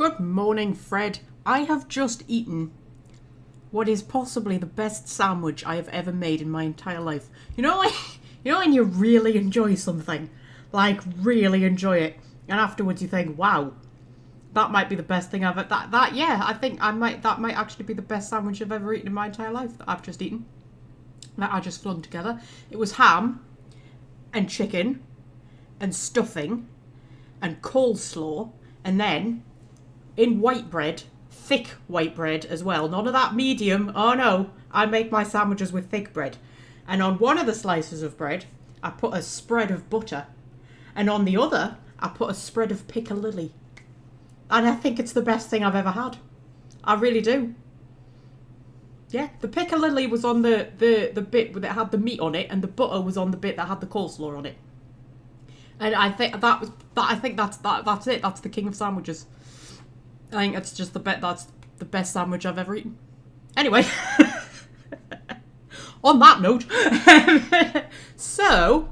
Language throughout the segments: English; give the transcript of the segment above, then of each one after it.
Good morning, Fred. I have just eaten what is possibly the best sandwich I have ever made in my entire life. You know, when you really enjoy something, like really enjoy it, and afterwards you think, "Wow, that might be the best thing I've ever." I think that might actually be the best sandwich I've ever eaten in my entire life that I've just eaten. That I just flung together. It was ham and chicken and stuffing and coleslaw, and then in white bread, thick white bread as well. None of that medium. Oh no, I make my sandwiches with thick bread. And on one of the slices of bread, I put a spread of butter. And on the other, I put a spread of piccalilli. And I think it's the best thing I've ever had. I really do. Yeah, the piccalilli was on the bit that had the meat on it, and the butter was on the bit that had the coleslaw on it. And I think that's it. That's the king of sandwiches. I think that's just that's the best sandwich I've ever eaten. Anyway, on that note, so,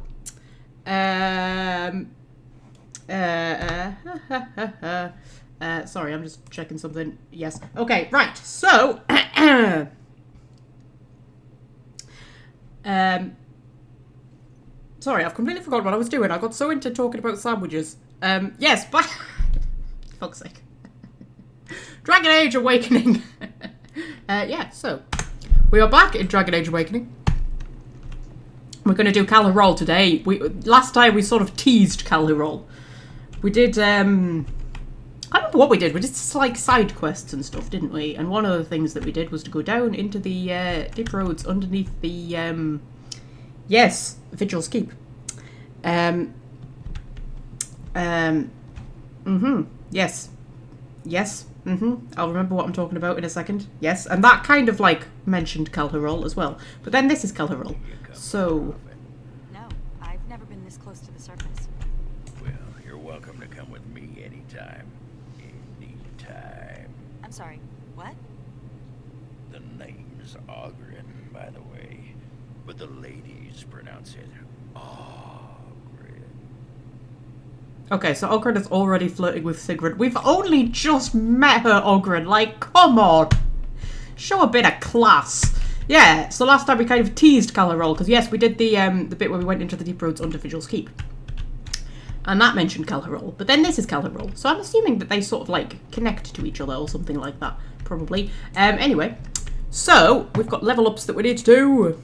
sorry, I'm just checking something. Yes. Okay, right. So, sorry, I've completely forgotten what I was doing. I got so into talking about sandwiches. Yes, but fuck's sake. Dragon Age Awakening. Yeah, so we are back in Dragon Age Awakening. We're going to do Cal Hirol today. Last time we sort of teased Cal Hirol. We did, I don't remember what we did. We did like side quests and stuff, didn't we? And one of the things that we did was to go down into the deep roads underneath the, yes, Vigil's Keep. Yes. Yes. I'll remember what I'm talking about in a second. Yes, and that kind of like mentioned Cal Hirol as well. But then this is Cal Hirol. So. No, I've never been this close to the surface. Well, you're welcome to come with me anytime. Anytime. I'm sorry, what? The name's Ogren, by the way. But the ladies pronounce it Ogren. Okay, so Ogren is already flirting with Sigrid. We've only just met her, Ogren. Like, come on. Show a bit of class. Yeah, so last time we kind of teased Cal Hirol, because yes, we did the bit where we went into the deep roads under Vigil's Keep. And that mentioned Cal Hirol. But then this is Cal Hirol. So I'm assuming that they sort of like connect to each other or something like that. Probably. Anyway, so we've got level ups that we need to do.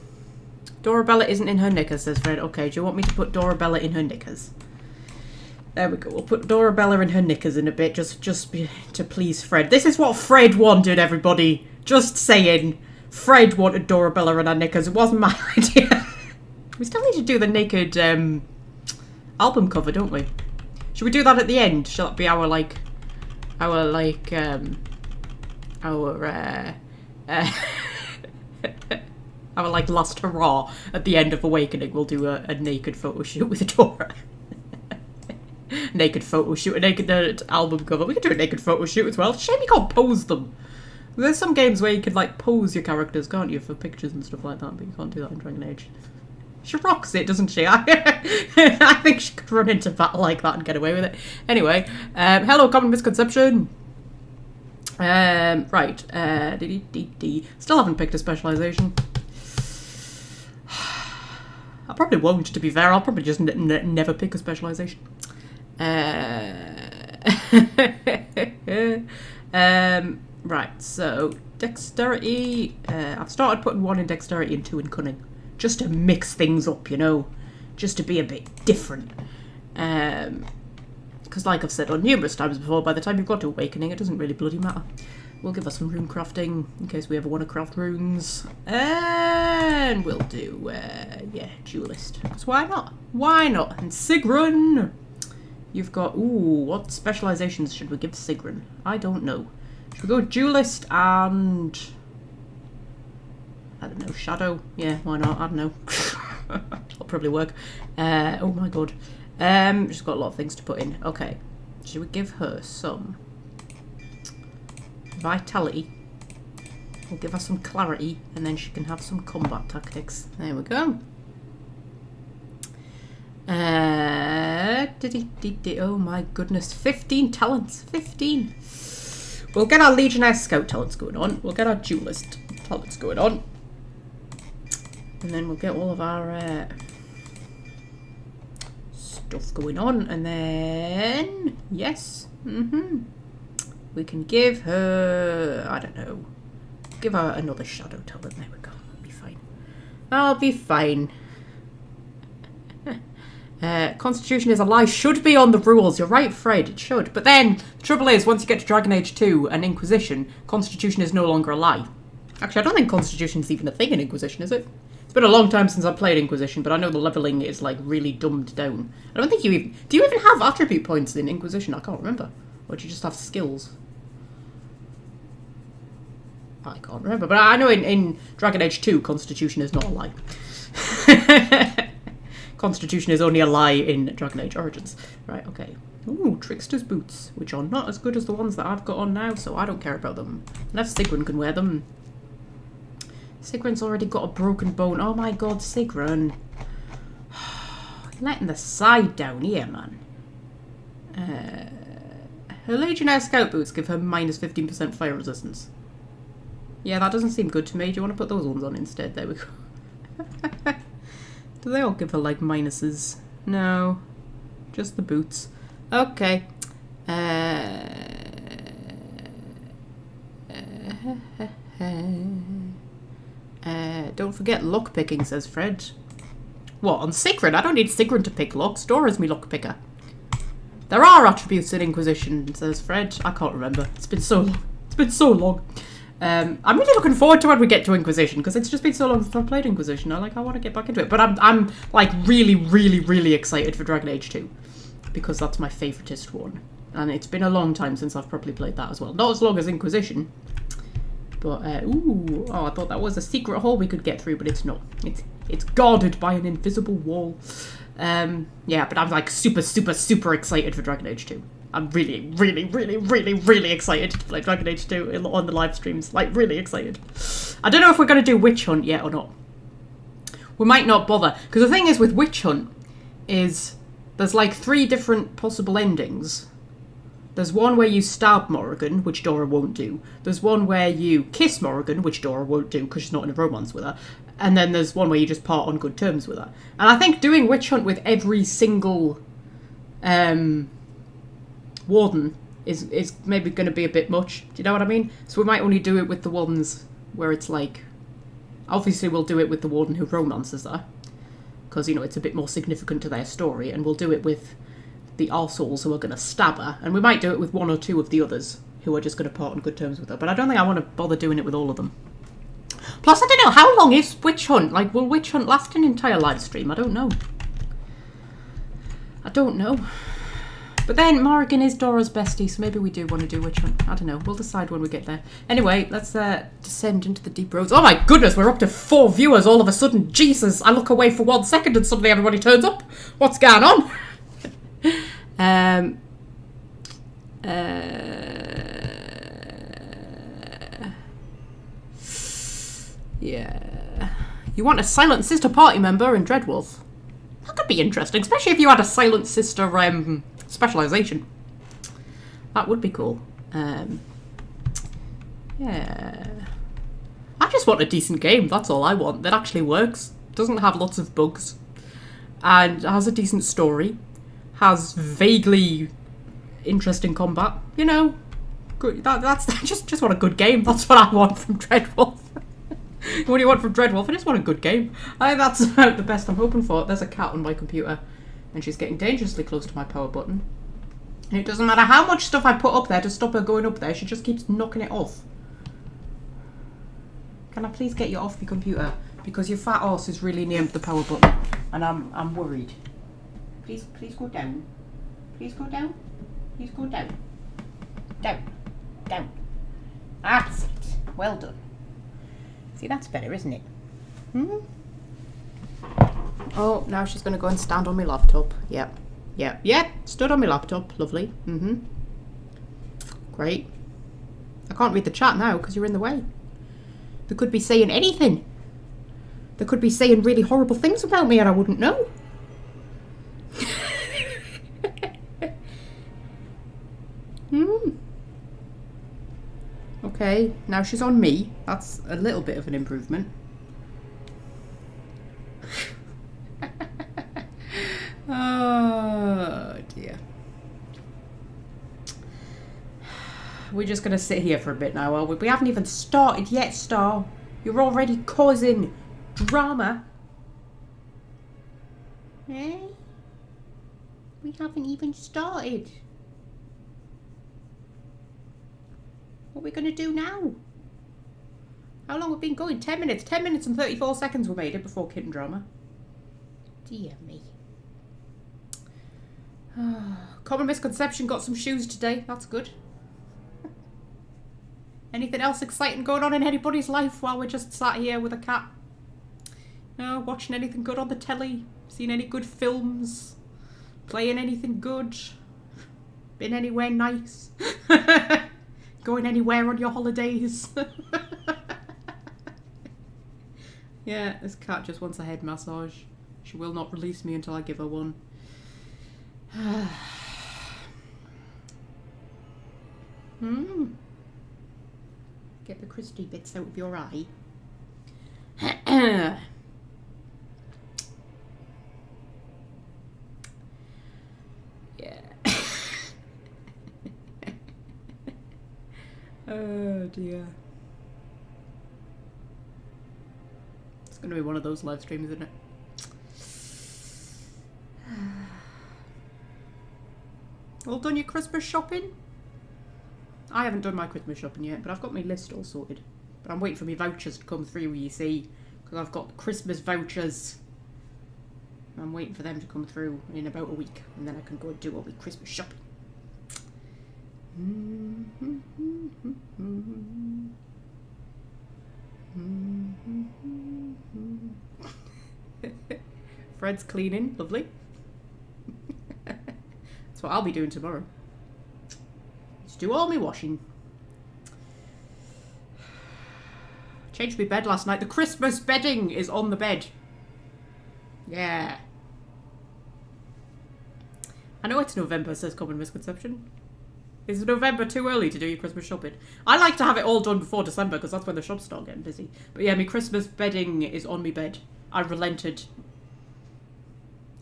Dorabella isn't in her knickers, says Fred. Okay, do you want me to put Dorabella in her knickers? There we go. We'll put Dorabella in her knickers in a bit, just to please Fred. This is what Fred wanted, everybody. Just saying. Fred wanted Dorabella in her knickers. It wasn't my idea. We still need to do the naked album cover, don't we? Should we do that at the end? Shall that be our last hurrah at the end of Awakening? We'll do a naked photo shoot with Dora. Naked photo shoot, a naked album cover. We could do a naked photo shoot as well. Shame you can't pose them. There's some games where you could like pose your characters, can't you, for pictures and stuff like that, but you can't do that in Dragon Age. She rocks it, doesn't she? I think she could run into battle like that and get away with it. Anyway, hello, common misconception. Right. Still haven't picked a specialisation. I probably won't, to be fair. I'll probably just never pick a specialisation. Right, so dexterity. I've started putting 1 in dexterity and 2 in cunning, just to mix things up, you know, just to be a bit different. Because, like I've said on numerous times before, by the time you've got to Awakening, it doesn't really bloody matter. We'll give us some rune crafting in case we ever want to craft runes, and we'll do yeah, duelist. Because why not? Why not? And Sigrun. You've got, ooh, what specializations should we give Sigrun? I don't know. Should we go duelist and, I don't know, shadow? Yeah, why not? I don't know. That'll probably work. Oh my god. She's got a lot of things to put in. Okay. Should we give her some vitality? We'll give her some clarity, and then she can have some combat tactics. There we go. Oh my goodness, 15 talents, 15. We'll get our Legionnaire Scout talents going on. We'll get our Duelist talents going on. And then we'll get all of our stuff going on. And then, yes, we can give her, I don't know, give her another Shadow talent. There we go, that'll be fine. I'll be fine. Constitution is a lie. Should be on the rules. You're right, Fred. It should. But then, the trouble is, once you get to Dragon Age 2 and Inquisition, Constitution is no longer a lie. Actually, I don't think Constitution is even a thing in Inquisition, is it? It's been a long time since I've played Inquisition, but I know the leveling is, like, really dumbed down. I don't think you even... Do you even have attribute points in Inquisition? I can't remember. Or do you just have skills? I can't remember. But I know in Dragon Age 2, Constitution is not a lie. Constitution is only a lie in Dragon Age Origins. Right, okay. Ooh, Trickster's boots, which are not as good as the ones that I've got on now, so I don't care about them. Unless Sigrun can wear them. Sigrun's already got a broken bone. Oh my god, Sigrun. Letting the side down here, man. Her Legionnaire Scout boots give her minus 15% fire resistance. Yeah, that doesn't seem good to me. Do you want to put those ones on instead? There we go. Do they all give her, like, minuses? No. Just the boots. Okay. Don't forget lockpicking, says Fred. What, on Sigrun? I don't need Sigrun to pick locks. Dora's me lockpicker. There are attributes in Inquisition, says Fred. I can't remember. It's been so long. It's been so long. I'm really looking forward to when we get to Inquisition, because it's just been so long since I've played Inquisition. I want to get back into it. But I'm like really, really, really excited for Dragon Age 2, because that's my favoritist one. And it's been a long time since I've probably played that as well. Not as long as Inquisition. But, ooh, oh, I thought that was a secret hole we could get through, but it's not. It's guarded by an invisible wall. Yeah, but I'm like super, super, super excited for Dragon Age 2. I'm really, really, really, really, really excited to play Dragon Age 2 on the live streams. Like, really excited. I don't know if we're going to do Witch Hunt yet or not. We might not bother. Because the thing is with Witch Hunt is there's like 3 different possible endings. There's one where you stab Morrigan, which Dora won't do. There's one where you kiss Morrigan, which Dora won't do because she's not in a romance with her. And then there's one where you just part on good terms with her. And I think doing Witch Hunt with every single warden is maybe going to be a bit much. Do you know what I mean? So we might only do it with the ones where it's like... Obviously we'll do it with the warden who romances her. Because, you know, it's a bit more significant to their story. And we'll do it with the arseholes who are going to stab her. And we might do it with 1 or 2 of the others who are just going to part on good terms with her. But I don't think I want to bother doing it with all of them. Plus, I don't know, how long is Witch Hunt? Like, will Witch Hunt last an entire live stream? I don't know. I don't know. But then Morrigan is Dora's bestie, so maybe we do want to do Witch Hunt. I don't know. We'll decide when we get there. Anyway, let's descend into the deep roads. Oh my goodness, we're up to 4 viewers all of a sudden. Jesus, I look away for 1 second and suddenly everybody turns up. What's going on? Yeah. You want a Silent Sister party member in Dreadwolf? That could be interesting, especially if you had a Silent Sister specialization. That would be cool. Yeah. I just want a decent game, that's all I want. That actually works, doesn't have lots of bugs, and has a decent story, has vaguely interesting combat. You know, good. That's just want a good game. That's what I want from Dreadwolf. What do you want from Dreadwolf? I just want a good game. That's about the best I'm hoping for. There's a cat on my computer, and she's getting dangerously close to my power button. And it doesn't matter how much stuff I put up there to stop her going up there, she just keeps knocking it off. Can I please get you off your computer? Because your fat arse is really near the power button, and I'm worried. Please go down. Please go down. Please go down. Down. That's it. Well done. See, that's better, isn't it? Hmm? Oh, now she's going to go and stand on my laptop. Yeah. Stood on my laptop. Lovely. Great. I can't read the chat now because you're in the way. They could be saying anything. They could be saying really horrible things about me and I wouldn't know. Okay, now she's on me. That's a little bit of an improvement. Oh dear. We're just gonna sit here for a bit now, are we? We haven't even started yet, Star. You're already causing drama. Eh? We haven't even started. What are we gonna do now? How long have we been going? 10 minutes. 10 minutes and 34 seconds we made it before kitten drama. Dear me. Common misconception, got some shoes today. That's good. Anything else exciting going on in anybody's life while we're just sat here with a cat? No, watching anything good on the telly? Seen any good films? Playing anything good? Been anywhere nice? Going anywhere on your holidays? Yeah, this cat just wants a head massage. She will not release me until I give her one. Get the crusty bits out of your eye. Yeah. Oh dear. It's going to be one of those live streams, isn't it? All done your Christmas shopping? I haven't done my Christmas shopping yet, but I've got my list all sorted. But I'm waiting for my vouchers to come through, you see, because I've got Christmas vouchers. I'm waiting for them to come through in about a week, and then I can go and do all my Christmas shopping. Fred's cleaning, lovely. That's what I'll be doing tomorrow. Just do all my washing. Changed my bed last night. The Christmas bedding is on the bed. Yeah. I know it's November, says Common Misconception. Is November too early to do your Christmas shopping? I like to have it all done before December because that's when the shops start getting busy. But yeah, my Christmas bedding is on my bed. I relented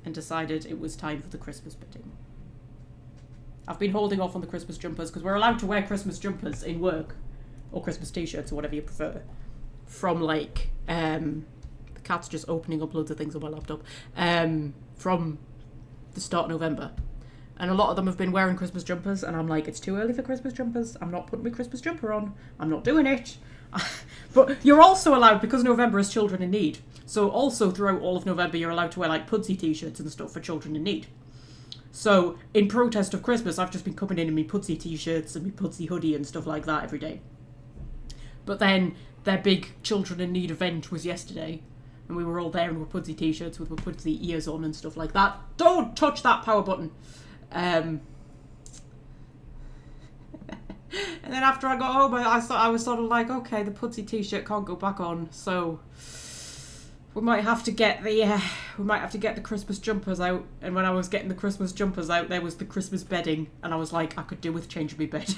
and decided it was time for the Christmas bedding. I've been holding off on the Christmas jumpers because we're allowed to wear Christmas jumpers in work, or Christmas t-shirts or whatever you prefer, from like the cat's just opening up loads of things on my laptop, from the start of November. And a lot of them have been wearing Christmas jumpers, and I'm like, it's too early for Christmas jumpers. I'm not putting my Christmas jumper on. I'm not doing it. But you're also allowed, because November is Children in Need, so also throughout all of November you're allowed to wear like Pudsey t-shirts and stuff for children in need. So in protest of Christmas, I've just been coming in my Pudsey t-shirts and my Pudsey hoodie and stuff like that every day. But then their big Children in Need event was yesterday, and we were all there in our Pudsey t-shirts with our Pudsey ears on and stuff like that. Don't touch that power button. And then after I got home, I was sort of like, okay, the Pudsey t-shirt can't go back on, so we might have to get the Christmas jumpers out. And when I was getting the Christmas jumpers out, there was the Christmas bedding, and I was like, I could do with changing my bed.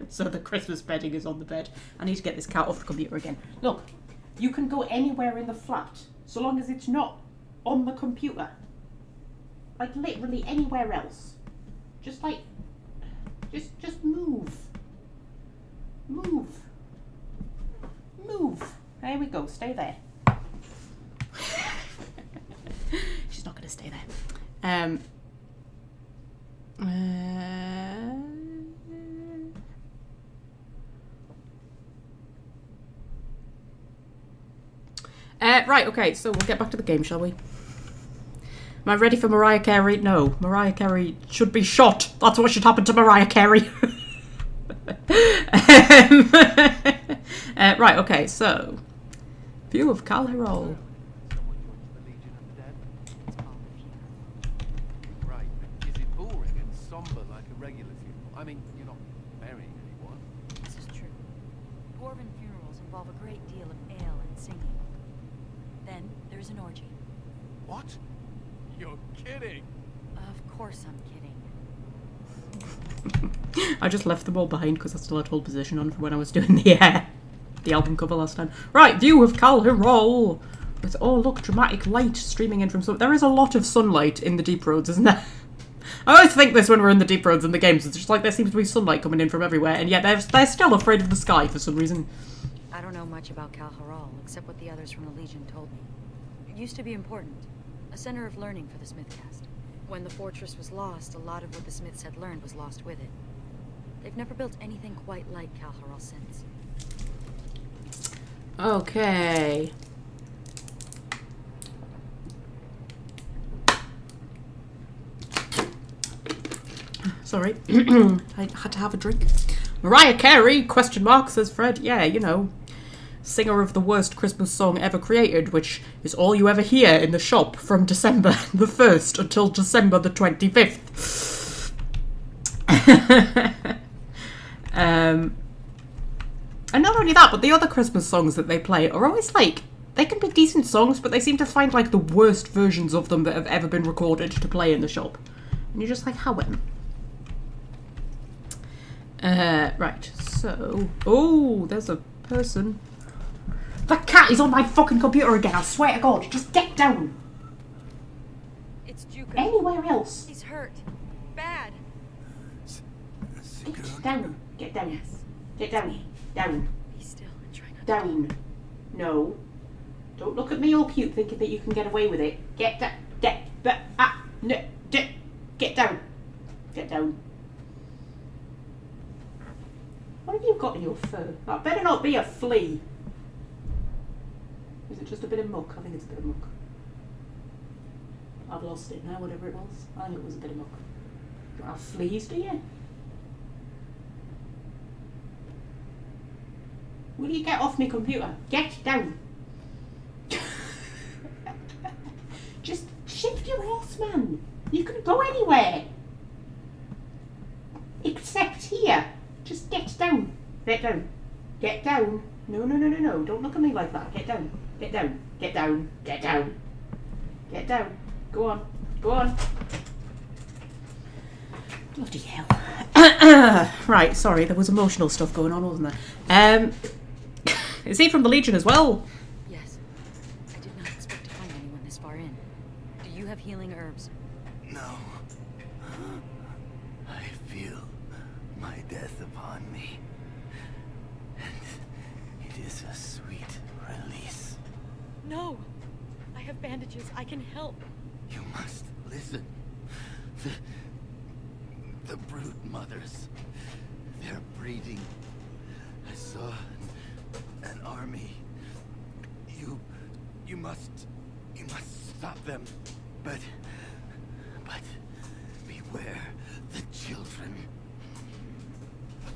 So the Christmas bedding is on the bed. I need to get this cat off the computer again. Look, you can go anywhere in the flat so long as it's not on the computer. Like literally anywhere else. Just like, just move. Move. Move. There we go, stay there. She's not gonna stay there. Right, okay, so we'll get back to the game, shall we? Am I ready for Mariah Carey? No. Mariah Carey should be shot. That's what should happen to Mariah Carey. Right, okay, so. View of Hirol. Right. Is it boring and somber like a regular funeral? I mean, you're not burying anyone. This is true. Dwarven funerals involve a great deal of ale and singing. Then there's an orgy. What? You're kidding. Of course I'm kidding. I just left them all behind because I still had hold position on from when I was doing the album cover last time. Right, view of Cal Hirol. With, oh look, dramatic light streaming in from some... There is a lot of sunlight in the deep roads, isn't there? I always think this when we're in the deep roads in the games. It's just like there seems to be sunlight coming in from everywhere, and yet they're still afraid of the sky for some reason. I don't know much about Cal Hirol, except what the others from the Legion told me. It used to be important. A center of learning for the Smithcast. When the fortress was lost, a lot of what the Smiths had learned was lost with it. They've never built anything quite like Cal Hirol since. Okay. Sorry. I had to have a drink. Mariah Carey, question mark, says Fred. Yeah, you know, singer of the worst Christmas song ever created, which is all you ever hear in the shop from December the 1st until December the 25th. And not only that, but the other Christmas songs that they play are always like, they can be decent songs, but they seem to find like the worst versions of them that have ever been recorded to play in the shop. And you're just like, how when? Right, so... Oh, there's a person. The cat is on my fucking computer again, I swear to God. Just get down. It's Juka. Anywhere else. He's hurt. Bad. Get down. Get down. Yes. Get down. Down. Be still and try not to... Down. No. Don't look at me all cute thinking that you can get away with it. Get down. Get down. Get down. What have you got in your fur? That better not be a flea. Is it just a bit of muck? I think it's a bit of muck. I've lost it now, whatever it was. I think it was a bit of muck. You don't have fleas, do you? Will you get off my computer? Get down. Just shift your horse, man. You can go anywhere. Except here. Just get down. Get down. Get down. No. Don't look at me like that. Get down. Get down. Get down. Get down. Get down. Go on. Go on. Bloody hell. Right, sorry, there was emotional stuff going on, wasn't there? Is he from the Legion as well? Yes. I did not expect to find anyone this far in. Do you have healing herbs? No. I feel my death upon me. And it is a sweet release. No! I have bandages. I can help. You must listen. The brood mothers. They're breeding. I saw an army. You must stop them. But beware the children.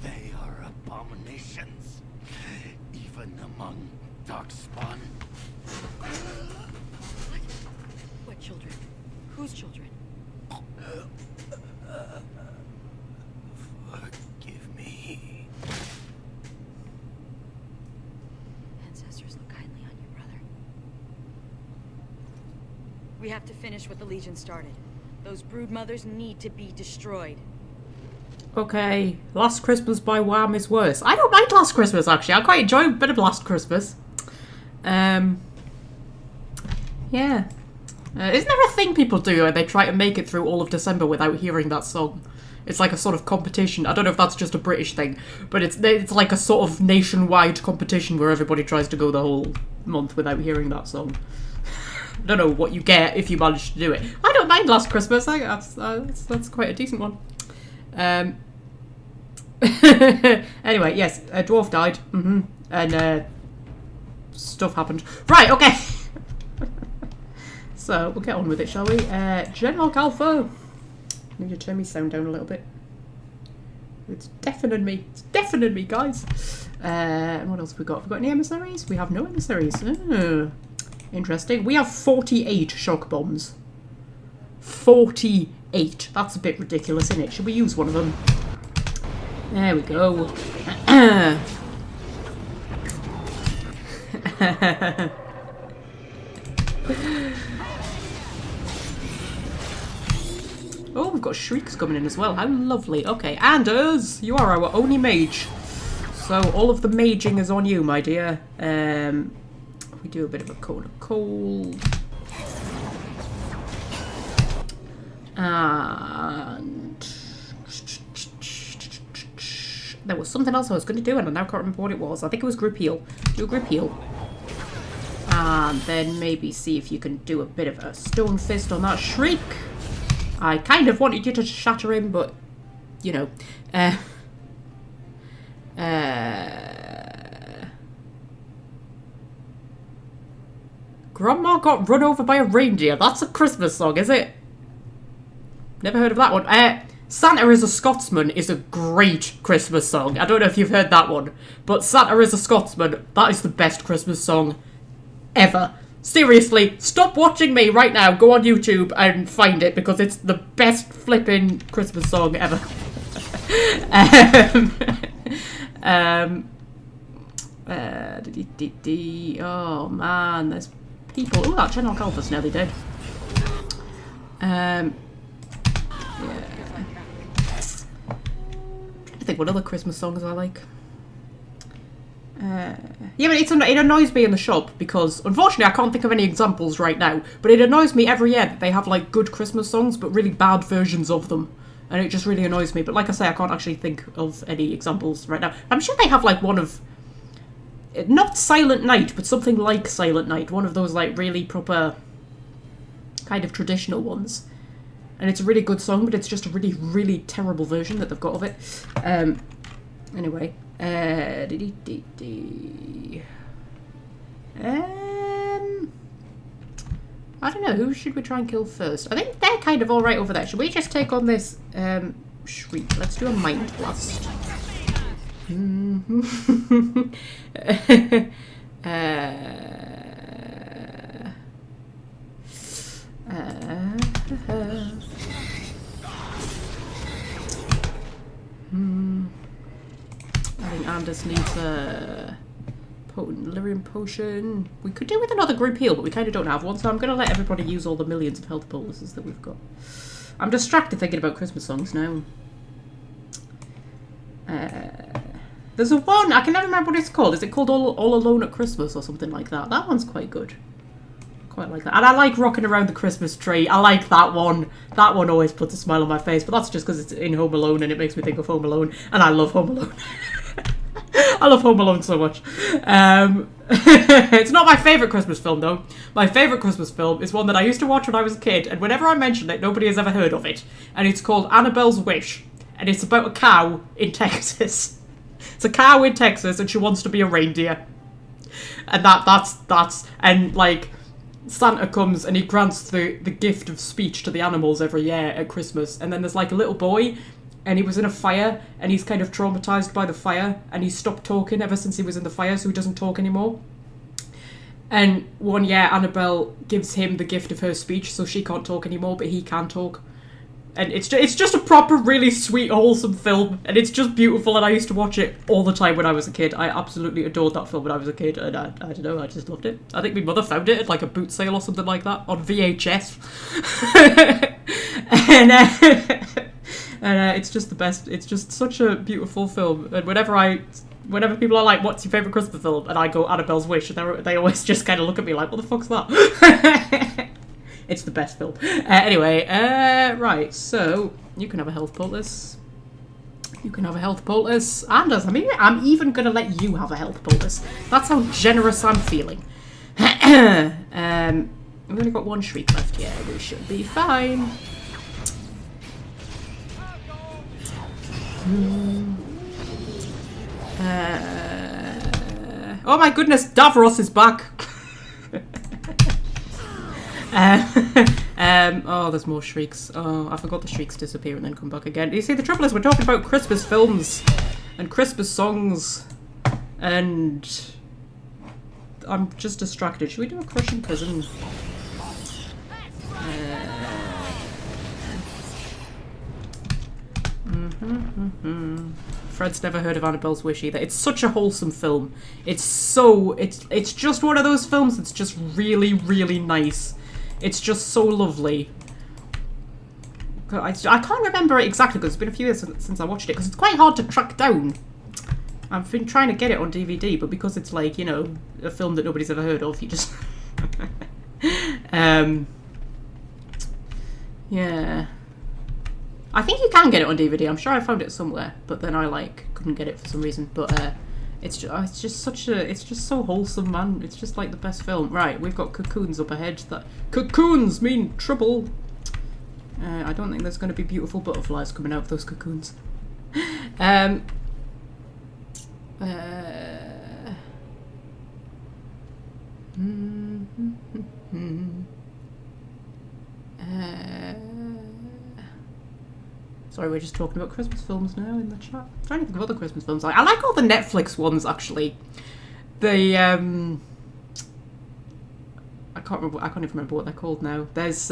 They are abominations, even among darkspawn. What children? Whose children? Forgive me. Ancestors look kindly on you, brother. We have to finish what the Legion started. Those brood mothers need to be destroyed. Okay, Last Christmas by Wham is worse. I don't mind Last Christmas, actually. I quite enjoy a bit of Last Christmas. Yeah. Isn't there a thing people do where they try to make it through all of December without hearing that song? It's like a sort of competition. I don't know if that's just a British thing, but it's like a sort of nationwide competition where everybody tries to go the whole month without hearing that song. I don't know what you get if you manage to do it. I don't mind Last Christmas. I think that's quite a decent one. Anyway, yes, a dwarf died. And stuff happened. Right, okay. So we'll get on with it, shall we? General Calfo. Need to turn my sound down a little bit. It's deafening me. It's deafening me, guys. And what else have we got? Have we got any emissaries? We have no emissaries. Oh, interesting. We have 48 shock bombs. 48. That's a bit ridiculous, isn't it? Should we use one of them? There we go. Oh, we've got shrieks coming in as well. How lovely. Okay, Anders, you are our only mage. So all of the maging is on you, my dear. We do a bit of a cone of cold. And there was something else I was going to do and I now can't remember what it was. I think it was group heal. Do a group heal. And then maybe see if you can do a bit of a stone fist on that shriek. I kind of wanted you to shatter him, but, you know. Grandma got run over by a reindeer. That's a Christmas song, is it? Never heard of that one. Santa is a Scotsman is a great Christmas song. I don't know if you've heard that one, but Santa is a Scotsman, that is the best Christmas song ever. Seriously, stop watching me right now. Go on YouTube and find it because it's the best flipping Christmas song ever. Oh man, there's people. Oh, that General Calvert's nearly dead. Yeah. I think what other Christmas songs I like. Yeah, but it annoys me in the shop because, unfortunately, I can't think of any examples right now, but it annoys me every year that they have, like, good Christmas songs, but really bad versions of them. And it just really annoys me. But like I say, I can't actually think of any examples right now. I'm sure they have, like, one of... Not Silent Night, but something like Silent Night. One of those, like, really proper kind of traditional ones. And it's a really good song, but it's just a really, really terrible version that they've got of it. Anyway. I don't know, who should we try and kill first? I think they're kind of alright over there. Should we just take on this shriek? Let's do a mind blast. I think Anders needs a potent lyrium potion. We could do with another group heal, but we kind of don't have one, so I'm going to let everybody use all the millions of health boluses that we've got. I'm distracted thinking about Christmas songs now. There's a one, I can never remember what it's called. Is it called All Alone at Christmas or something like that? That one's quite good. Quite like that. And I like Rocking Around the Christmas Tree. I like that one. That one always puts a smile on my face, but that's just because it's in Home Alone and it makes me think of Home Alone. And I love Home Alone. I love Home Alone so much. It's not my favourite Christmas film, though. My favourite Christmas film is one that I used to watch when I was a kid, and whenever I mention it, nobody has ever heard of it. And it's called Annabelle's Wish. And it's about a cow in Texas. It's a cow in Texas, and she wants to be a reindeer. And that's... And, like... Santa comes and he grants the gift of speech to the animals every year at Christmas. And then there's like a little boy and he was in a fire and he's kind of traumatized by the fire and he's stopped talking ever since he was in the fire, so he doesn't talk anymore. And one year Annabelle gives him the gift of her speech, so she can't talk anymore, but he can talk. And it's just a proper, really sweet, wholesome film, and it's just beautiful, and I used to watch it all the time when I was a kid. I absolutely adored that film when I was a kid, and I don't know, I just loved it. I think my mother found it at like a boot sale or something like that, on VHS. and it's just the best. It's just such a beautiful film, and whenever people are like, what's your favourite Christmas film? And I go, Annabelle's Wish, and they always just kind of look at me like, what the fuck's that? It's the best film. Anyway, right, so you can have a health poultice. You can have a health poultice. Anders, I'm even going to let you have a health poultice. That's how generous I'm feeling. We've only got one shriek left. Yeah, we should be fine. Oh my goodness, Davros is back. Oh, there's more shrieks. Oh, I forgot the shrieks disappear and then come back again. You see, the trouble is we're talking about Christmas films and Christmas songs, and I'm just distracted. Should we do a crushing prison? Fred's never heard of Annabelle's Wish either. It's such a wholesome film. It's just one of those films that's just really, really nice. It's just so lovely. I can't remember it exactly because it's been a few years since I watched it, because it's quite hard to track down. I've been trying to get it on DVD, but because it's like, you know, a film that nobody's ever heard of, you just... yeah. I think you can get it on DVD. I'm sure I found it somewhere, but then I, like, couldn't get it for some reason. But, it's just so wholesome, man. It's just, like, the best film. Right, we've got cocoons up ahead. That cocoons mean trouble. I don't think there's going to be beautiful butterflies coming out of those cocoons. Sorry, we're just talking about Christmas films now in the chat. I'm trying to think of other Christmas films. I like all the Netflix ones, actually. The I can't even remember what they're called now. There's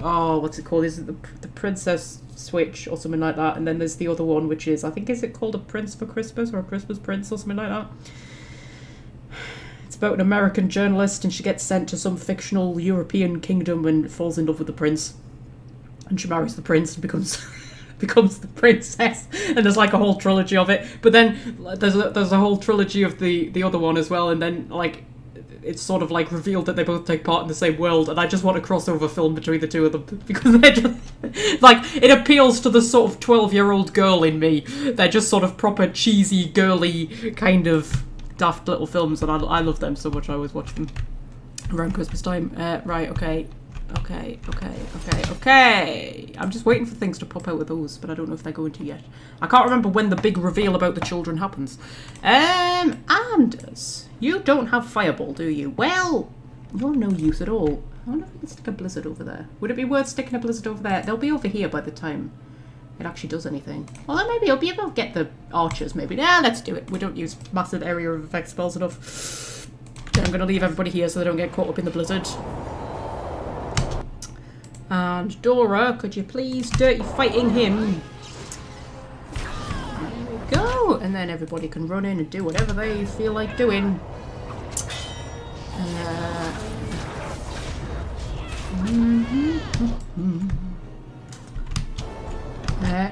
oh, what's it called? Is it the Princess Switch or something like that? And then there's the other one, which is, I think, is it called A Prince for Christmas or A Christmas Prince or something like that? It's about an American journalist, and she gets sent to some fictional European kingdom and falls in love with the prince. And she marries the prince and becomes the princess. And there's like a whole trilogy of it. But then there's a whole trilogy of the other one as well. And then like it's sort of like revealed that they both take part in the same world. And I just want a crossover film between the two of them because they're just like, it appeals to the sort of 12-year-old girl in me. They're just sort of proper cheesy, girly kind of daft little films, and I love them so much. I always watch them around Christmas time. Right, okay. I'm just waiting for things to pop out with those, but I don't know if they're going to yet. I can't remember when the big reveal about the children happens. Anders, you don't have Fireball, do you? Well, you're no use at all. I wonder if we can stick a blizzard over there. Would it be worth sticking a blizzard over there? They'll be over here by the time it actually does anything. Well, maybe I'll be able to get the archers, maybe. Yeah, let's do it. We don't use massive area of effect spells enough. Then I'm going to leave everybody here so they don't get caught up in the blizzard. And Dora, could you please dirty fighting him? There we go. And then everybody can run in and do whatever they feel like doing.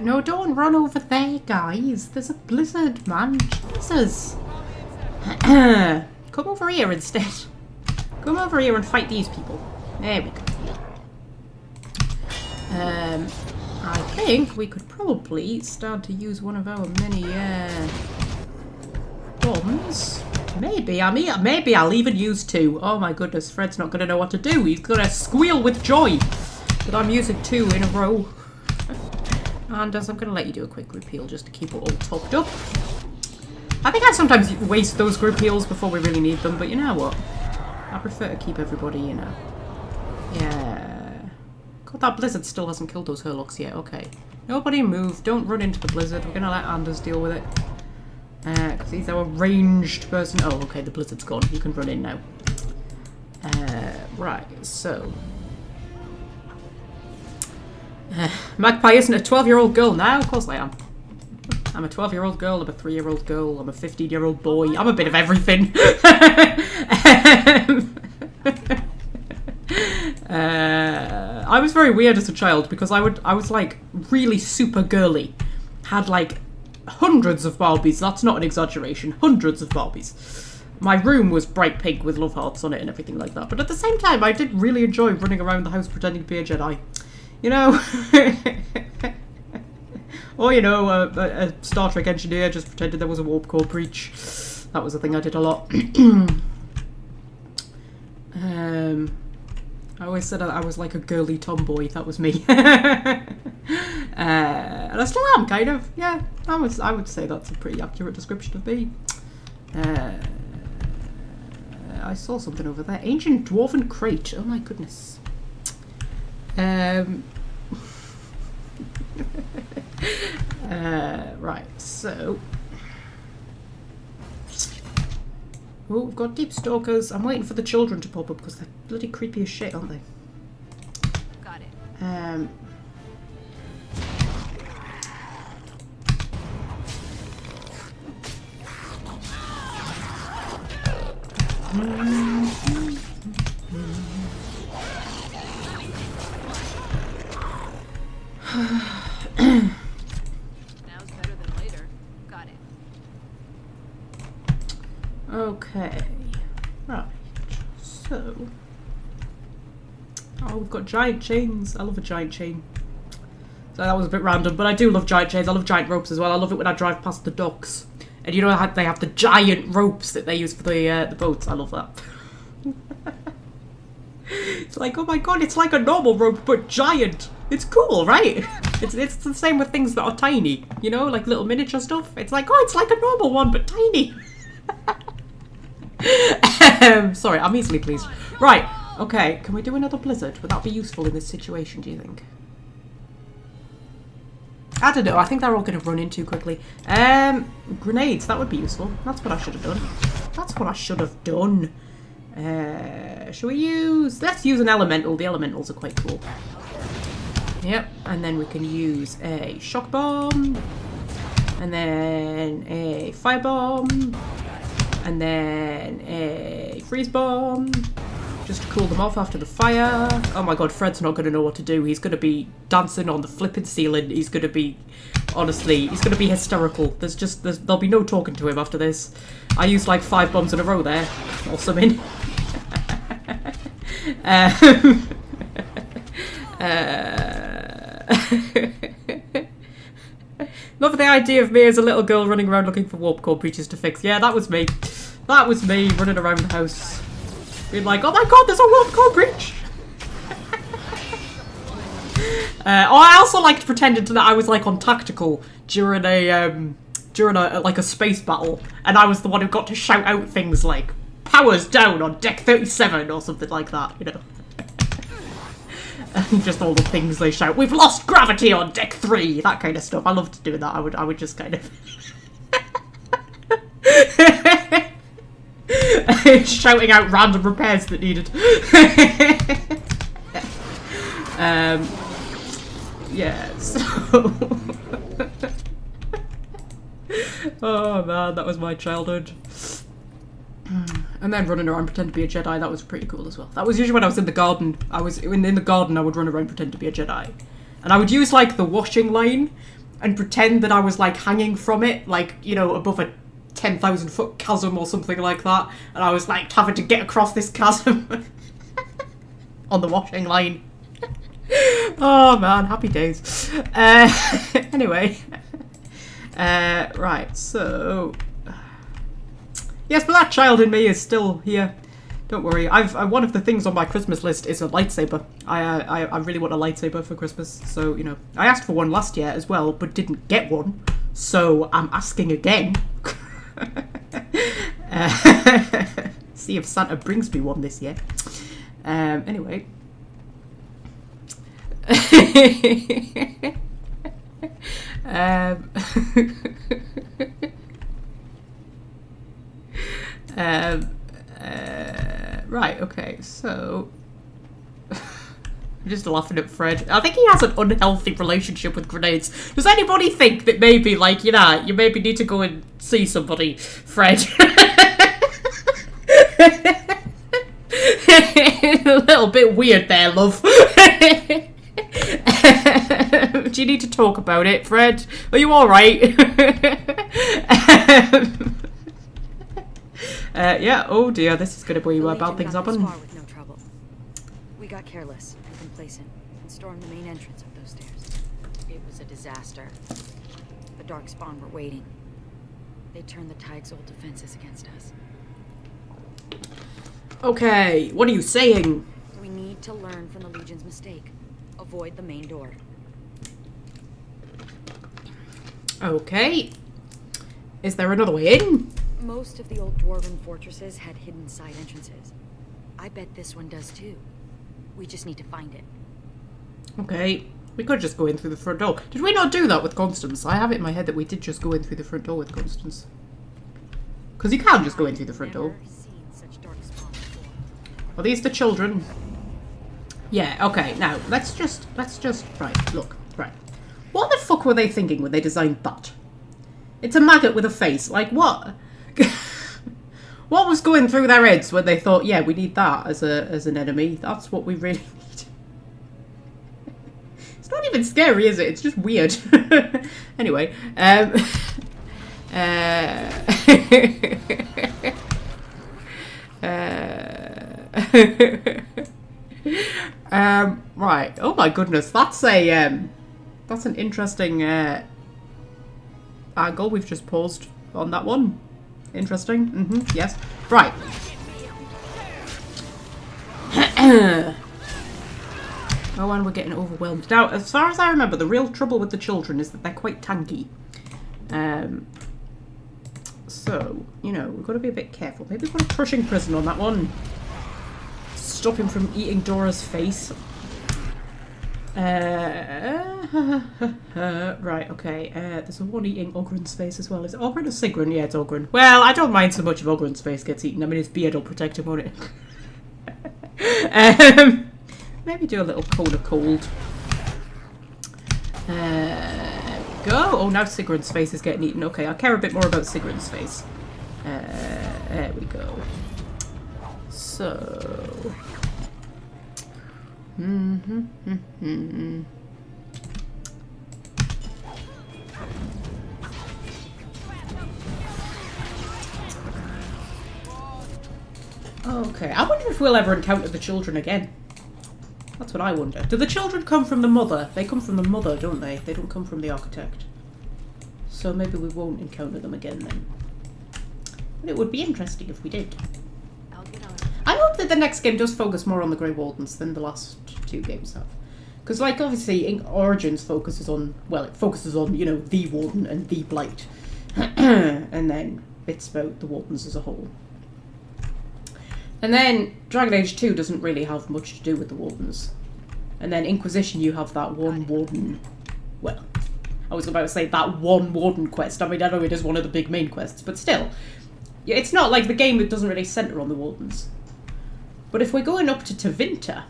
No, don't run over there, guys. There's a blizzard, man. Jesus. Come over here instead. Come over here and fight these people. There we go. I think we could probably start to use one of our many bombs. Maybe I'll even use two. Oh my goodness, Fred's not going to know what to do. He's going to squeal with joy that I'm using two in a row. And I'm going to let you do a quick group heal just to keep it all topped up. I think I sometimes waste those group heals before we really need them, but you know what? I prefer to keep everybody, you know. Yeah. God, that blizzard still hasn't killed those Hurlocks yet. Okay. Nobody move. Don't run into the blizzard. We're going to let Anders deal with it. Because he's our ranged person. Oh, okay. The blizzard's gone. You can run in now. Right. So. Magpie isn't a 12-year-old girl now. Of course I am. I'm a 12-year-old girl. I'm a 3-year-old girl. I'm a 15-year-old boy. I'm a bit of everything. I was very weird as a child because I was like really super girly. Had like hundreds of Barbies. That's not an exaggeration. Hundreds of Barbies. My room was bright pink with love hearts on it and everything like that. But at the same time, I did really enjoy running around the house pretending to be a Jedi. You know? Or, you know, a Star Trek engineer just pretended there was a warp core breach. That was a thing I did a lot. I always said I was like a girly tomboy. That was me. And I still am, kind of. Yeah, I would say that's a pretty accurate description of me. I saw something over there. Ancient Dwarven Crate. Oh my goodness. Right, so... Oh, we've got deep stalkers. I'm waiting for the children to pop up because they're bloody creepy as shit, aren't they? Got it. Okay. Right. So. Oh, we've got giant chains. I love a giant chain. So that was a bit random, but I do love giant chains. I love giant ropes as well. I love it when I drive past the docks. And you know how they have the giant ropes that they use for the boats. I love that. It's like, oh my god, it's like a normal rope, but giant. It's cool, right? It's the same with things that are tiny. You know, like little miniature stuff. It's like, oh, it's like a normal one, but tiny. Sorry, I'm easily pleased. Right. Okay, can we do another blizzard? Would that be useful in this situation, do you think? I don't know, I think they're all going to run in too quickly. Grenades, that would be useful. That's what I should have done. That's what I should have done. Shall we use... Let's use an elemental. The elementals are quite cool. Yep, and then we can use a shock bomb. And then a fire bomb. And then a freeze bomb. Just to cool them off after the fire. Oh my god, Fred's not going to know what to do. He's going to be dancing on the flipping ceiling. He's going to be, honestly, he's going to be hysterical. There'll be no talking to him after this. I used like 5 bombs in a row there. Or something. Love the idea of me as a little girl running around looking for warp core breaches to fix. Yeah, that was me. That was me running around the house. Being like, oh my god, there's a warp core breach! I also liked pretending that I was like on tactical during a like a space battle, and I was the one who got to shout out things like "powers down on deck 37" or something like that, you know. And just all the things they shout. We've lost gravity on deck 3, that kind of stuff. I loved doing that. I would just kind of shouting out random repairs that needed. Yeah, so... Oh man, that was my childhood. And then running around pretend to be a Jedi, that was pretty cool as well. That was usually when I was in the garden. I was in the garden, I would run around pretend to be a Jedi. And I would use like the washing line and pretend that I was like hanging from it, like, you know, above a 10,000 foot chasm or something like that, and I was like having to get across this chasm on the washing line. Oh man, happy days. Anyway, right, so yes, but that child in me is still here. Don't worry. One of the things on my Christmas list is a lightsaber. I really want a lightsaber for Christmas, so you know, I asked for one last year as well, but didn't get one, so I'm asking again. See if Santa brings me one this year. Anyway. Right, okay, so... I'm just laughing at Fred. I think he has an unhealthy relationship with grenades. Does anybody think that maybe, like, you know, you maybe need to go and see somebody, Fred? A little bit weird there, love. Do you need to talk about it, Fred? Are you alright? Yeah, oh dear, this is going to be where bad things happen. With no trouble. We got careless and complacent and stormed the main entrance up those stairs. It was a disaster. The Darkspawn were waiting. They turned the Tide's old defenses against us. Okay, what are you saying? We need to learn from the Legion's mistake. Avoid the main door. Okay. Is there another way in? Most of the old dwarven fortresses had hidden side entrances. I bet this one does too. We just need to find it. Okay. We could just go in through the front door. Did we not do that with Constance? I have it in my head that we did just go in through the front door with Constance. Because you can just go in through the front door. Are these the children? Yeah, okay, now, let's just, right, look, right. What the fuck were they thinking when they designed that? It's a maggot with a face, like, what? What was going through their heads when they thought, yeah, we need that as an enemy, that's what we really need. It's not even scary, is it? It's just weird. Anyway, Right. Oh my goodness, that's an interesting angle. We've just paused on that one. Interesting. Yes. Right. Oh, and we're getting overwhelmed. Now, as far as I remember, the real trouble with the children is that they're quite tanky. So, you know, we've got to be a bit careful. Maybe put a crushing prison on that one. Stop him from eating Dora's face. Right, okay. There's a one eating Ogren's face as well. Is it Ogren or Sigrun? Yeah, it's Ogren. Well, I don't mind so much if Ogren's face gets eaten. I mean, his beard will protect him, won't it? Maybe do a little cone of cold. There we go. Oh, now Sigrun's face is getting eaten. Okay, I care a bit more about Sigrun's face. There we go. So... Okay, I wonder if we'll ever encounter the children again. That's what I wonder. Do the children come from the mother? They come from the mother, don't they? They don't come from the architect. So maybe we won't encounter them again then. But it would be interesting if we did. I'll get on. I hope that the next game does focus more on the Grey Wardens than the last two games have. Because, like, obviously, Origins focuses on, well, it focuses on, you know, the Warden and the Blight. And then it's about the Wardens as a whole. And then Dragon Age 2 doesn't really have much to do with the Wardens. And then Inquisition, you have that one Warden... Well, I was about to say that one Warden quest. I mean, I know it is one of the big main quests, but still. It's not like the game that doesn't really centre on the Wardens. But if we're going up to Tevinter...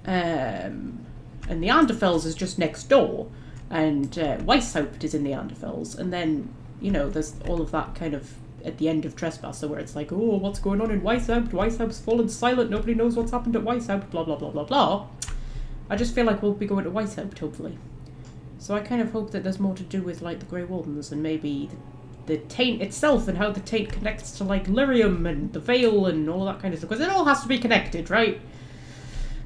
and the Anderfels is just next door, and Weishaupt is in the Anderfels, and then, you know, there's all of that kind of... at the end of Trespasser, where it's like, oh, what's going on in Weishaupt? Weishaupt's fallen silent, nobody knows what's happened at Weishaupt, blah, blah, blah, blah, blah. I just feel like we'll be going to Weishaupt, hopefully. So I kind of hope that there's more to do with, like, the Grey Wardens, and maybe the Taint itself, and how the Taint connects to, like, Lyrium, and the Veil, and all that kind of stuff, because it all has to be connected, right?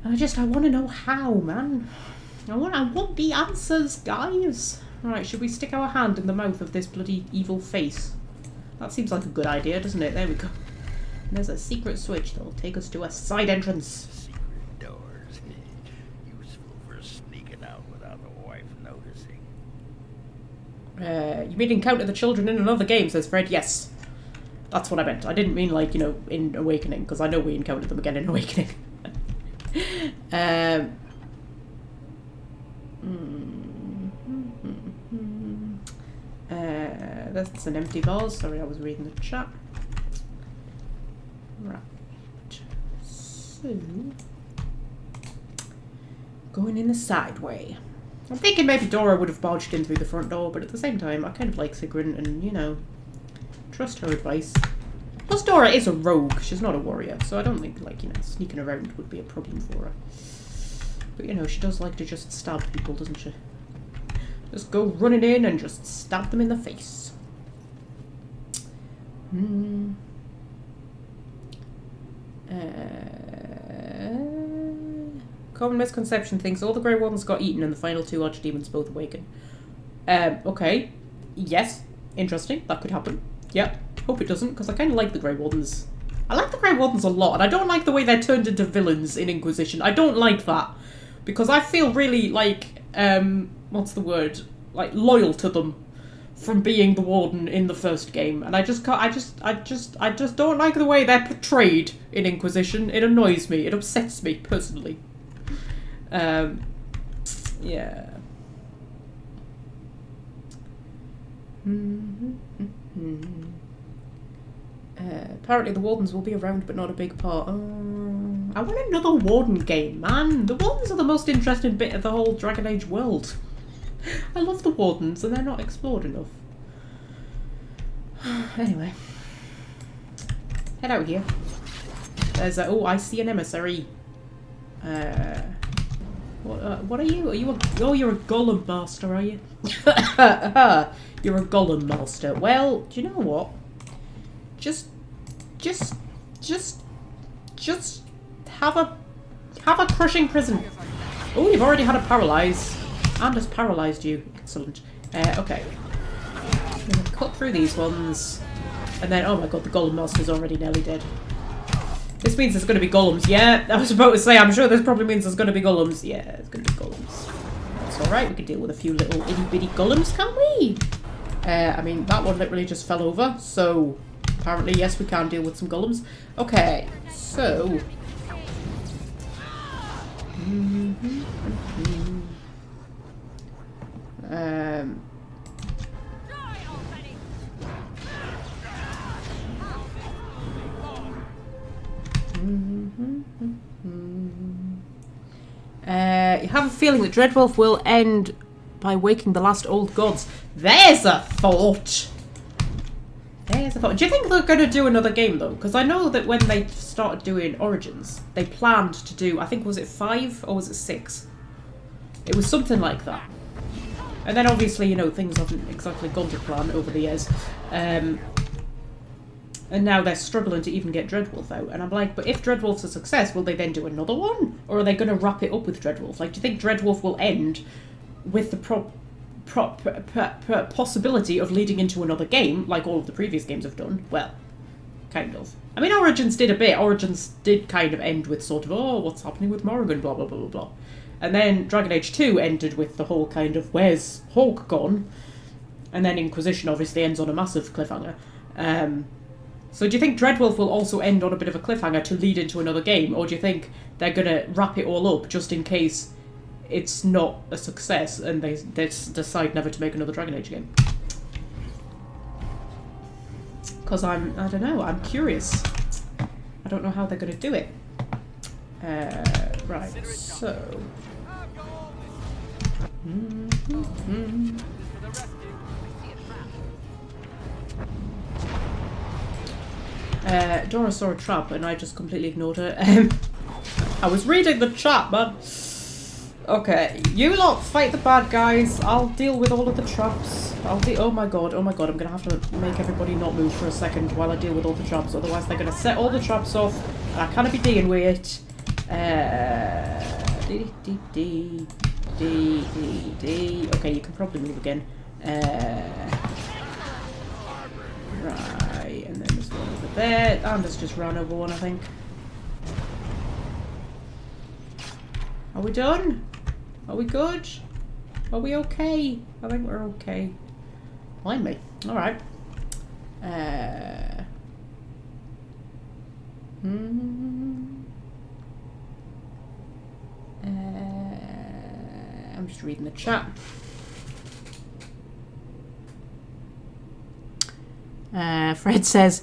And I want to know how, man. I want the answers, guys. Alright, should we stick our hand in the mouth of this bloody evil face? That seems like a good idea, doesn't it? There we go. And there's a secret switch that'll take us to a side entrance. Secret doors. Useful for sneaking out without the wife noticing. You mean encounter the children in another game, says Fred. Yes. That's what I meant. I didn't mean, like, you know, in Awakening, because I know we encountered them again in Awakening. That's an empty vase. Sorry, I was reading the chat. Right. So, going in the side way. I'm thinking maybe Dora would have barged in through the front door, but at the same time, I kind of like Sigrun and, you know, trust her advice. Plus, Dora is a rogue. She's not a warrior, so I don't think, like, you know, sneaking around would be a problem for her. But, you know, she does like to just stab people, doesn't she? Just go running in and just stab them in the face. Common misconception thinks all the Grey Wardens got eaten and the final two Archdemons both awaken. Okay. Yes. Interesting. That could happen. Yeah. Hope it doesn't, because I kind of like the Grey Wardens. I like the Grey Wardens a lot, and I don't like the way they're turned into villains in Inquisition. I don't like that. Because I feel really, like, what's the word? Like, loyal to them from being the Warden in the first game. And I just can't, I just don't like the way they're portrayed in Inquisition. It annoys me. It upsets me, personally. Yeah. Apparently the Wardens will be around, but not a big part. I want another Warden game, man. The Wardens are the most interesting bit of the whole Dragon Age world. I love the Wardens, and they're not explored enough. Anyway. Head out here. There's a... Oh, I see an emissary. What are you? Are you a... Oh, you're a Golem Master, are you? You're a Golem Master. Well, do you know what? Just just have a crushing prison. Oh, you've already had a paralyze. And has paralysed you. Excellent. Okay. I'm gonna cut through these ones. And then, oh my god, the golem master's already nearly dead. This means there's going to be golems. Yeah, I was about to say, I'm sure this probably means there's going to be golems. Yeah, there's going to be golems. That's alright, we can deal with a few little itty-bitty golems, can't we? I mean, that one literally just fell over, so apparently, yes, we can deal with some golems. Okay, so... you have a feeling that Dreadwolf will end by waking the last old gods. There's a thought! There's a thought. Do you think they're going to do another game, though? Because I know that when they started doing Origins, they planned to do, I think, was it 5 or was it 6? It was something like that. And then obviously, you know, things haven't exactly gone to plan over the years. And now they're struggling to even get Dreadwolf out. And I'm like, but if Dreadwolf's a success, will they then do another one? Or are they going to wrap it up with Dreadwolf? Like, do you think Dreadwolf will end with the possibility of leading into another game, like all of the previous games have done? Well, kind of. I mean, Origins did a bit. Origins did kind of end with sort of, oh, what's happening with Morrigan, blah, blah, blah, blah, blah. And then Dragon Age 2 ended with the whole kind of, where's Hawk gone? And then Inquisition obviously ends on a massive cliffhanger. So do you think Dreadwolf will also end on a bit of a cliffhanger to lead into another game? Or do you think they're going to wrap it all up just in case it's not a success and they decide never to make another Dragon Age game? Because I don't know, I'm curious. I don't know how they're going to do it. Right, so... Dora saw a trap and I just completely ignored her. I was reading the chat, man. Okay, you lot fight the bad guys. I'll deal with all of the traps. Oh my god, I'm gonna have to make everybody not move for a second while I deal with all the traps. Otherwise they're gonna set all the traps off and I can't be dealing with it. Okay, you can probably move again. Right, and then there's one over there. And there's just run over one, I think. Are we done? Are we good? Are we okay? I think we're okay. Mind me. Alright. I'm just reading the chat. Fred says,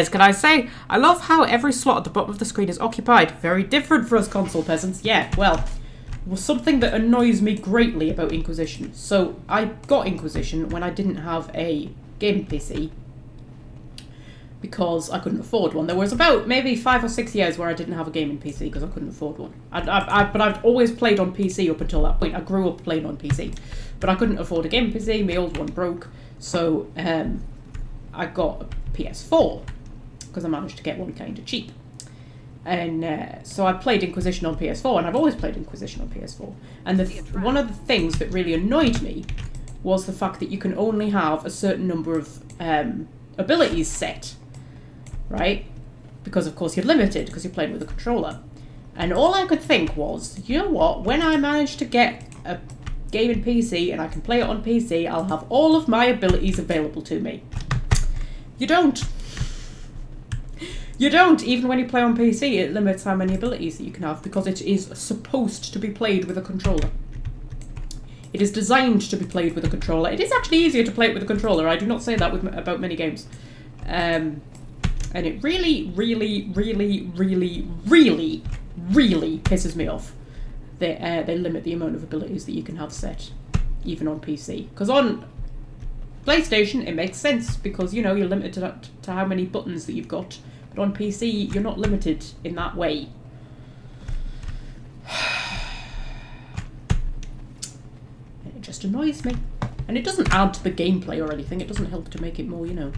can I say, I love how every slot at the bottom of the screen is occupied. Very different for us console peasants. Yeah, well, it was something that annoys me greatly about Inquisition. So, I got Inquisition when I didn't have a gaming PC. Because I couldn't afford one. There was about maybe 5 or 6 years where I didn't have a gaming PC because I couldn't afford one. But I've always played on PC up until that point. I grew up playing on PC. But I couldn't afford a gaming PC. My old one broke. So I got a PS4 because I managed to get one kind of cheap. And so I played Inquisition on PS4, and I've always played Inquisition on PS4. And one of the things that really annoyed me was the fact that you can only have a certain number of abilities set, right? Because of course you're limited because you're playing with a controller. And all I could think was, you know what, when I manage to get a gaming PC and I can play it on PC, I'll have all of my abilities available to me. You don't. You don't. Even when you play on PC, it limits how many abilities that you can have because it is supposed to be played with a controller. It is designed to be played with a controller. It is actually easier to play it with a controller. I do not say that about many games. And it really, really, really, really, really, really pisses me off. They limit the amount of abilities that you can have set, even on PC. Because on PlayStation, it makes sense because, you know, you're limited to how many buttons that you've got. But on PC, you're not limited in that way. And it just annoys me. And it doesn't add to the gameplay or anything. It doesn't help to make it more, you know,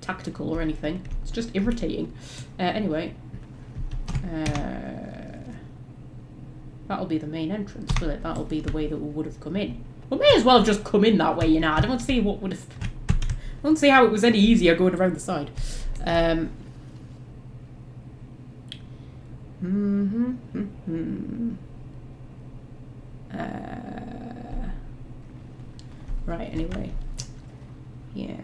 tactical or anything. It's just irritating. Anyway. That'll be the main entrance, will it? That'll be the way that we would have come in. We may as well have just come in that way, you know. I don't see what would have... I don't see how it was any easier going around the side. Right, anyway. Yeah.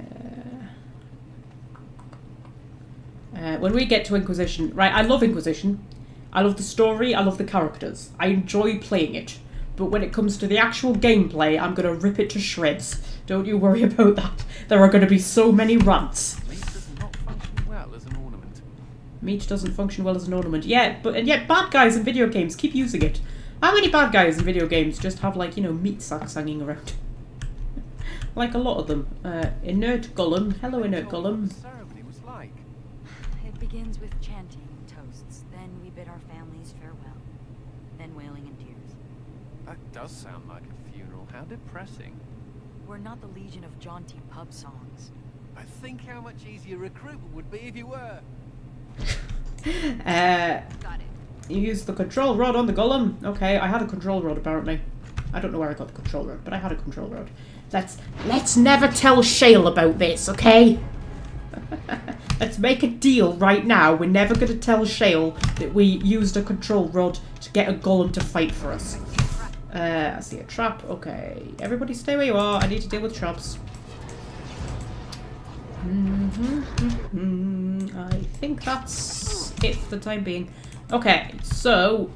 When we get to Inquisition... Right, I love Inquisition. I love the story, I love the characters. I enjoy playing it. But when it comes to the actual gameplay, I'm going to rip it to shreds. Don't you worry about that. There are going to be so many rants. Meat does not function well as an ornament. Meat doesn't function well as an ornament. Yeah, and yet bad guys in video games keep using it. How many bad guys in video games just have, like, you know, meat sacks hanging around? Like a lot of them. Inert Golem. Hello, Inert Golem. What the ceremony was like. It begins with chanting and toasts. Then we bid our families farewell. Then wailing and tears. That does sound like a funeral. How depressing. We're not the Legion of jaunty pub songs. I think how much easier recruitment would be if you were. Got it. You used the control rod on the golem. Okay, I had a control rod apparently. I don't know where I got the control rod, but I had a control rod. Let's never tell Shale about this, okay? Let's make a deal right now. We're never going to tell Shale that we used a control rod to get a golem to fight for us. I see a trap. Okay, everybody stay where you are. I need to deal with traps. I think that's it for the time being. Okay, so...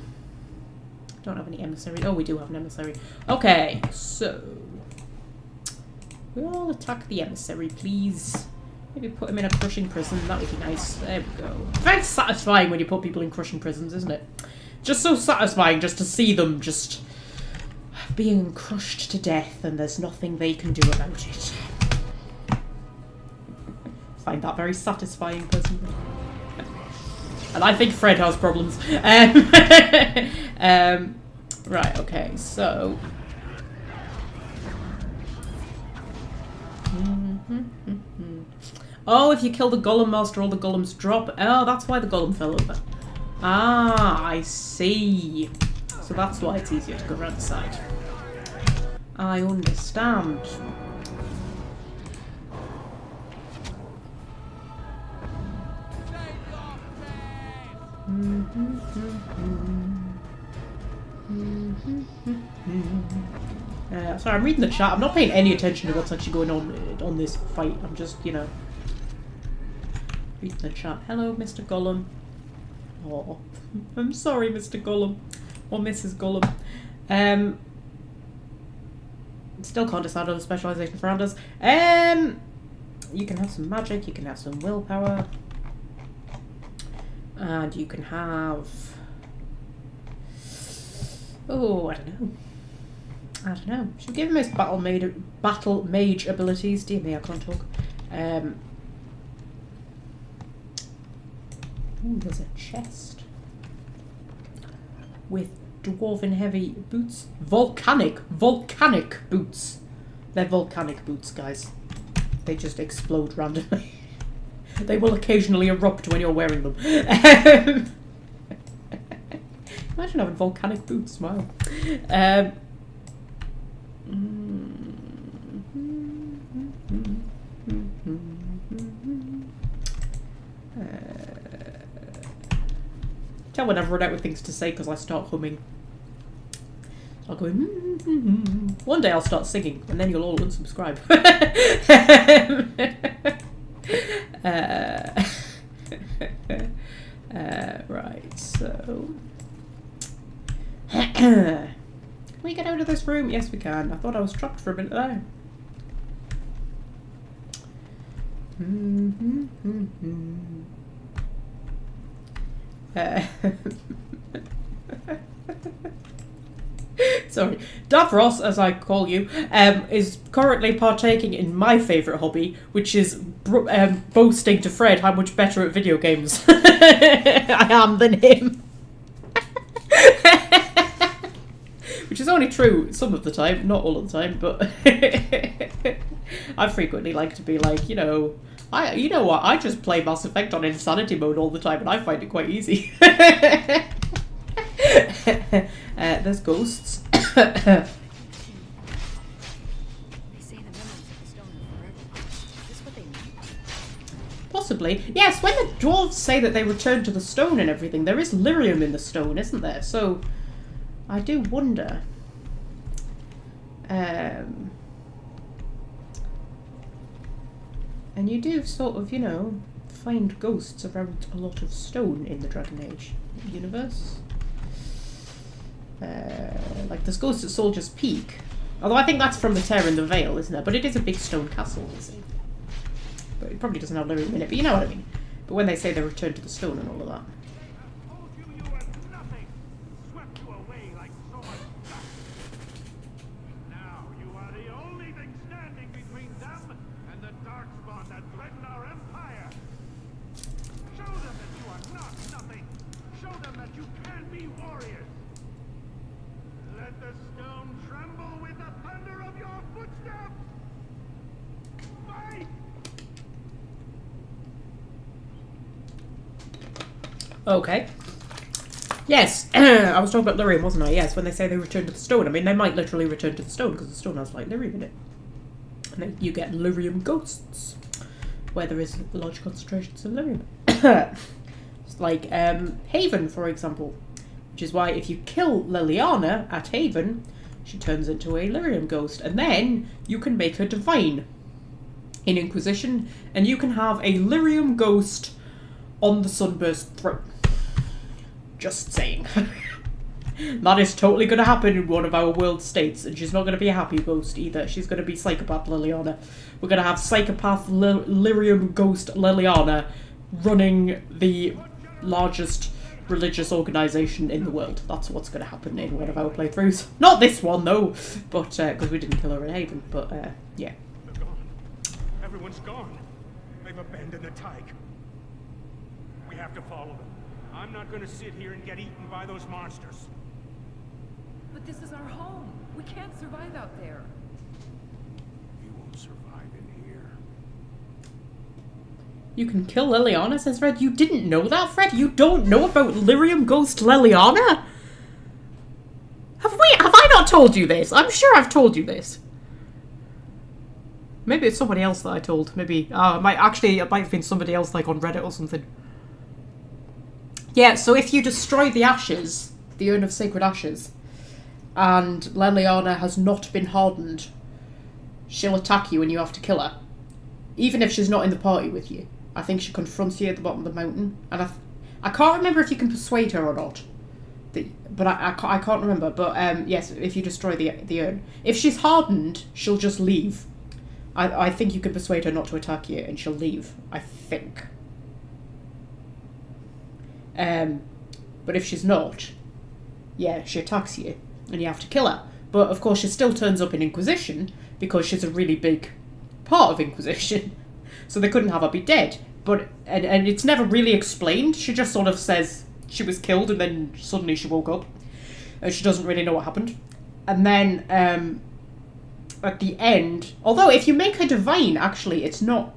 Don't have any emissary. Oh, we do have an emissary. Okay, so... We all attack the emissary, please. Maybe put him in a crushing prison. That would be nice. There we go. Very satisfying when you put people in crushing prisons, isn't it? Just so satisfying just to see them just being crushed to death and there's nothing they can do about it. Find that very satisfying, personally. And I think Fred has problems. Right, okay, so... Oh, if you kill the golem master, all the golems drop. Oh, that's why the golem fell over. Ah, I see. So that's why it's easier to go around the side. I understand. Sorry, I'm reading the chat. I'm not paying any attention to what's actually going on this fight. I'm just, you know, reading the chat. Hello, Mr. Gollum. Oh, I'm sorry, Mr. Gollum. Or Mrs. Gollum. Still can't decide on a specialisation for Anders. You can have some magic, you can have some willpower. And you can have... Oh, I don't know. I don't know. Should we give him his battle mage abilities? Dear me, I can't talk. Ooh, there's a chest. With dwarven heavy boots. Volcanic boots. They're volcanic boots, guys. They just explode randomly. They will occasionally erupt when you're wearing them. Imagine having volcanic boots, wow. Tell when I've run out of things to say because I start humming. I'll go. One day I'll start singing, and then you'll all unsubscribe. Right, so can we get out of this room? Yes, we can. I thought I was trapped for a minute there. Sorry, Davros, as I call you, is currently partaking in my favourite hobby, which is boasting to Fred how much better at video games I am than him. Which is only true some of the time, not all of the time, but I frequently like to be like, you know, You know what? I just play Mass Effect on insanity mode all the time, and I find it quite easy. There's ghosts. They say the memories of the stone are forever. Is this what they mean? Possibly. Yes, when the dwarves say that they return to the stone and everything, there is lyrium in the stone, isn't there? So, I do wonder. And you do sort of, you know, find ghosts around a lot of stone in the Dragon Age universe. Like there's ghosts at Soldier's Peak. Although I think that's from the Tear in the Veil, isn't it? But it is a big stone castle, you see. But it probably doesn't have lyrium in it, but you know what I mean. But when they say they return to the stone and all of that. Okay. Yes, I was talking about lyrium, wasn't I? Yes, when they say they return to the stone. I mean, they might literally return to the stone because the stone has, like, lyrium in it. And then you get lyrium ghosts, where there is large concentrations of lyrium. It's like Haven, for example. Which is why if you kill Liliana at Haven, she turns into a lyrium ghost. And then you can make her divine in Inquisition, and you can have a lyrium ghost on the Sunburst throne. Just saying. That is totally going to happen in one of our world states, and she's not going to be a happy ghost either. She's going to be psychopath Liliana. We're going to have psychopath lyrium ghost Liliana running the largest religious organisation in the world. That's what's going to happen in one of our playthroughs. Not this one, though, but because we didn't kill her in Haven, but yeah. They're gone. Everyone's gone. They've abandoned the Tyke. We have to follow them. I'm not going to sit here and get eaten by those monsters. But this is our home. We can't survive out there. You won't survive in here. You can kill Liliana, says Fred. You didn't know that, Fred? You don't know about lyrium ghost Liliana? Have I not told you this? I'm sure I've told you this. Maybe it's somebody else that I told. Maybe, it might have been somebody else, like on Reddit or something. Yeah, so if you destroy the ashes, the Urn of Sacred Ashes, and Liliana has not been hardened, she'll attack you and you have to kill her. Even if she's not in the party with you. I think she confronts you at the bottom of the mountain. And I can't remember if you can persuade her or not. But I can't remember. But yes, if you destroy the urn. If she's hardened, she'll just leave. I think you can persuade her not to attack you and she'll leave. I think. But if she's not, yeah, she attacks you and you have to kill her. But of course she still turns up in Inquisition because she's a really big part of Inquisition. So they couldn't have her be dead. But and it's never really explained. She just sort of says she was killed and then suddenly she woke up. And she doesn't really know what happened. And then at the end, although if you make her divine, actually it's not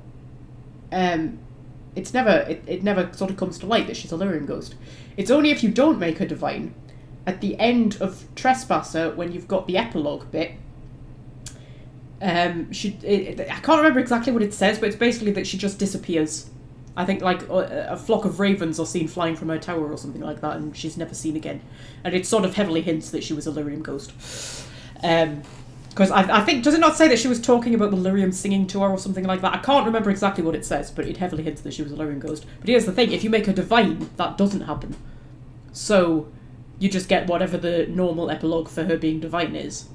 it never sort of comes to light that she's a lyrium ghost. It's only if you don't make her divine, at the end of Trespasser, when you've got the epilogue bit, I can't remember exactly what it says, but it's basically that she just disappears. I think like a flock of ravens are seen flying from her tower or something like that, and she's never seen again. And it sort of heavily hints that she was a lyrium ghost. Because I think, does it not say that she was talking about the lyrium singing to her or something like that? I can't remember exactly what it says, but it heavily hints that she was a lyrium ghost. But here's the thing, if you make her divine, that doesn't happen. So you just get whatever the normal epilogue for her being divine is.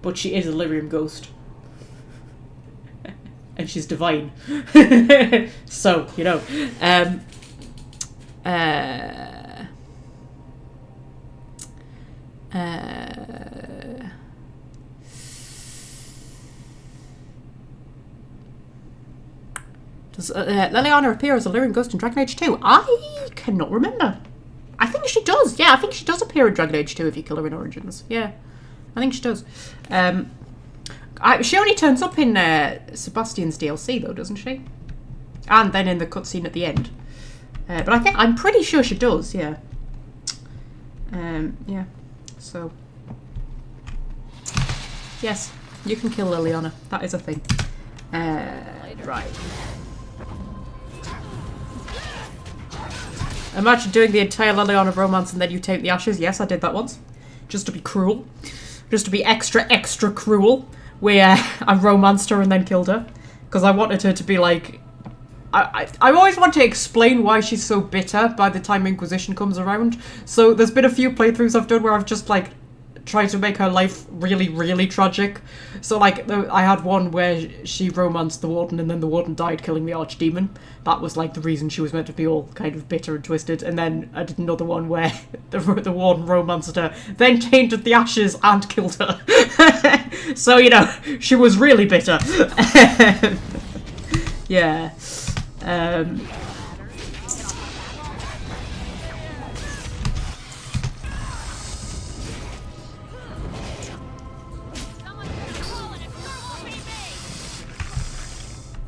But she is a lyrium ghost. And she's divine. So, you know. Does Liliana appear as a lyrium ghost in Dragon Age 2? I cannot remember. I think she does. Yeah, I think she does appear in Dragon Age 2 if you kill her in Origins. Yeah, I think she does. She only turns up in Sebastian's DLC, though, doesn't she? And then in the cutscene at the end. But I'm pretty sure she does, yeah. Yeah, so... Yes, you can kill Liliana. That is a thing. Right. Imagine doing the entire Liliana romance and then you take the ashes. Yes, I did that once. Just to be cruel. Just to be extra, extra cruel. Where I romanced her and then killed her. Because I wanted her to be like... I always want to explain why she's so bitter by the time Inquisition comes around. So there's been a few playthroughs I've done where I've just like tried to make her life really, really tragic. So like I had one where she romanced the Warden and then the Warden died killing the Archdemon. That was like the reason she was meant to be all kind of bitter and twisted. And then I did another one where the Warden romanced her, then tainted the ashes and killed her. So, you know, she was really bitter. Yeah.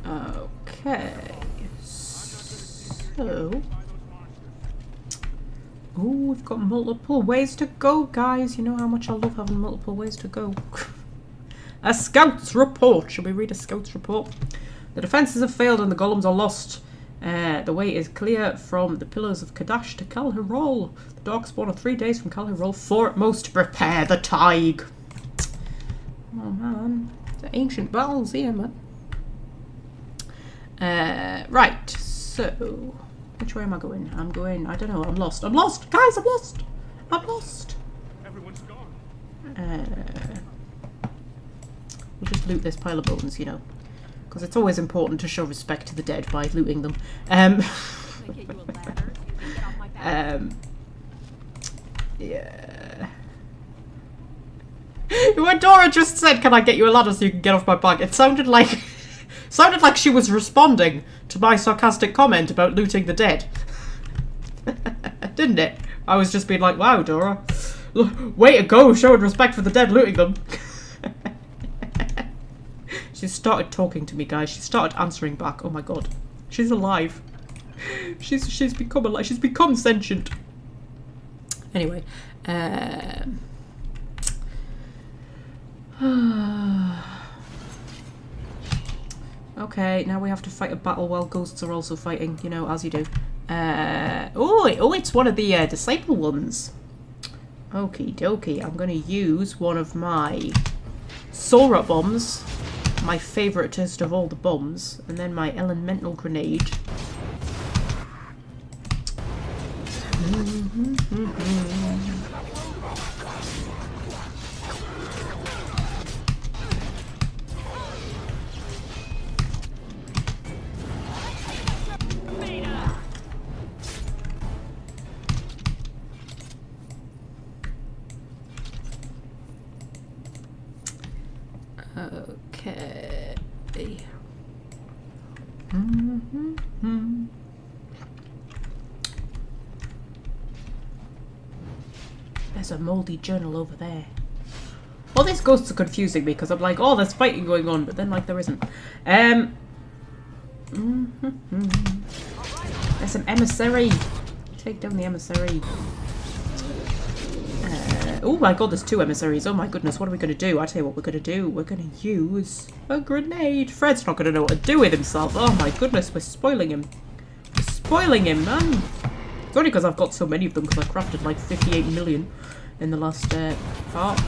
Okay. So... Oh, we've got multiple ways to go, guys. You know how much I love having multiple ways to go. A scout's report. Shall we read a scout's report? The defences have failed and the golems are lost. The way is clear from the pillars of Kadash to Kal Hirol. The darkspawn are 3 days from Kal Hirol. 4 at most. Prepare the Tig. Oh man, the ancient battles here, man. Right. So, which way am I going? I'm going. I don't know. I'm lost. I'm lost, guys. I'm lost. I'm lost. Everyone's gone. We'll just loot this pile of bones, you know. Because it's always important to show respect to the dead by looting them. Yeah. When Dora just said, "Can I get you a ladder so you can get off my back?" It sounded like she was responding to my sarcastic comment about looting the dead. Didn't it? I was just being like, "Wow, Dora, way to go, showing respect for the dead, looting them." She started talking to me, guys. She started answering back. Oh my god. She's alive. She's become alive. She's become sentient. Anyway. Okay, now we have to fight a battle while ghosts are also fighting, you know, as you do. Oh, it's one of the disciple ones. Okie dokie. I'm going to use one of my Sora bombs. My favouriteest of all the bombs, and then my elemental grenade. Okay. There's a mouldy journal over there. All these ghosts are confusing me because I'm like, oh, there's fighting going on, but then like there isn't. There's an emissary. Take down the emissary. Oh my god, there's 2 emissaries. Oh my goodness, what are we going to do? I tell you what we're going to do. We're going to use a grenade. Fred's not going to know what to do with himself. Oh my goodness, we're spoiling him. We're spoiling him, man. It's only because I've got so many of them because I crafted like 58 million in the last part.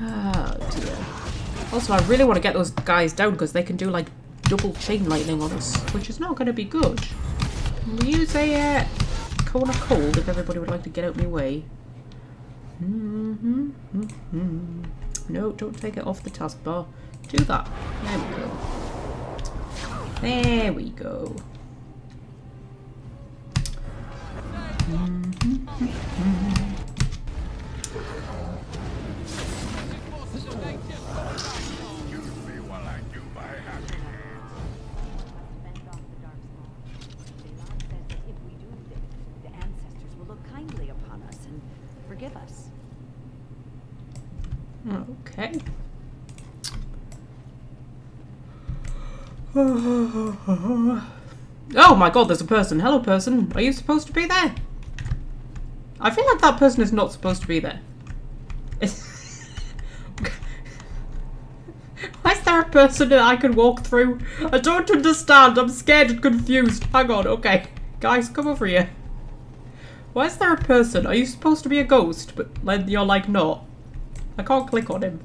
Oh dear. Also, I really want to get those guys down because they can do like double chain lightning on us, which is not going to be good. We'll use a cone of cold if everybody would like to get out of my way. No, don't take it off the taskbar. Do that. There we go. There we go. Okay. Oh my god, there's a person. Hello, person. Are you supposed to be there? I feel like that person is not supposed to be there. Why is there a person that I can walk through? I don't understand. I'm scared and confused. Hang on, okay. Guys, come over here. Why is there a person? Are you supposed to be a ghost? But you're like not. I can't click on him.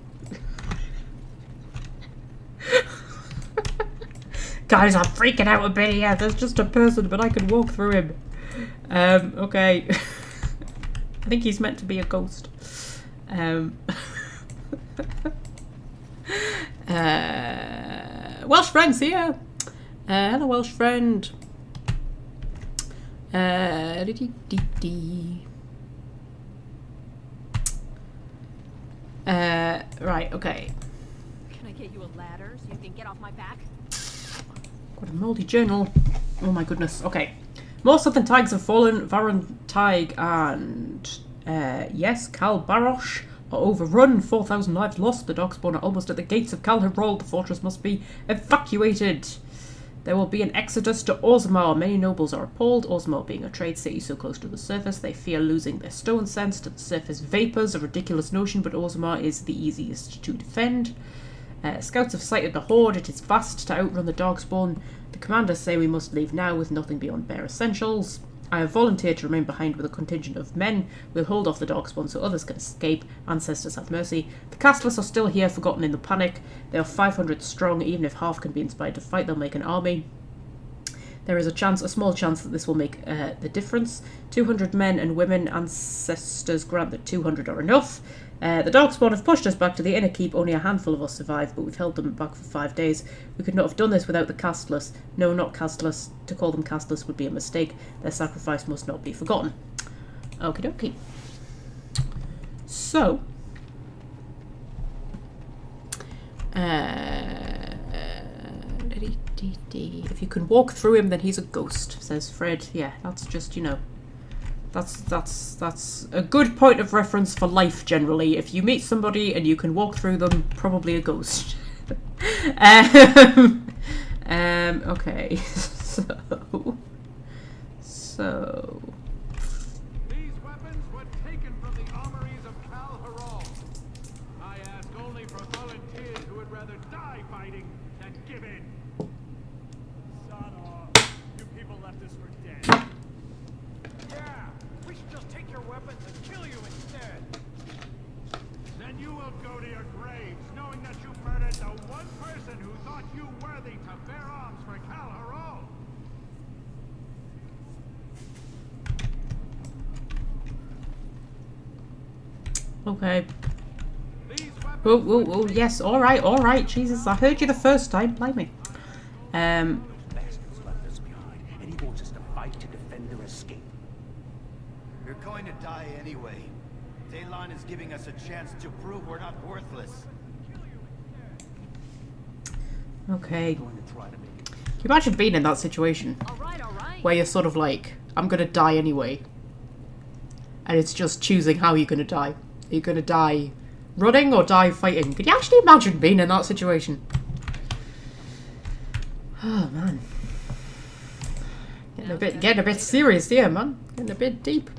Guys, I'm freaking out a bit here. There's just a person, but I can walk through him. Okay. I think he's meant to be a ghost. Welsh friend's here. Hello, Welsh friend. Right, okay. Can I get you a ladder so you can get off my back? Got a mouldy journal. Oh my goodness. Okay. More southern tigers have fallen. Varan Tig and yes, Cal Barosh are overrun. 4,000 lives lost. The Darkspawn are almost at the gates of Cal Hirol. The fortress must be evacuated. There will be an exodus to Orzammar. Many nobles are appalled. Orzammar being a trade city so close to the surface, they fear losing their stone sense to the surface vapors. A ridiculous notion, but Orzammar is the easiest to defend. Scouts have sighted the horde. It is fast to outrun the Darkspawn. The commanders say we must leave now with nothing beyond bare essentials. I have volunteered to remain behind with a contingent of men. We'll hold off the Darkspawn so others can escape. Ancestors have mercy. The castless are still here, forgotten in the panic. They are 500 strong. Even if half can be inspired to fight, they'll make an army. There is a small chance that this will make the difference. 200 men and women. Ancestors grant that 200 are enough. The Darkspawn have pushed us back to the inner keep. Only a handful of us survived, but we've held them back for 5 days. We could not have done this without the castless. No, not castless. To call them castless would be a mistake. Their sacrifice must not be forgotten. Okie dokie. So, if you can walk through him, then he's a ghost, says Fred. Yeah, that's just, you know, that's a good point of reference for life generally. If you meet somebody and you can walk through them, probably a ghost. Okay, so These weapons were taken from the armories of Cal Hirol. I ask only for volunteers who would rather die fighting than give in. Son off. You people left us for dead. Yeah, we should just take your weapons and kill you instead. Then you will go to your graves, knowing that you murdered the one person who thought you worthy to bear arms for Cal Hirol. okay. Oh, yes, alright, Jesus, I heard you the first time, blimey. Bastards left us behind, and he wants us to fight to defend their escape. You're going to die anyway. Daylon is giving us a chance to prove we're not worthless. Okay. Can you imagine being in that situation? All right. Where you're sort of like, I'm gonna die anyway. And it's just choosing how you're gonna die. Are you gonna die running or die fighting? Could you actually imagine being in that situation? Oh man. Getting a bit serious here, man. Getting a bit deep.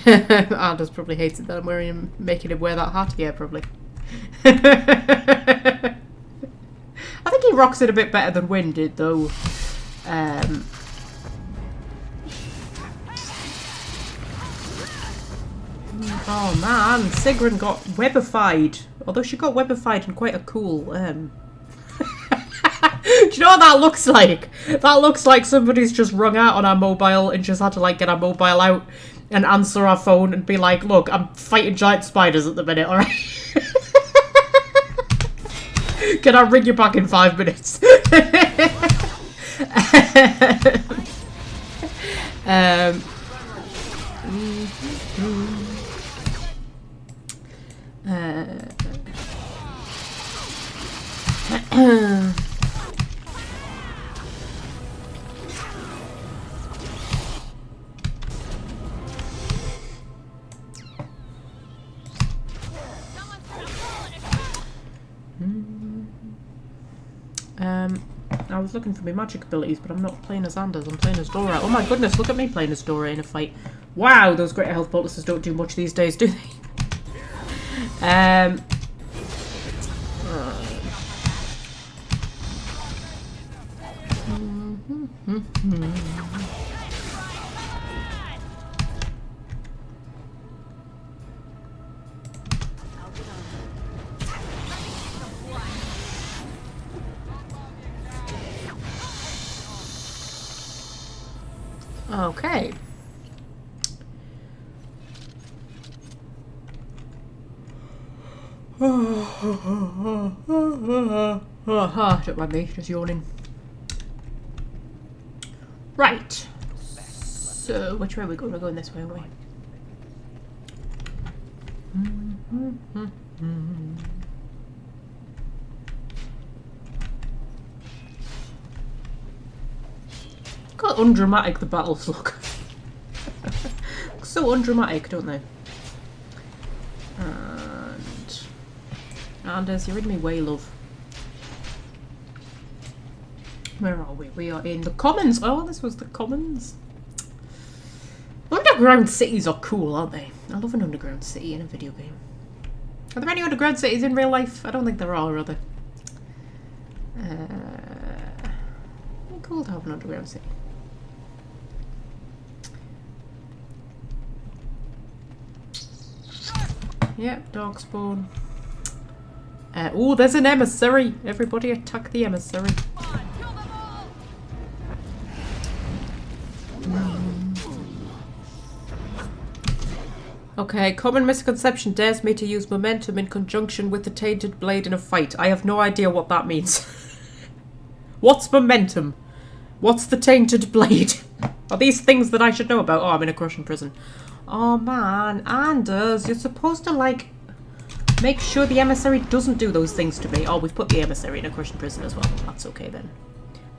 Anders probably hates it that I'm wearing him, making him wear that hat. Yeah, probably. I think he rocks it a bit better than Wynn did, though. Oh man, Sigrun got webified. Although she got webified in quite a cool. Do you know what that looks like? That looks like somebody's just rung out on our mobile and just had to like get our mobile out and answer our phone and be like, look, I'm fighting giant spiders at the minute, alright? Can I ring you back in 5 minutes? I was looking for my magic abilities, but I'm not playing as Anders, I'm playing as Dora. Oh my goodness, look at me playing as Dora in a fight. Wow, those greater health poultices don't do much these days, do they? Okay. Don't mind me, just yawning. Right. So, which way are we going? We're going this way, aren't we? Look how undramatic the battles look. So undramatic, don't they? And Anders, you're in me way, love. Where are we? We are in the Commons. Oh, this was the Commons. Underground cities are cool, aren't they? I love an underground city in a video game. Are there any underground cities in real life? I don't think there are there? Cool to have an underground city. Yep, dog spawn. Oh, there's an emissary. Everybody attack the emissary. Okay, common misconception dares me to use momentum in conjunction with the tainted blade in a fight. I have no idea what that means. What's momentum? What's the tainted blade? Are these things that I should know about? Oh, I'm in a crushing prison. Oh man, Anders, you're supposed to like make sure the emissary doesn't do those things to me. Oh, we've put the emissary in a crushing prison as well. That's okay then.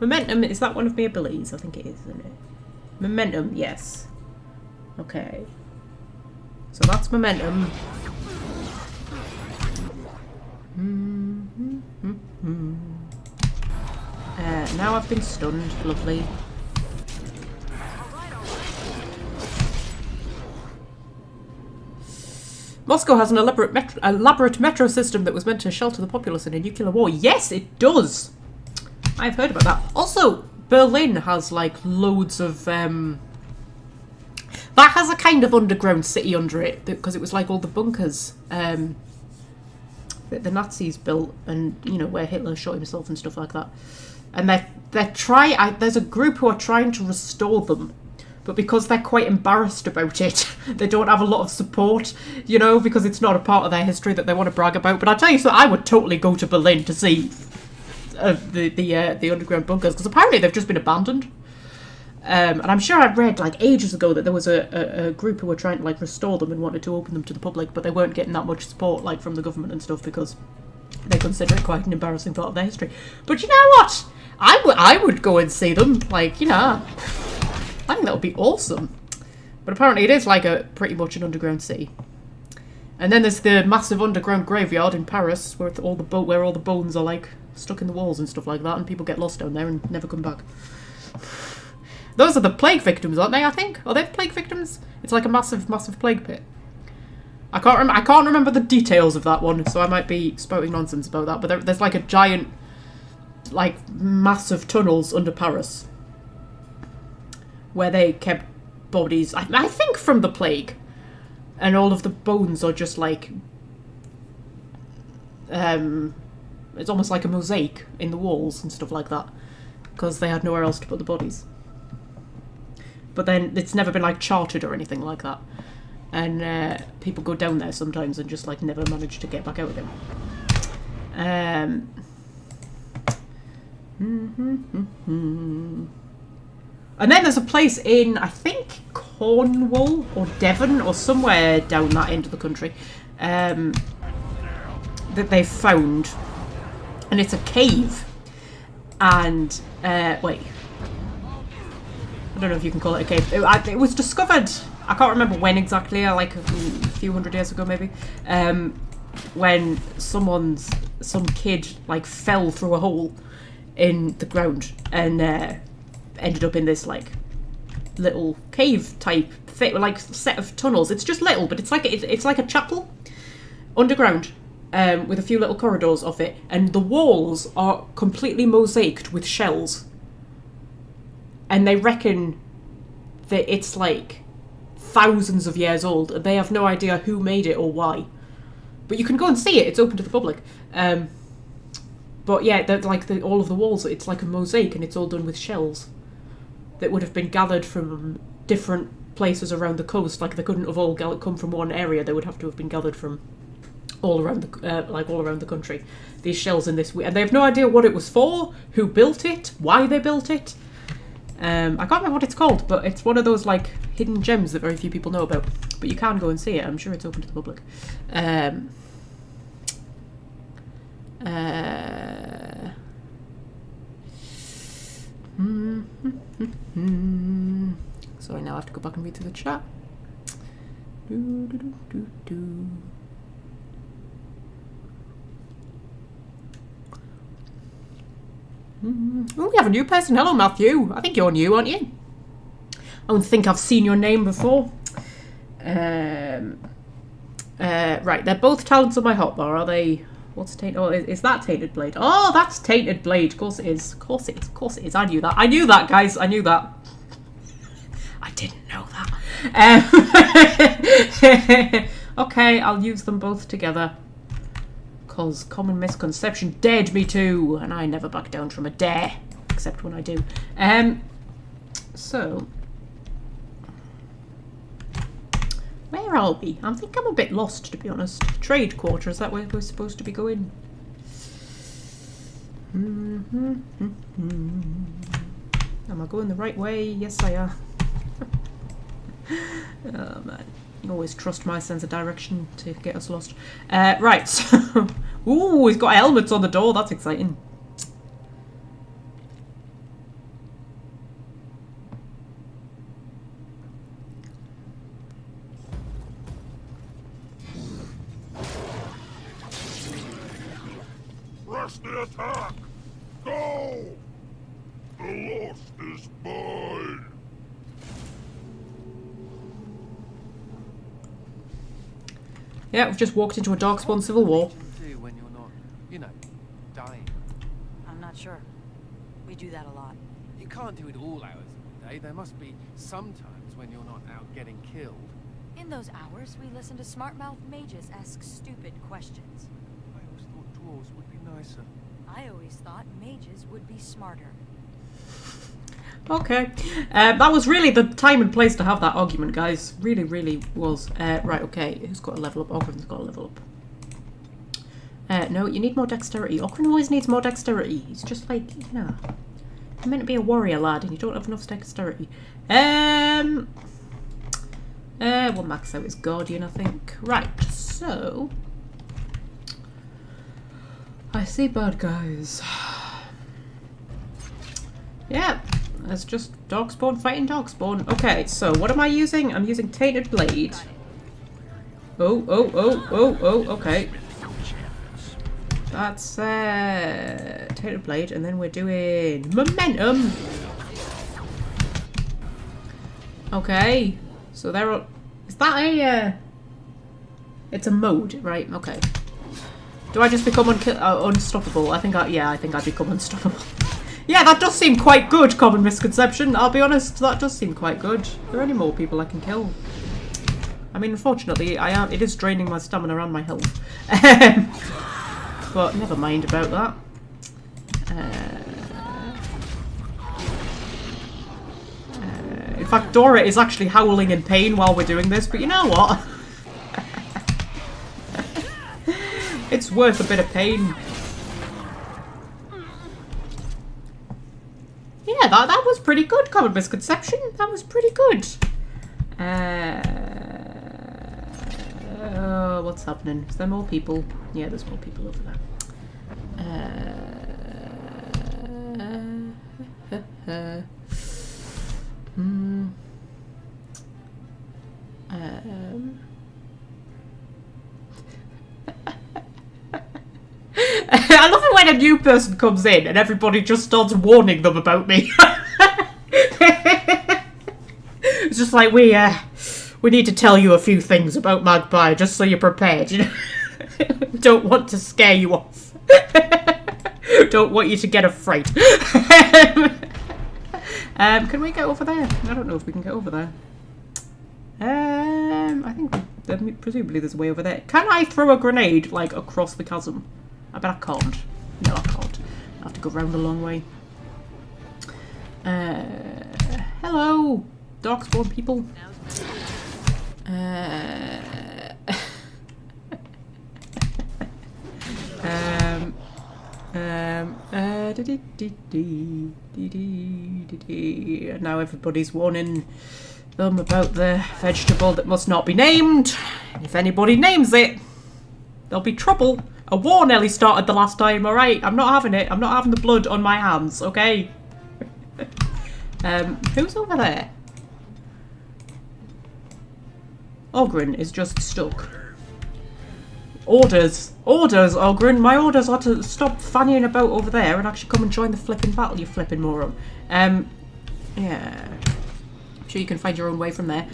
Momentum, is that one of my abilities? I think it is, isn't it? Momentum, yes. Okay. So that's momentum. Now I've been stunned. Lovely. Moscow has an elaborate metro system that was meant to shelter the populace in a nuclear war. Yes, it does. I've heard about that. Also, Berlin has like loads of that has a kind of underground city under it because it was like all the bunkers that the Nazis built, and you know where Hitler shot himself and stuff like that. And there's a group who are trying to restore them. But because they're quite embarrassed about it, they don't have a lot of support, you know, because it's not a part of their history that they want to brag about. But I tell you so, I would totally go to Berlin to see the underground bunkers, because apparently they've just been abandoned. And I'm sure I read like ages ago that there was a group who were trying to like restore them and wanted to open them to the public, but they weren't getting that much support like from the government and stuff because they consider it quite an embarrassing part of their history. But you know what? I would go and see them, like, you know. I think that would be awesome. But apparently it is like a pretty much an underground city. And then there's the massive underground graveyard in Paris where all the bones are like stuck in the walls and stuff like that, and people get lost down there and never come back. Those are the plague victims, aren't they, I think? Are they plague victims? It's like a massive, massive plague pit. I can't remember the details of that one, so I might be spouting nonsense about that, but there's like a giant, like, massive tunnels under Paris where they kept bodies, I think from the plague, and all of the bones are just like, it's almost like a mosaic in the walls and stuff like that, because they had nowhere else to put the bodies. But then it's never been like charted or anything like that, and people go down there sometimes and just like never manage to get back out again. And then there's a place in, I think, Cornwall or Devon or somewhere down that end of the country that they've found. And it's a cave. And, wait. I don't know if you can call it a cave. It was discovered, I can't remember when exactly, like a few hundred years ago maybe. when some kid like fell through a hole in the ground and ended up in this like little cave type thing, like set of tunnels. It's just little, but it's like a chapel underground. With a few little corridors off it, and the walls are completely mosaiced with shells. And they reckon that it's like thousands of years old, and they have no idea who made it or why. But you can go and see it; it's open to the public. But yeah, all of the walls, it's like a mosaic, and it's all done with shells that would have been gathered from different places around the coast. Like they couldn't have all come from one area; they would have to have been gathered from all around the country. These shells in this, and they have no idea what it was for, who built it, why they built it. I can't remember what it's called, but it's one of those like hidden gems that very few people know about. But you can go and see it. I'm sure it's open to the public. So I now have to go back and read through the chat. Oh, we have a new person. Hello, Matthew. I think you're new, aren't you? I don't think I've seen your name before. Right, they're both talents on my hotbar. Are they? What's tainted? Oh, is that Tainted Blade? Oh, that's Tainted Blade. Of course it is. Of course it is. Of course it is. I knew that. I knew that, guys. I knew that. I didn't know that. Okay, I'll use them both together. Because common misconception dared me to, and I never back down from a dare, except when I do. So, where are we? I think I'm a bit lost, to be honest. Trade quarter, is that where we're supposed to be going? Am I going the right way? Yes, I am. Oh man. Always trust my sense of direction to get us lost. Right, so... Ooh, he's got helmets on the door. That's exciting. Rush the attack! Go! The lost is mine! Yeah, we've just walked into a darkspawn civil war. When you're not, you know, dying. I'm not sure. We do that a lot. You can't do it all hours of the day. There must be some times when you're not out getting killed. In those hours, we listen to smart-mouthed mages ask stupid questions. I always thought dwarves would be nicer. I always thought mages would be smarter. Okay. That was really the time and place to have that argument, guys. Really, really was. Right, okay. Who's got a level up? Ogren's got a level up. No, you need more dexterity. Ogren always needs more dexterity. He's just like, you know, you're meant to be a warrior lad and you don't have enough dexterity. We'll max out his guardian, I think. Right, so... I see bad guys. Yeah. It's just darkspawn fighting darkspawn. Okay, so what am I using? I'm using Tainted Blade. Oh, okay. That's Tainted Blade, and then we're doing Momentum. Okay, so there are... Is that a... It's a mode, right? Okay. Do I just become unstoppable? I think I become unstoppable. Yeah, that does seem quite good, common misconception. I'll be honest, that does seem quite good. Are there any more people I can kill? I mean, unfortunately, it is draining my stamina and my health. But never mind about that. In fact, Dora is actually howling in pain while we're doing this, but you know what? It's worth a bit of pain. Yeah, that was pretty good, common misconception. That was pretty good. What's happening? Is there more people? Yeah, there's more people over there. I love it when a new person comes in and everybody just starts warning them about me. It's just like, we need to tell you a few things about Magpie, just so you're prepared, you know? We don't want to scare you off. Don't want you to get afraid. Can we get over there? I don't know if we can get over there. I think presumably there's a way over there. Can I throw a grenade, like, across the chasm? I bet I can't. No, I can't. I have to go round the long way. Hello, darkspawn people. Now everybody's warning them about the vegetable that must not be named. If anybody names it, there'll be trouble. A war nearly started the last time, alright? I'm not having it. I'm not having the blood on my hands, okay? Who's over there? Ogren is just stuck. Orders. Orders, Ogren. My orders are to stop fannying about over there and actually come and join the flipping battle, you flipping moron. Yeah. I'm sure you can find your own way from there.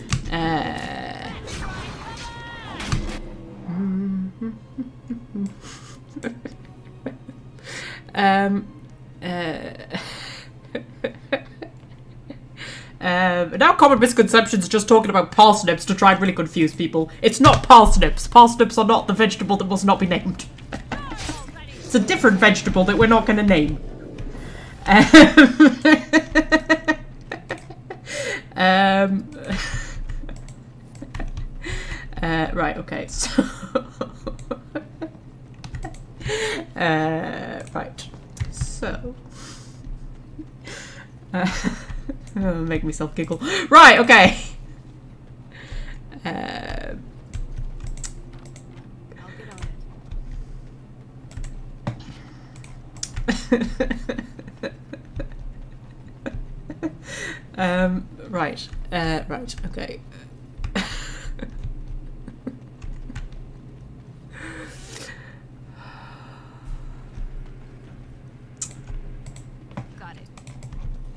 Now common misconceptions just talking about parsnips to try and really confuse people. It's not parsnips. Parsnips are not the vegetable that must not be named. It's a different vegetable that we're not going to name. Right, okay, so... right, so... make myself giggle. Right, okay. I'll get on it. Right, right, okay.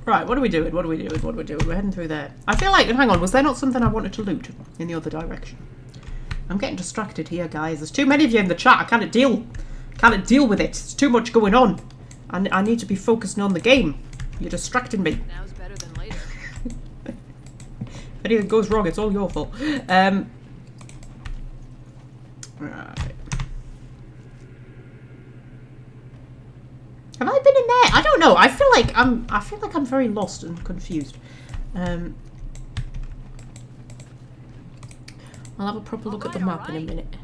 Right, what are we doing? What are we doing? What are we doing? We're heading through there. I feel like, hang on, was there not something I wanted to loot in the other direction? I'm getting distracted here, guys. There's too many of you in the chat. I can't deal with it. It's too much going on. I need to be focusing on the game. You're distracting me. Now's better than later. If anything goes wrong, it's all your fault. Right. Have I been in there? I don't know. I feel like I'm very lost and confused. I'll have a proper look at the map in a minute.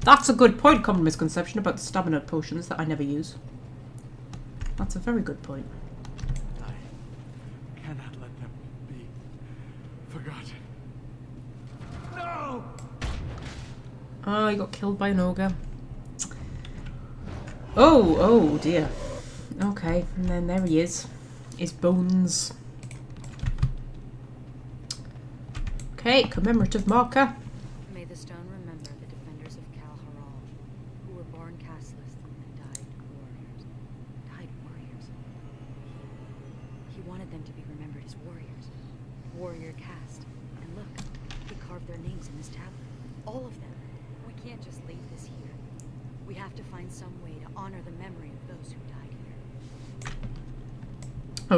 That's a good point, common misconception about the stamina potions that I never use. That's a very good point. I cannot let them be forgotten. No! Oh, he got killed by an ogre. Oh, oh dear. Okay, and then there he is. His bones. Okay, commemorative marker. May the stone remember the defenders of Hirol, who were born casteless and died warriors. He wanted them to be remembered as warriors. Warrior caste. And look, he carved their names in this tablet. All of them. We can't just leave this here. We have to find some way to honor the memory of those who died here.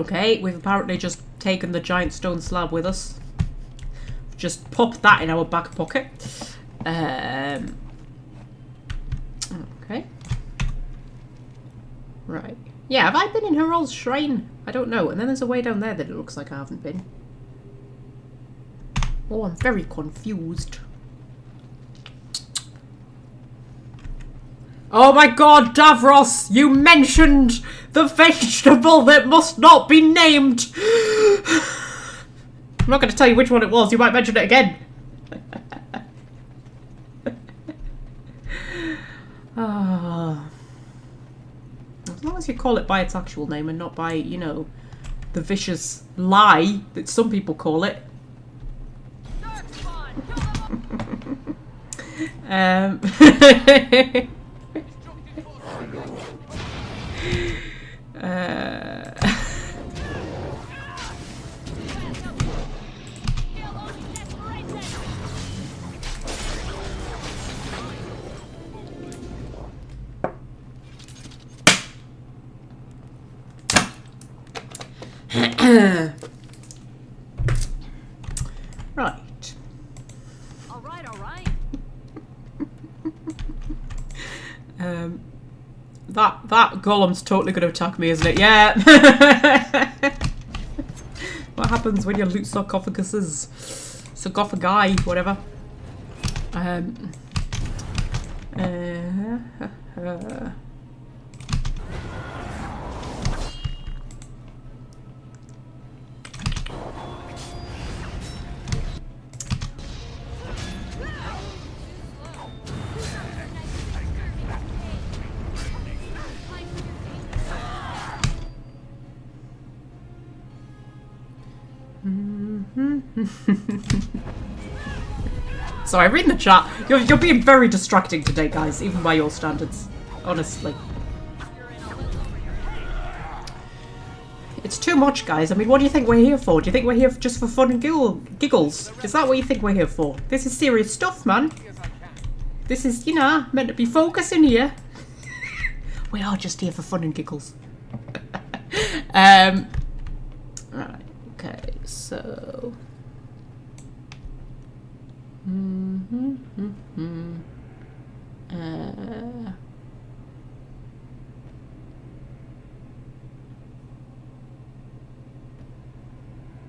Okay, we've apparently just taken the giant stone slab with us. Just popped that in our back pocket. Okay. Right. Yeah, have I been in Hirol's shrine? I don't know. And then there's a way down there that it looks like I haven't been. Oh, I'm very confused. Oh my god, Davros! You mentioned the vegetable that must not be named! I'm not going to tell you which one it was. You might mention it again. As long as you call it by its actual name and not by, you know, the vicious lie that some people call it. Right. All right, all right. That golem's totally going to attack me, isn't it? Yeah. What happens when you loot sarcophaguses? Sarcophagi, whatever. Sorry, reading the chat. You're being very distracting today, guys, even by your standards. Honestly. It's too much, guys. I mean, what do you think we're here for? Do you think we're here just for fun and giggles? Is that what you think we're here for? This is serious stuff, man. This is, you know, meant to be focusing here. We are just here for fun and giggles. Right, okay, so...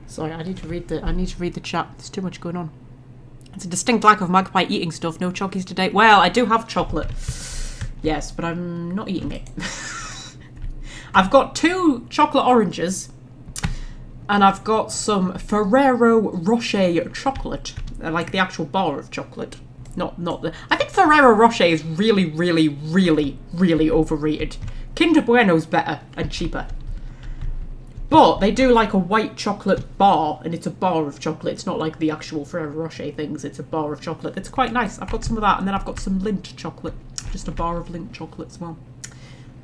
Sorry, I need to read the chat. There's too much going on. It's a distinct lack of Magpie eating stuff. No chockies today. Well, I do have chocolate. Yes, but I'm not eating it. I've got 2 chocolate oranges. And I've got some Ferrero Rocher chocolate. Like the actual bar of chocolate. Not the... I think Ferrero Rocher is really, really, really, really overrated. Kinder Bueno's better and cheaper. But they do like a white chocolate bar, and it's a bar of chocolate. It's not like the actual Ferrero Rocher things. It's a bar of chocolate. It's quite nice. I've got some of that, and then I've got some Lindt chocolate. Just a bar of Lindt chocolate as well.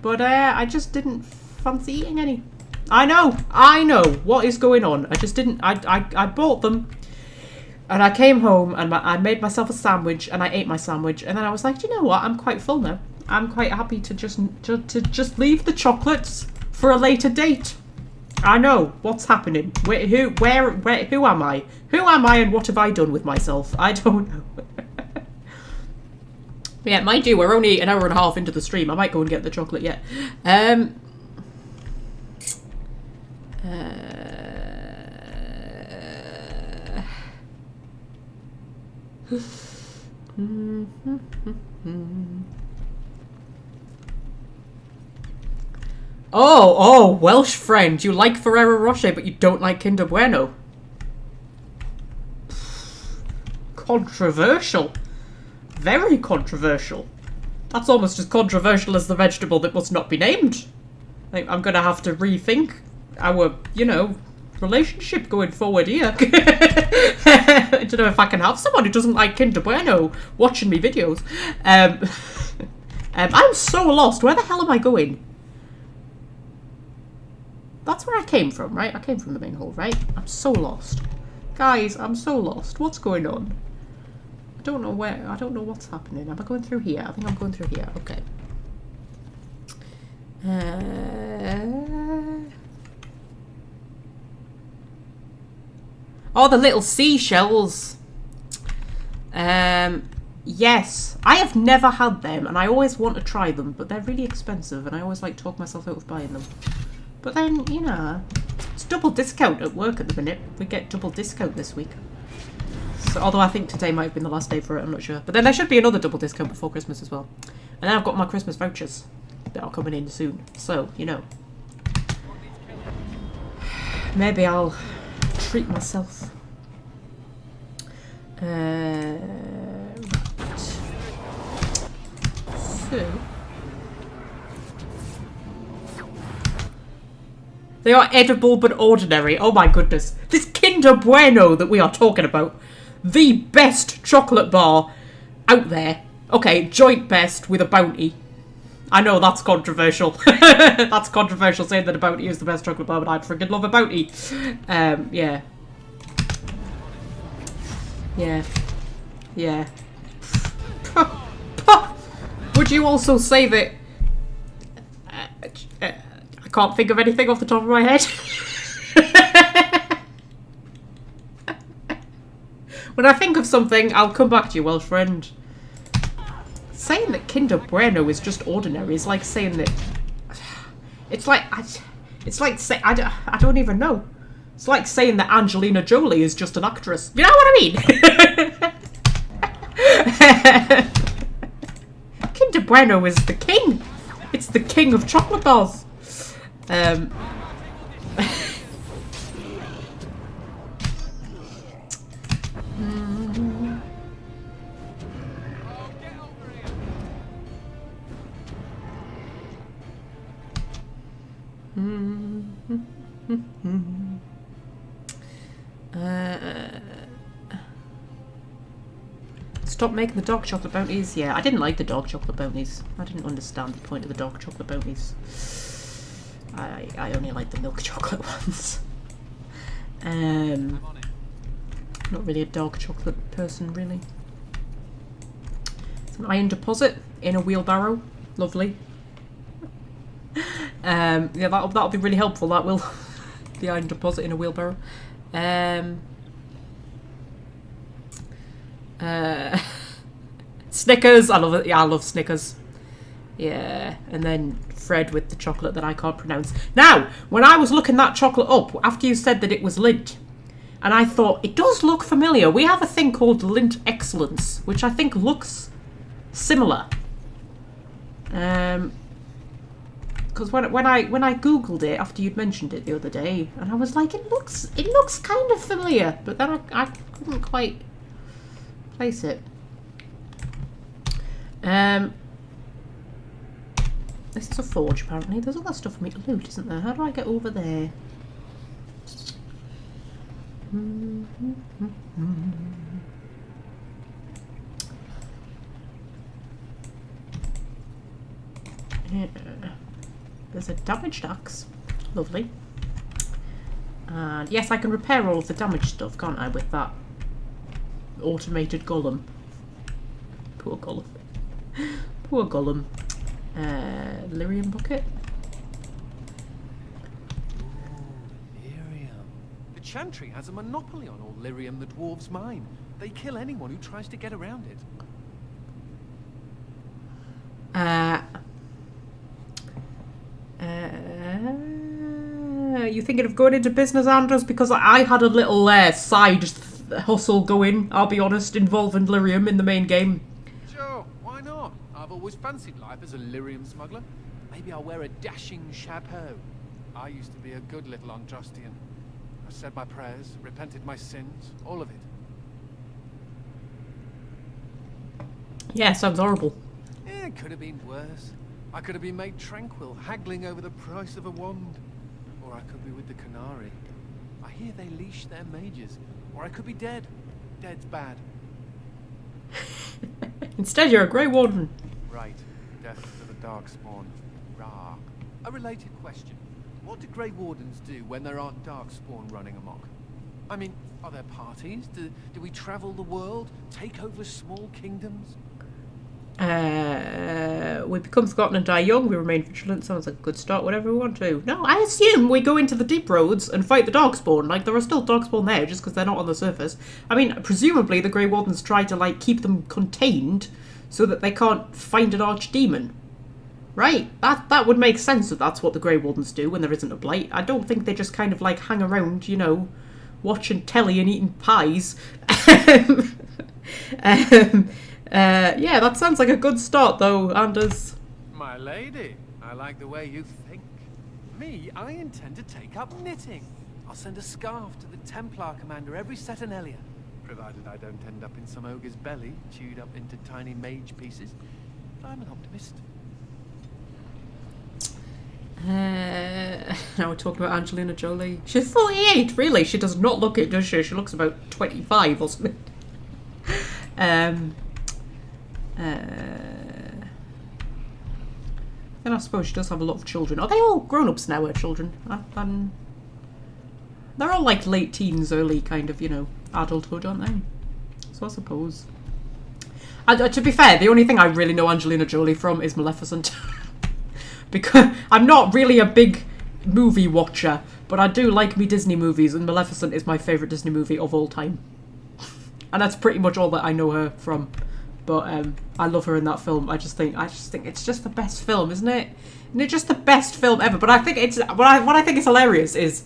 But I just didn't fancy eating any. I know what is going on. I just didn't. I bought them, and I came home and I made myself a sandwich, and I ate my sandwich, and then I was like, do you know what? I'm quite full now. I'm quite happy to just leave the chocolates for a later date. I know what's happening. Who am I? Who am I, and what have I done with myself? I don't know. Yeah, mind you, we're only an hour and a half into the stream. I might go and get the chocolate yet. Oh, Welsh friend, you like Ferrero Rocher, but you don't like Kinder Bueno. Controversial. Very controversial. That's almost as controversial as the vegetable that must not be named. I think I'm gonna have to rethink our, you know, relationship going forward here. I don't know if I can have someone who doesn't like Kinder Bueno watching me videos. I'm so lost. Where the hell am I going? That's where I came from, right? I came from the main hall, right? I'm so lost. Guys, I'm so lost. What's going on? I don't know where. I don't know what's happening. Am I going through here? I think I'm going through here. Okay. Oh, the little seashells. Yes. I have never had them, and I always want to try them, but they're really expensive, and I always like talk myself out of buying them. But then, you know, it's double discount at work at the minute. We get double discount this week. So, although I think today might have been the last day for it, I'm not sure. But then there should be another double discount before Christmas as well. And then I've got my Christmas vouchers that are coming in soon. So, you know. Maybe I'll treat myself. Right. So... They are edible but ordinary. Oh my goodness. This Kinder Bueno that we are talking about. The best chocolate bar out there. Okay, joint best with a bounty. I know that's controversial. That's controversial saying that a bounty is the best chocolate bar, but I'd freaking love a bounty. Yeah. Yeah. Yeah. Would you also say that... I can't think of anything off the top of my head. When I think of something, I'll come back to you, Welsh friend. Saying that Kinder Bueno is just ordinary is like saying that... It's like say I don't even know. It's like saying that Angelina Jolie is just an actress. You know what I mean? Kinder Bueno is the king. It's the king of chocolate bars. Stop making the dark chocolate bounties. Yeah, I didn't like the dark chocolate bounties. I didn't understand the point of the dark chocolate bounties. I only like the milk chocolate ones. Not really a dark chocolate person, really. It's an iron deposit in a wheelbarrow. Lovely. Yeah, that'll be really helpful. That will. The iron deposit in a wheelbarrow. Snickers. I love it. Yeah, I love Snickers. Yeah, and then Fred with the chocolate that I can't pronounce. Now, when I was looking that chocolate up after you said that it was Lindt, and I thought it does look familiar. We have a thing called Lindt Excellence, which I think looks similar. Because when I googled it after you'd mentioned it the other day, and I was like, it looks kind of familiar, but then I couldn't quite place it. This is a forge, apparently. There's other stuff for me to loot, isn't there? How do I get over there? Yeah. There's a damaged axe. Lovely. And yes, I can repair all of the damaged stuff, can't I, with that automated golem. Poor golem. Poor golem. Lyrium bucket. Lyrium. The Chantry has a monopoly on all lyrium the dwarves mine. They kill anyone who tries to get around it. You thinking of going into business, Anders? Because I had a little side hustle going, I'll be honest, involving lyrium in the main game. Sure, why not? I've always fancied life as a lyrium smuggler. Maybe I'll wear a dashing chapeau. I used to be a good little Andrastian. I said my prayers, repented my sins, all of it. Yeah, sounds horrible. It could have been worse. I could have been made tranquil, haggling over the price of a wand. Or I could be with the Canary. I hear they leash their mages. Or I could be dead. Dead's bad. Instead, you're a Grey Warden. Right. Death to the Darkspawn. Rah. A related question. What do Grey Wardens do when there aren't Darkspawn running amok? I mean, are there parties? Do we travel the world? Take over small kingdoms? We become forgotten and die young. We remain vigilant. Sounds like a good start. Whatever we want to. No, I assume we go into the deep roads and fight the Darkspawn. Like, there are still Darkspawn there, just because they're not on the surface. I mean, presumably the Grey Wardens try to, like, keep them contained so that they can't find an archdemon. Right? That would make sense that that's what the Grey Wardens do when there isn't a blight. I don't think they just kind of, like, hang around, you know, watching telly and eating pies. Yeah, that sounds like a good start, though, Anders. My lady, I like the way you think. Me, I intend to take up knitting. I'll send a scarf to the Templar commander every Saturnalia, provided I don't end up in some ogre's belly, chewed up into tiny mage pieces. I'm an optimist. Now we're talking about Angelina Jolie. She's 48, really. She does not look it, does she? She looks about 25 or something. Then I suppose she does have a lot of children. Are they all grown-ups now, her children? They're all like late teens, early kind of, you know, adulthood, aren't they? So I suppose. To be fair, the only thing I really know Angelina Jolie from is Maleficent. Because I'm not really a big movie watcher, but I do like me Disney movies, and Maleficent is my favourite Disney movie of all time. And that's pretty much all that I know her from. But I love her in that film. I just think it's just the best film, isn't it? Isn't it just the best film ever? But I think it's what I think is hilarious is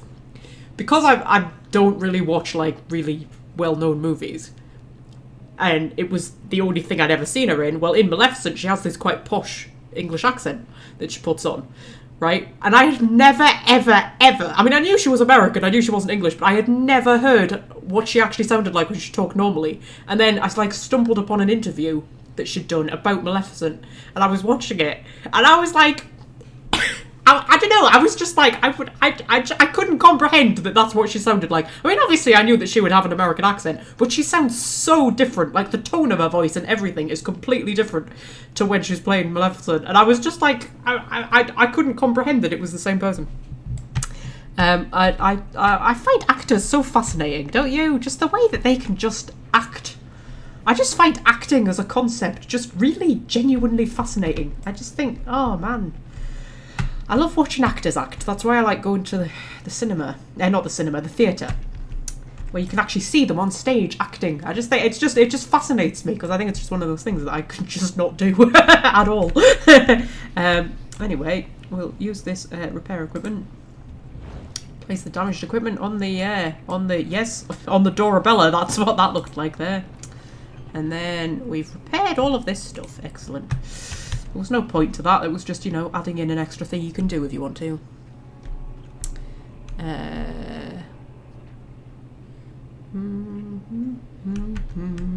because I don't really watch like really well-known movies, and it was the only thing I'd ever seen her in. Well, in Maleficent, she has this quite posh English accent that she puts on, right? And I had never, ever, ever... I mean, I knew she was American, I knew she wasn't English, but I had never heard what she actually sounded like when she talked normally. And then I, like, stumbled upon an interview that she'd done about Maleficent, and I was watching it, and I was like... I don't know, I was just like, I couldn't comprehend that that's what she sounded like. I mean, obviously I knew that she would have an American accent, but she sounds so different. Like, the tone of her voice and everything is completely different to when she's playing Maleficent. And I was just like, I couldn't comprehend that it was the same person. I find actors so fascinating, don't you? Just the way that they can just act. I just find acting as a concept just really genuinely fascinating. I just think, oh man... I love watching actors act. That's why I like going to the cinema. Not the cinema, the theatre. Where you can actually see them on stage acting. I just think it just fascinates me because I think it's just one of those things that I could just not do at all. Anyway, we'll use this repair equipment. Place the damaged equipment on the Dorabella. That's what that looked like there. And then we've repaired all of this stuff. Excellent. There was no point to that. It was just, you know, adding in an extra thing you can do if you want to.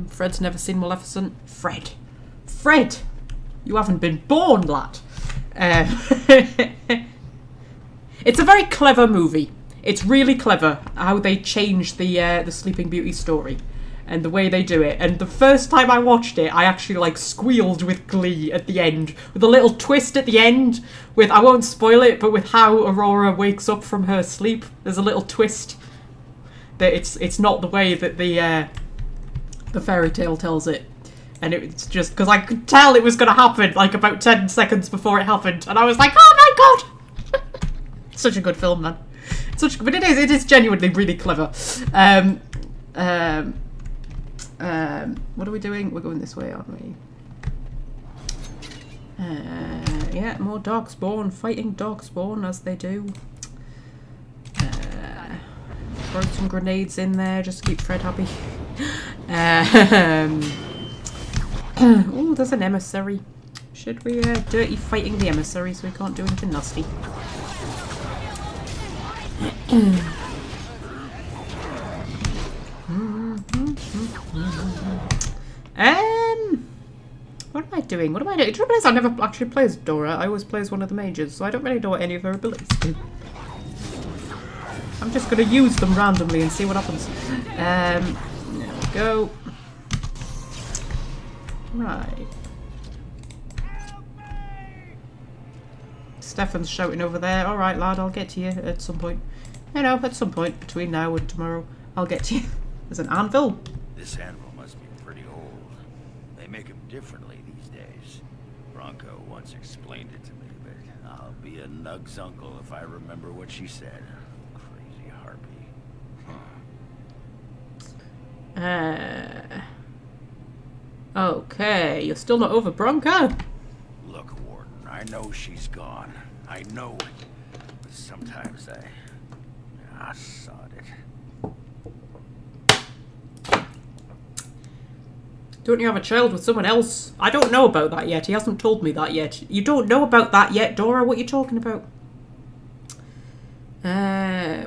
Fred's never seen Maleficent. Fred! You haven't been born, lad! It's a very clever movie. It's really clever how they changed the Sleeping Beauty story. And the way they do it. And the first time I watched it, I actually, like, squealed with glee at the end. With a little twist at the end. With, I won't spoil it, but with how Aurora wakes up from her sleep. There's a little twist. That it's not the way that the fairy tale tells it. And it's just, because I could tell it was going to happen, like, about 10 seconds before it happened. And I was like, oh my god! Such a good film, man. But it is genuinely really clever. What are we doing? We're going this way, aren't we? Yeah, more darkspawn. Fighting darkspawn as they do. Throw some grenades in there just to keep Fred happy. Oh, there's an emissary. Should we dirty fighting the emissary so we can't do anything nasty? What am I doing? What am I doing? Do you realise I never actually play as Dora? I always play as one of the mages, so I don't really know what any of her abilities do. I'm just going to use them randomly and see what happens. There we go. Right. Stefan's shouting over there. Alright, lad, I'll get to you at some point. You know, at some point between now and tomorrow, I'll get to you. There's an anvil. This anvil must be pretty old. They make them differently these days. Bronco once explained it to me, but I'll be a Nug's uncle if I remember what she said. Crazy harpy. Okay, you're still not over Bronco? Look, Warden, I know she's gone. I know it. But sometimes I sod it. Don't you have a child with someone else? I don't know about that yet. He hasn't told me that yet. You don't know about that yet, Dora? What are you talking about?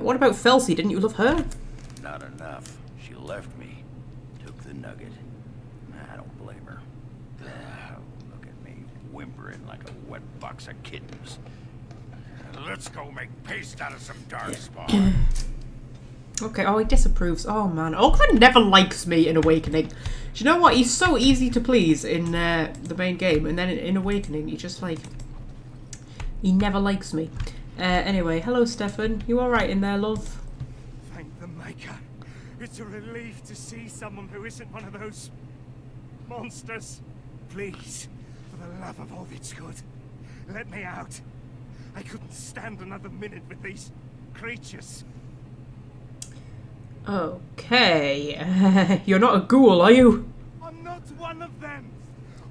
What about Felsie? Didn't you love her? Not enough. She left me. Took the nugget. I don't blame her. Look at me, whimpering like a wet box of kittens. Let's go make paste out of some darkspawn. Okay, oh, he disapproves. Oh, man. Ogren never likes me in Awakening. Do you know what? He's so easy to please in the main game, and then in Awakening, he just like... He never likes me. Anyway, hello, Stefan. You alright in there, love? Thank the Maker. It's a relief to see someone who isn't one of those... monsters. Please, for the love of all that's good, let me out. I couldn't stand another minute with these creatures. Okay. You're not a ghoul, are you? I'm not one of them.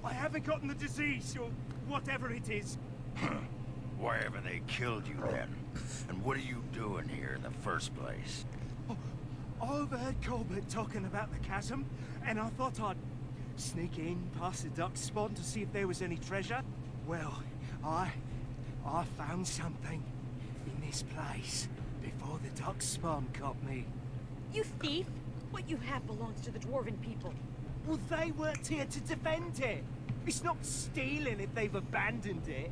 I haven't gotten the disease, or whatever it is. Why haven't they killed you then? And what are you doing here in the first place? Oh, I overheard Colbert talking about the chasm, and I thought I'd sneak in past the duck spawn to see if there was any treasure. Well, I found something in this place before the duck spawn caught me. You thief! What you have belongs to the Dwarven people. Well, they worked here to defend it. It's not stealing if they've abandoned it.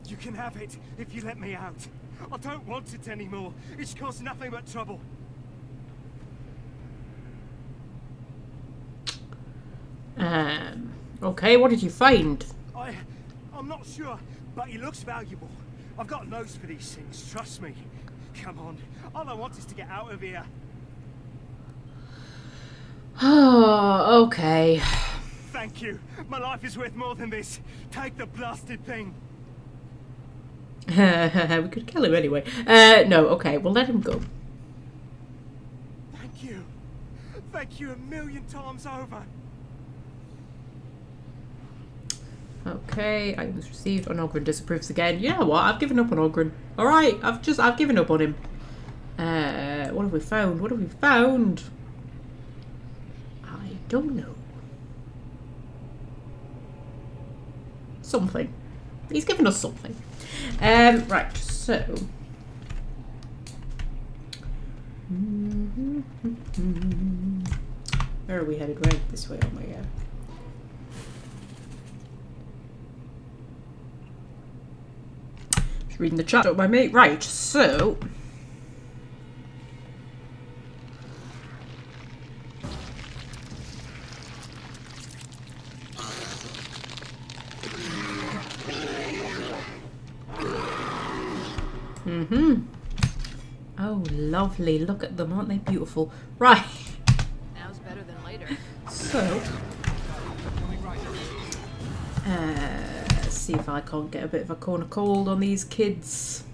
You can have it if you let me out. I don't want it anymore. It's caused nothing but trouble. Okay, what did you find? I'm not sure, but it looks valuable. I've got a nose for these things, trust me. Come on, all I want is to get out of here. Oh, okay. Thank you. My life is worth more than this. Take the blasted thing. We could kill him anyway. No, okay, we'll let him go. Thank you. Thank you 1,000,000 times over. Okay, items received. On Ogren disapproves again. You know what? I've given up on Ogren. Alright, I've given up on him. What have we found? What have we found? I don't know. Something. He's given us something. Right, so. Where are we headed? Right this way, oh my god. Just reading the chat up by me. Right, so. Oh, lovely. Look at them. Aren't they beautiful? Right. Now's better than later. So. Let's see if I can't get a bit of a corner cold on these kids.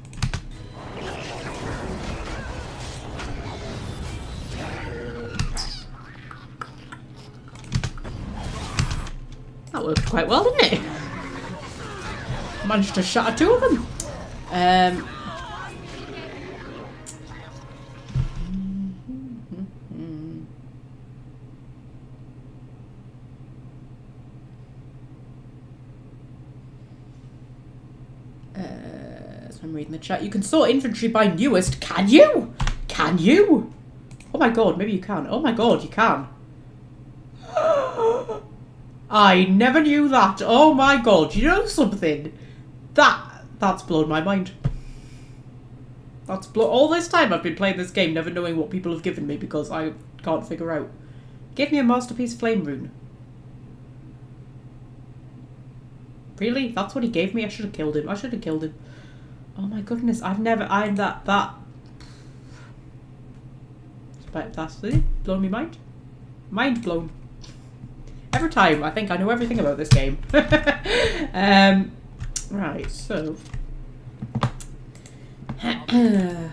That worked quite well, didn't it? Managed to shatter 2 of them. So I'm reading the chat. You can sort infantry by newest. Can you? Can you? Oh my god, maybe you can. Oh my god, you can. I never knew that. Oh my god, you know something? That's blown my mind. That's all this time I've been playing this game, never knowing what people have given me because I can't figure out. Give me a masterpiece flame rune. Really? That's what he gave me? I should have killed him. I should have killed him. Oh my goodness, I'm that. That's it. Blown me mind. Mind blown. Every time, I think I know everything about this game. Right, so. I'm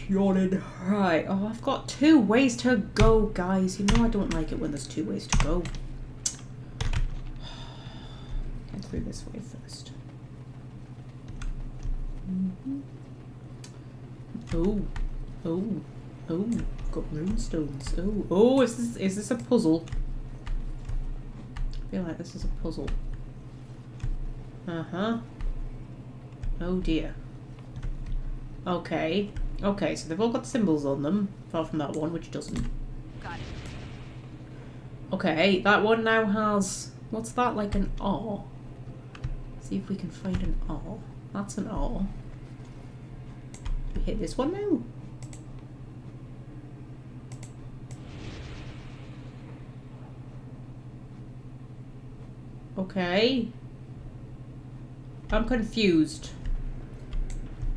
yawning. Right, oh, I've got 2 ways to go, guys. You know I don't like it when there's 2 ways to go. Head through this way first. Oh, got runestones. Oh, is this a puzzle? I feel like this is a puzzle. Uh-huh. Oh dear. Okay, so they've all got symbols on them, apart from that one, which doesn't. Got it. Okay, that one now has, what's that, like an R? See if we can find an R. That's an R. We hit this one now. Okay. I'm confused.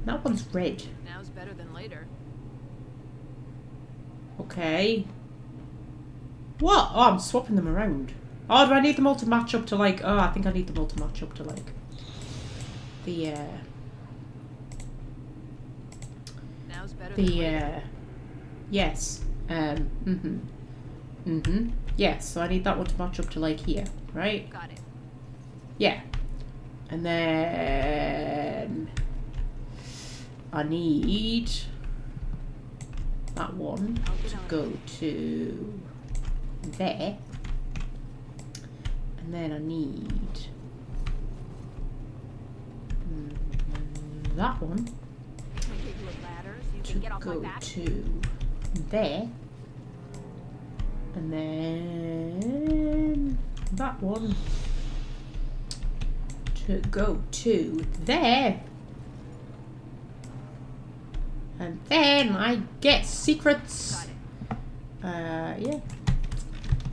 That one's red. Now's better than later. Okay. What? Oh, I'm swapping them around. Oh, do I need them all to match up to like... Oh, I think I need them all to match up to like... The, Now's better than later. Yes. Yes, so I need that one to match up to like here, right? Got it. Yeah. And then... I need... that one to go to... there. And then I need... that one Can I give you a ladder so you to can get off my go back? to there. And then that one to go to there. And then I get secrets. Got it. Yeah.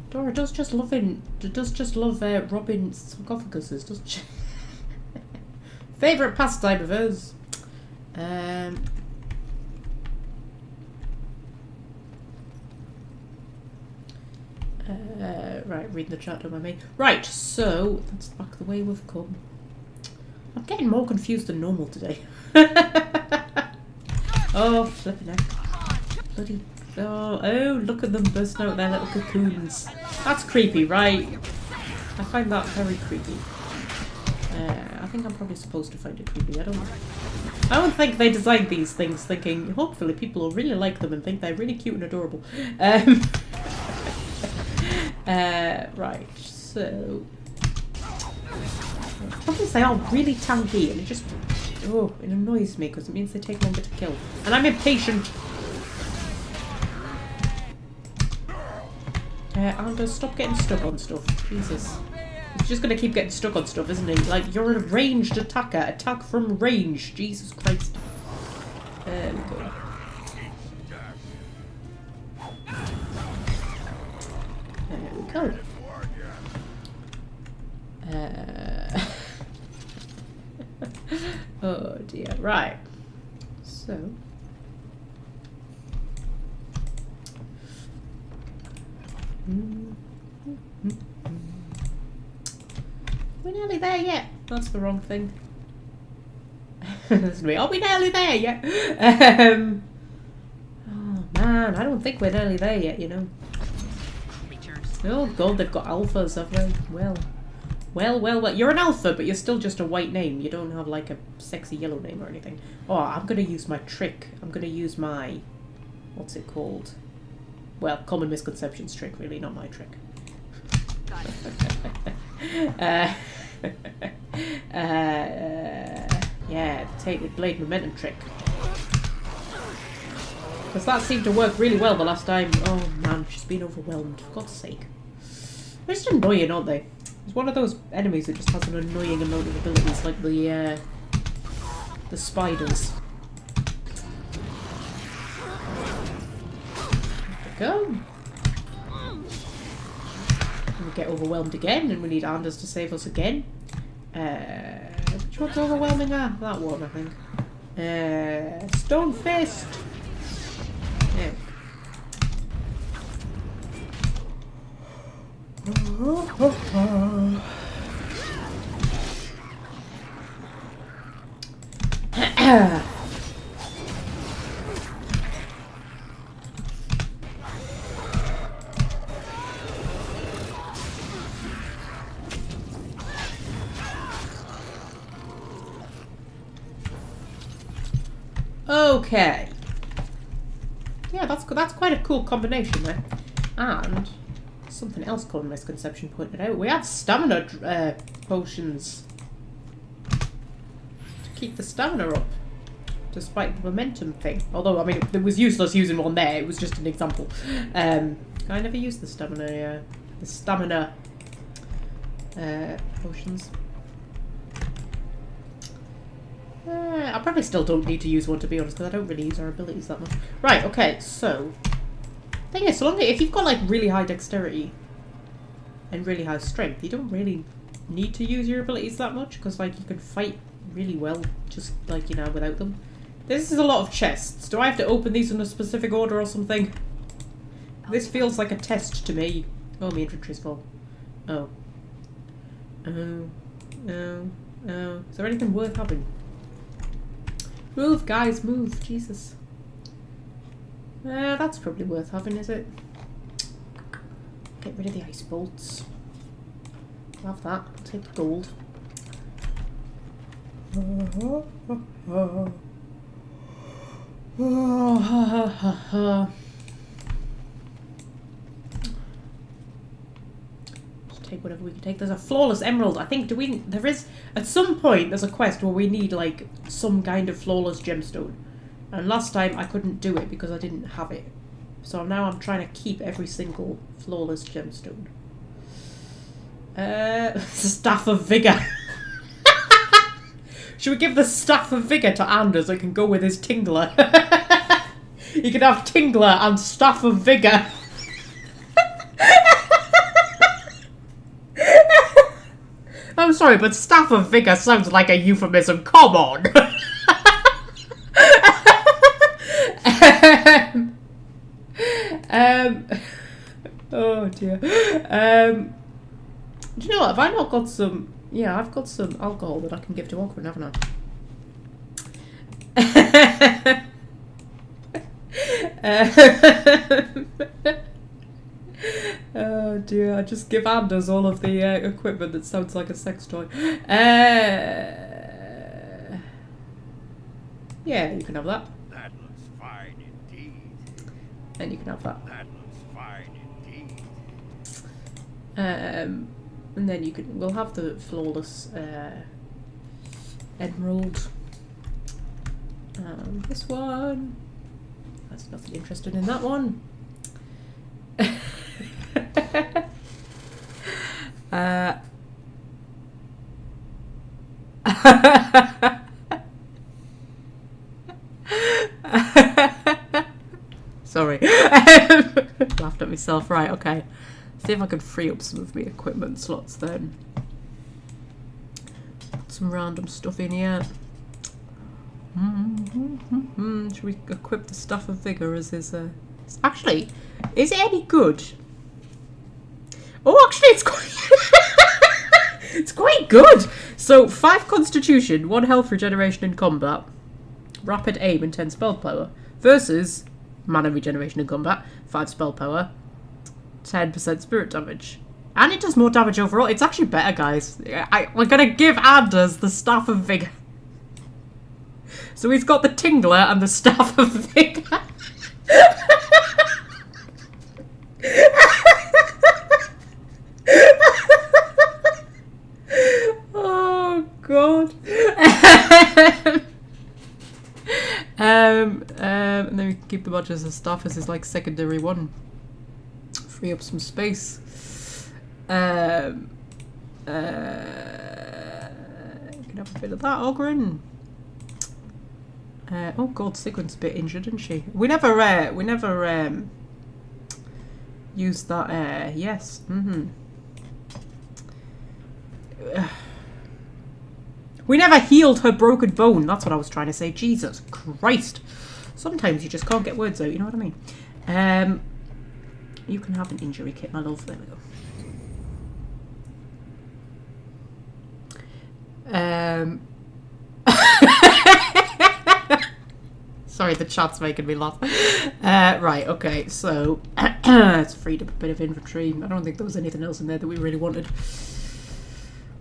Dora does just love robbing sarcophaguses, doesn't she? Favourite pastime of hers. Right, read the chat, don't mind me. Right, so that's back the way we've come. I'm getting more confused than normal today. Oh, flipping heck. Bloody... Oh, look at them bursting out their little cocoons. That's creepy, right? I find that very creepy. I think I'm probably supposed to find it creepy. I don't think they designed these things thinking, hopefully people will really like them and think they're really cute and adorable. Right, so... Sometimes they are really tanky and it just... Oh, it annoys me because it means they take longer to kill. And I'm impatient! Anders, stop getting stuck on stuff. Jesus. He's just gonna keep getting stuck on stuff, isn't he? Like, you're a ranged attacker. Attack from range. Jesus Christ. There we go. There we go. Oh dear. Right. So. We're nearly there yet. That's the wrong thing. Listen to me. Are we nearly there yet? Oh man, I don't think we're nearly there yet, you know. Oh god, they've got alphas, have they? Well. You're an alpha, but you're still just a white name. You don't have like a sexy yellow name or anything. Oh, I'm gonna use my trick. I'm gonna use my... What's it called? Well, common misconceptions trick, really, not my trick. Got it. Yeah, take the blade momentum trick. Because that seemed to work really well the last time. Oh man, she's been overwhelmed, for God's sake. They're just annoying, aren't they? It's one of those enemies that just has an annoying amount of abilities, like the spiders. There we go. And we get overwhelmed again, and we need Anders to save us again. Which one's overwhelming her? That one, I think. Stone Fist! Yeah. Okay. Yeah, that's quite a cool combination there. And something else Common Misconception pointed out. We have stamina potions to keep the stamina up, despite the momentum thing. Although, I mean, it was useless using one there. It was just an example. I never used the stamina potions. I probably still don't need to use one, to be honest, because I don't really use our abilities that much. Right, okay, so... thing is, so long as, if you've got, like, really high dexterity and really high strength, you don't really need to use your abilities that much, because, like, you can fight really well, just, like, you know, without them. This is a lot of chests. Do I have to open these in a specific order or something? This feels like a test to me. Oh, my inventory's full. Oh. Oh. Oh. Oh. Is there anything worth having? Move, guys, move. Jesus. That's probably worth having, is it? Get rid of the ice bolts. I'll have that. I'll take the gold. Just take whatever we can take. There's a flawless emerald. I think, there is, at some point, there's a quest where we need, like, some kind of flawless gemstone. And last time I couldn't do it because I didn't have it. So now I'm trying to keep every single flawless gemstone. Staff of Vigor. Should we give the Staff of Vigor to Anders so it can go with his Tingler? You can have Tingler and Staff of Vigor. I'm sorry, but Staff of Vigor sounds like a euphemism. Come on. Oh dear. Do you know what? Have I not got some... Yeah, I've got some alcohol that I can give to Ogren, haven't I? Oh dear, I just give Anders all of the equipment that sounds like a sex toy. Yeah, you can have that. That looks fine indeed. And you can have that. That looks fine indeed. And then we'll have the flawless emerald. This one. That's nothing interested in that one. Sorry. Laughed at myself. Right, okay. See if I can free up some of my equipment slots then. Put some random stuff in here. Should we equip the Staff of Vigor as his... Actually, is it any good? Oh, actually, it's quite... it's quite good! So, 5 constitution, 1 health regeneration in combat, rapid aim and 10 spell power, versus mana regeneration in combat, 5 spell power, 10% spirit damage. And it does more damage overall. It's actually better, guys. We're gonna give Anders the Staff of Vigor. So he's got the Tingler and the Staff of Vigor. Oh, God. And then we can keep the badges as staff as his, like, secondary one. Free up some space. You can have a bit of that, Ogren. Oh God, Sigrun's a bit injured, isn't she? We never used that. Yes. We never healed her broken bone. That's what I was trying to say. Jesus Christ. Sometimes you just can't get words out. You know what I mean? You can have an injury kit, my love. There we go. Sorry, the chat's making me laugh. Right, okay, so it's freed up a bit of inventory. I don't think there was anything else in there that we really wanted.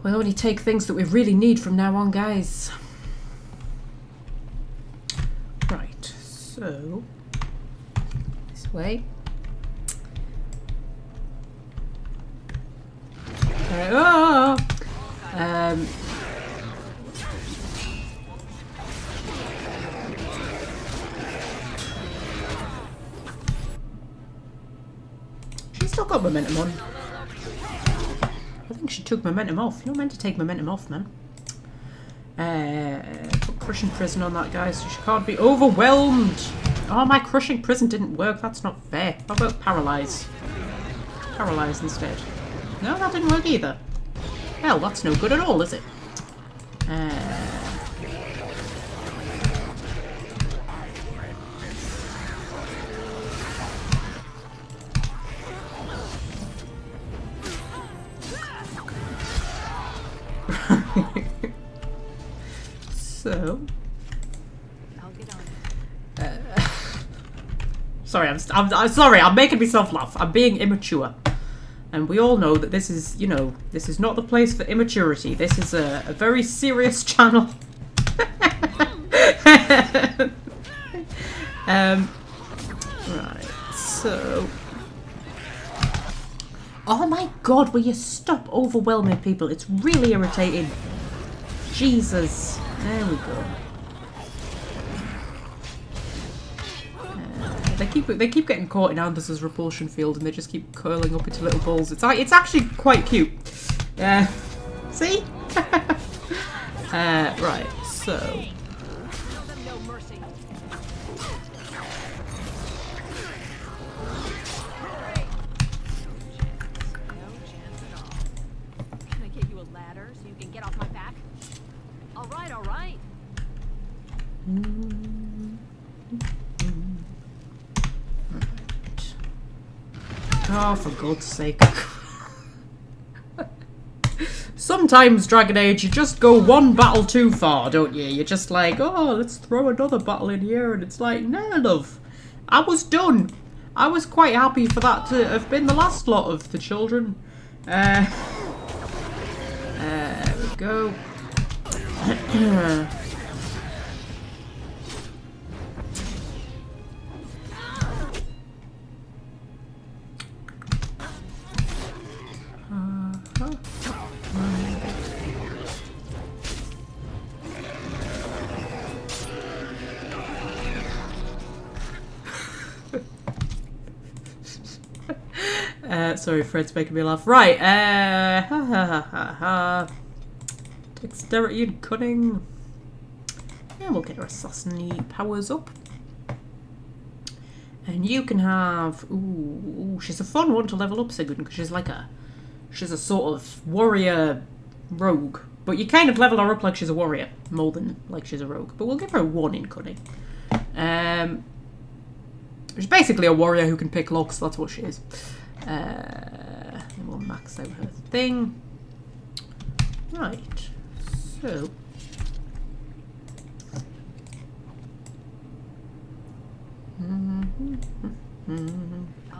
We'll only take things that we really need from now on, guys. Right, so this way. She's still got momentum on. I think she took momentum off. You're not meant to take momentum off, man. Put crushing prison on that guy, so she can't be overwhelmed. Oh, my crushing prison didn't work. That's not fair. How about paralyze? Paralyze instead. No, that didn't work either. Hell, that's no good at all, is it? So, sorry, I'm sorry. I'm making myself laugh. I'm being immature, and we all know that this is, you know, this is not the place for immaturity. This is a very serious channel. Right. So, oh my God, will you stop overwhelming people? It's really irritating. Jesus. There we go. They keep getting caught in Anders's repulsion field, and they just keep curling up into little balls. It's actually quite cute. See? Right. So. Oh, for God's sake. Sometimes, Dragon Age, you just go one battle too far, don't you? You're just like, oh, let's throw another battle in here, and it's like, no, love. I was done. I was quite happy for that to have been the last lot of the children. There we go. Sorry, Fred's making me laugh. Right, dexterity and cunning. Yeah, we'll get our assassin powers up. And you can have... Ooh, she's a fun one to level up, Sigurd, because she's a sort of warrior rogue. But you kind of level her up like she's a warrior, more than like she's a rogue. But we'll give her a 1 in cunning. She's basically a warrior who can pick locks, that's what she is. And we'll max out her thing. Right, so... I'll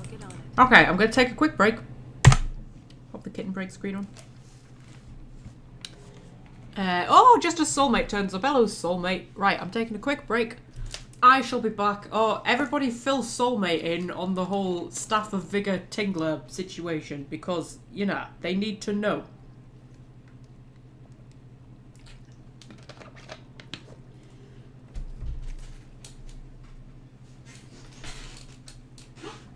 get on it. Okay, I'm going to take a quick break. Pop the kitten break screen on. Oh, just a soulmate turns up. Hello, soulmate. Right, I'm taking a quick break. I shall be back. Oh, everybody fill soulmate in on the whole Staff of Vigor Tingler situation because, you know, they need to know.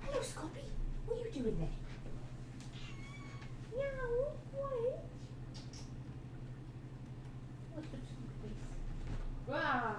Hello, Scotty. What are you doing there? Meow. What? What's the place? Wow.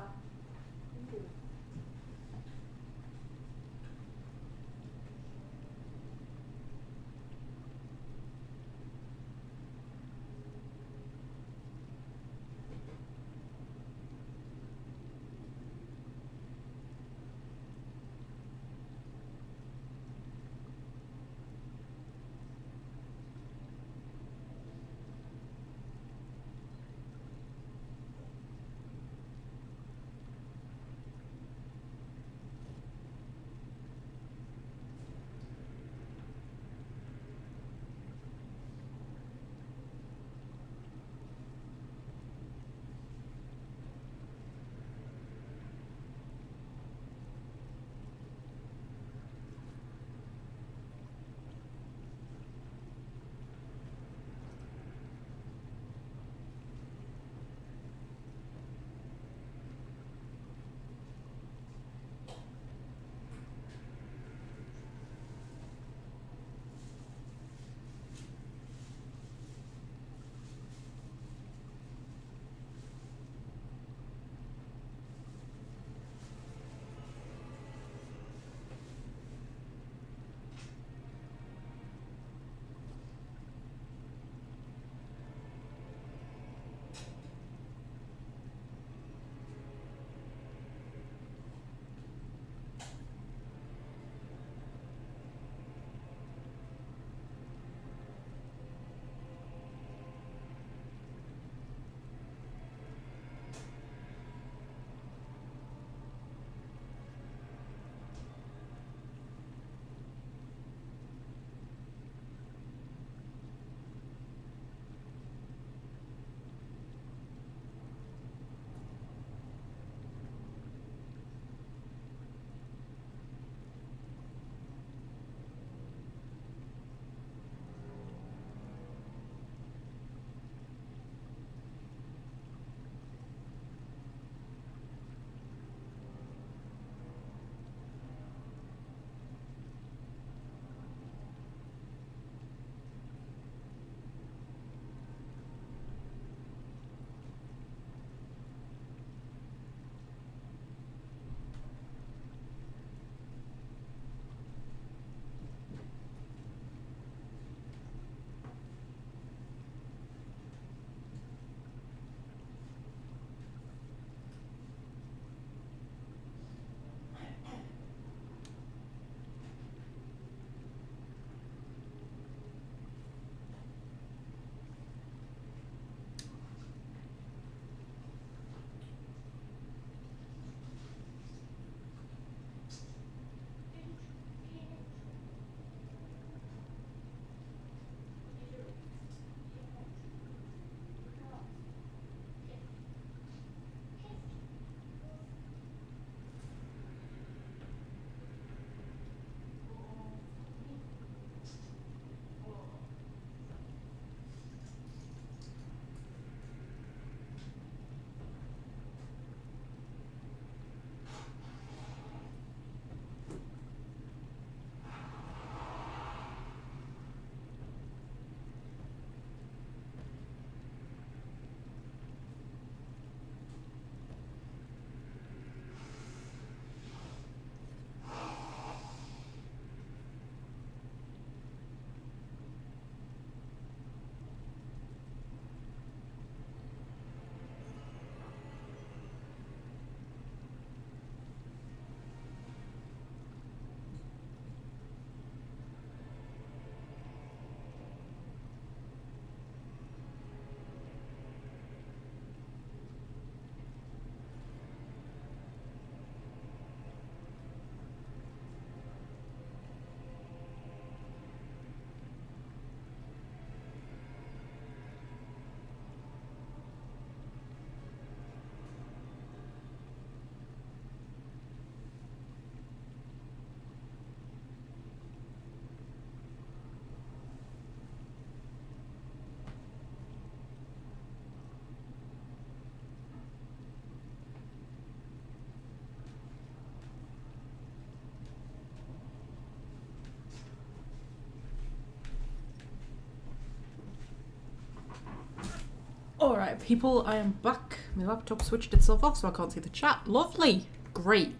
Right, people, I am back. My laptop switched itself off so I can't see the chat. Lovely. Great.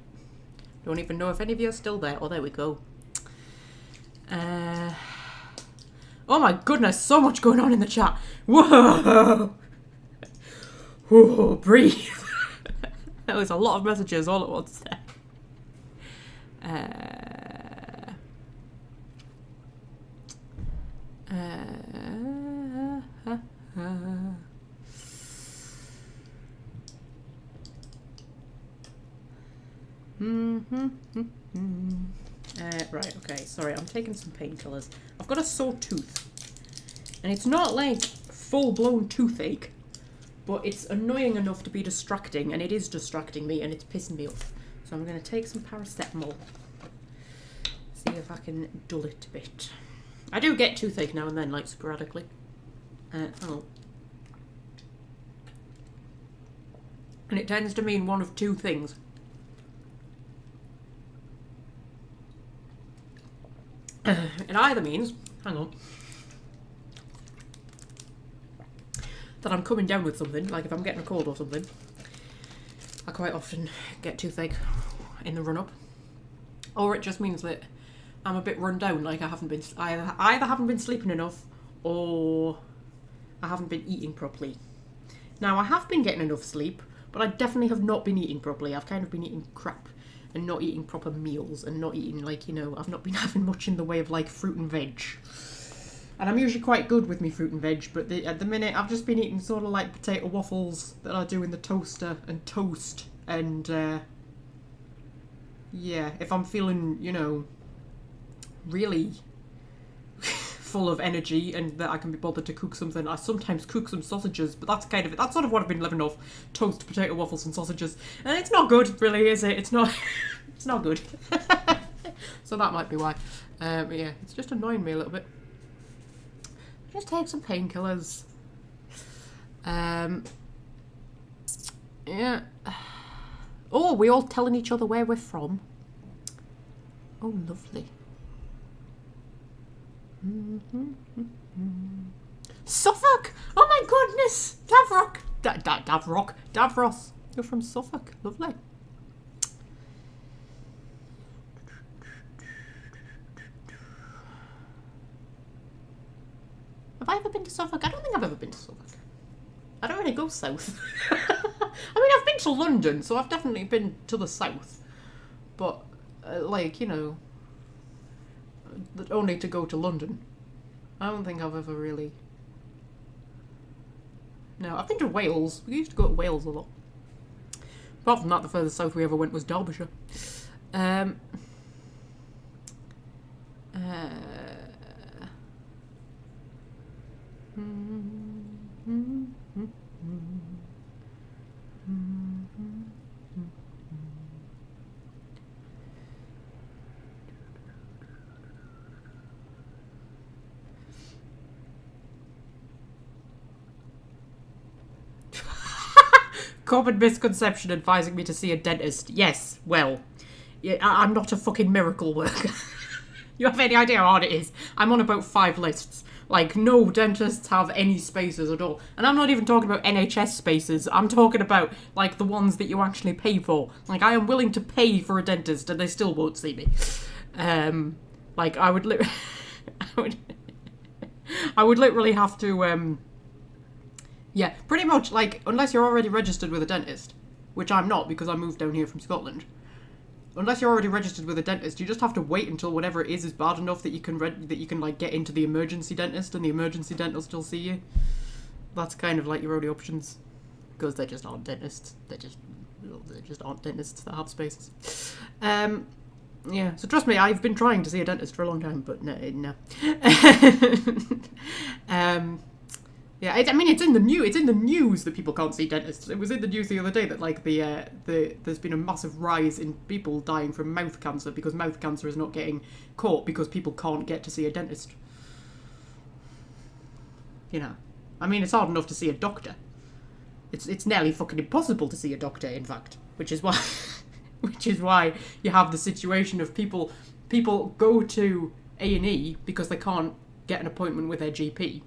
Don't even know if any of you are still there. Oh, there we go. Oh my goodness, so much going on in the chat. Whoa! Whoa, breathe. That was a lot of messages all at once there. Right, okay, sorry, I'm taking some painkillers. I've got a sore tooth. And it's not like full-blown toothache, but it's annoying enough to be distracting, and it is distracting me, and it's pissing me off. So I'm going to take some paracetamol. See if I can dull it a bit. I do get toothache now and then, like sporadically. Oh. And it tends to mean one of two things. It either means, hang on, that I'm coming down with something, like if I'm getting a cold or something. I quite often get toothache in the run-up. Or it just means that I'm a bit run down, like I either haven't been sleeping enough, or I haven't been eating properly. Now, I have been getting enough sleep, but I definitely have not been eating properly. I've kind of been eating crap. And not eating proper meals, and not eating, like, you know, I've not been having much in the way of, like, fruit and veg. And I'm usually quite good with me fruit and veg, but at the minute I've just been eating sort of like potato waffles that I do in the toaster, and toast, and, yeah, if I'm feeling, you know, really full of energy and that I can be bothered to cook something, I sometimes cook some sausages, but that's kind of it. That's sort of what I've been living off. Toast, potato waffles and sausages. And it's not good, really, is it? It's not it's not good. So that might be why. But yeah, it's just annoying me a little bit. Just take some painkillers. Yeah. Oh, we all telling each other where we're from. Oh, lovely. Suffolk! Oh my goodness! Davrock! Davros! You're from Suffolk. Lovely. Have I ever been to Suffolk? I don't think I've ever been to Suffolk. I don't really go south. I mean, I've been to London, so I've definitely been to the south. But, like, you know, only to go to London. I don't think I've ever really... No, I've been to Wales. We used to go to Wales a lot. Apart from that, the furthest south we ever went was Derbyshire. Common misconception advising me to see a dentist. Yes, well, yeah, I'm not a fucking miracle worker. You have any idea how hard it is? I'm on about 5 lists. Like, no dentists have any spaces at all. And I'm not even talking about NHS spaces. I'm talking about, like, the ones that you actually pay for. Like, I am willing to pay for a dentist and they still won't see me. Like, I would literally have to, yeah, pretty much, like, unless you're already registered with a dentist, which I'm not because I moved down here from Scotland. Unless you're already registered with a dentist, you just have to wait until whatever it is bad enough that you can like get into the emergency dentist, and the emergency dentist will still see you. That's kind of like your only options, because they just aren't dentists. They just aren't dentists that have spaces. Yeah. So trust me, I've been trying to see a dentist for a long time, but no. Yeah, I mean, it's in the news that people can't see dentists. It was in the news the other day that, like, there's been a massive rise in people dying from mouth cancer because mouth cancer is not getting caught because people can't get to see a dentist. You know, I mean, it's hard enough to see a doctor. It's nearly fucking impossible to see a doctor, in fact, which is why you have the situation of people go to A&E because they can't get an appointment with their GP.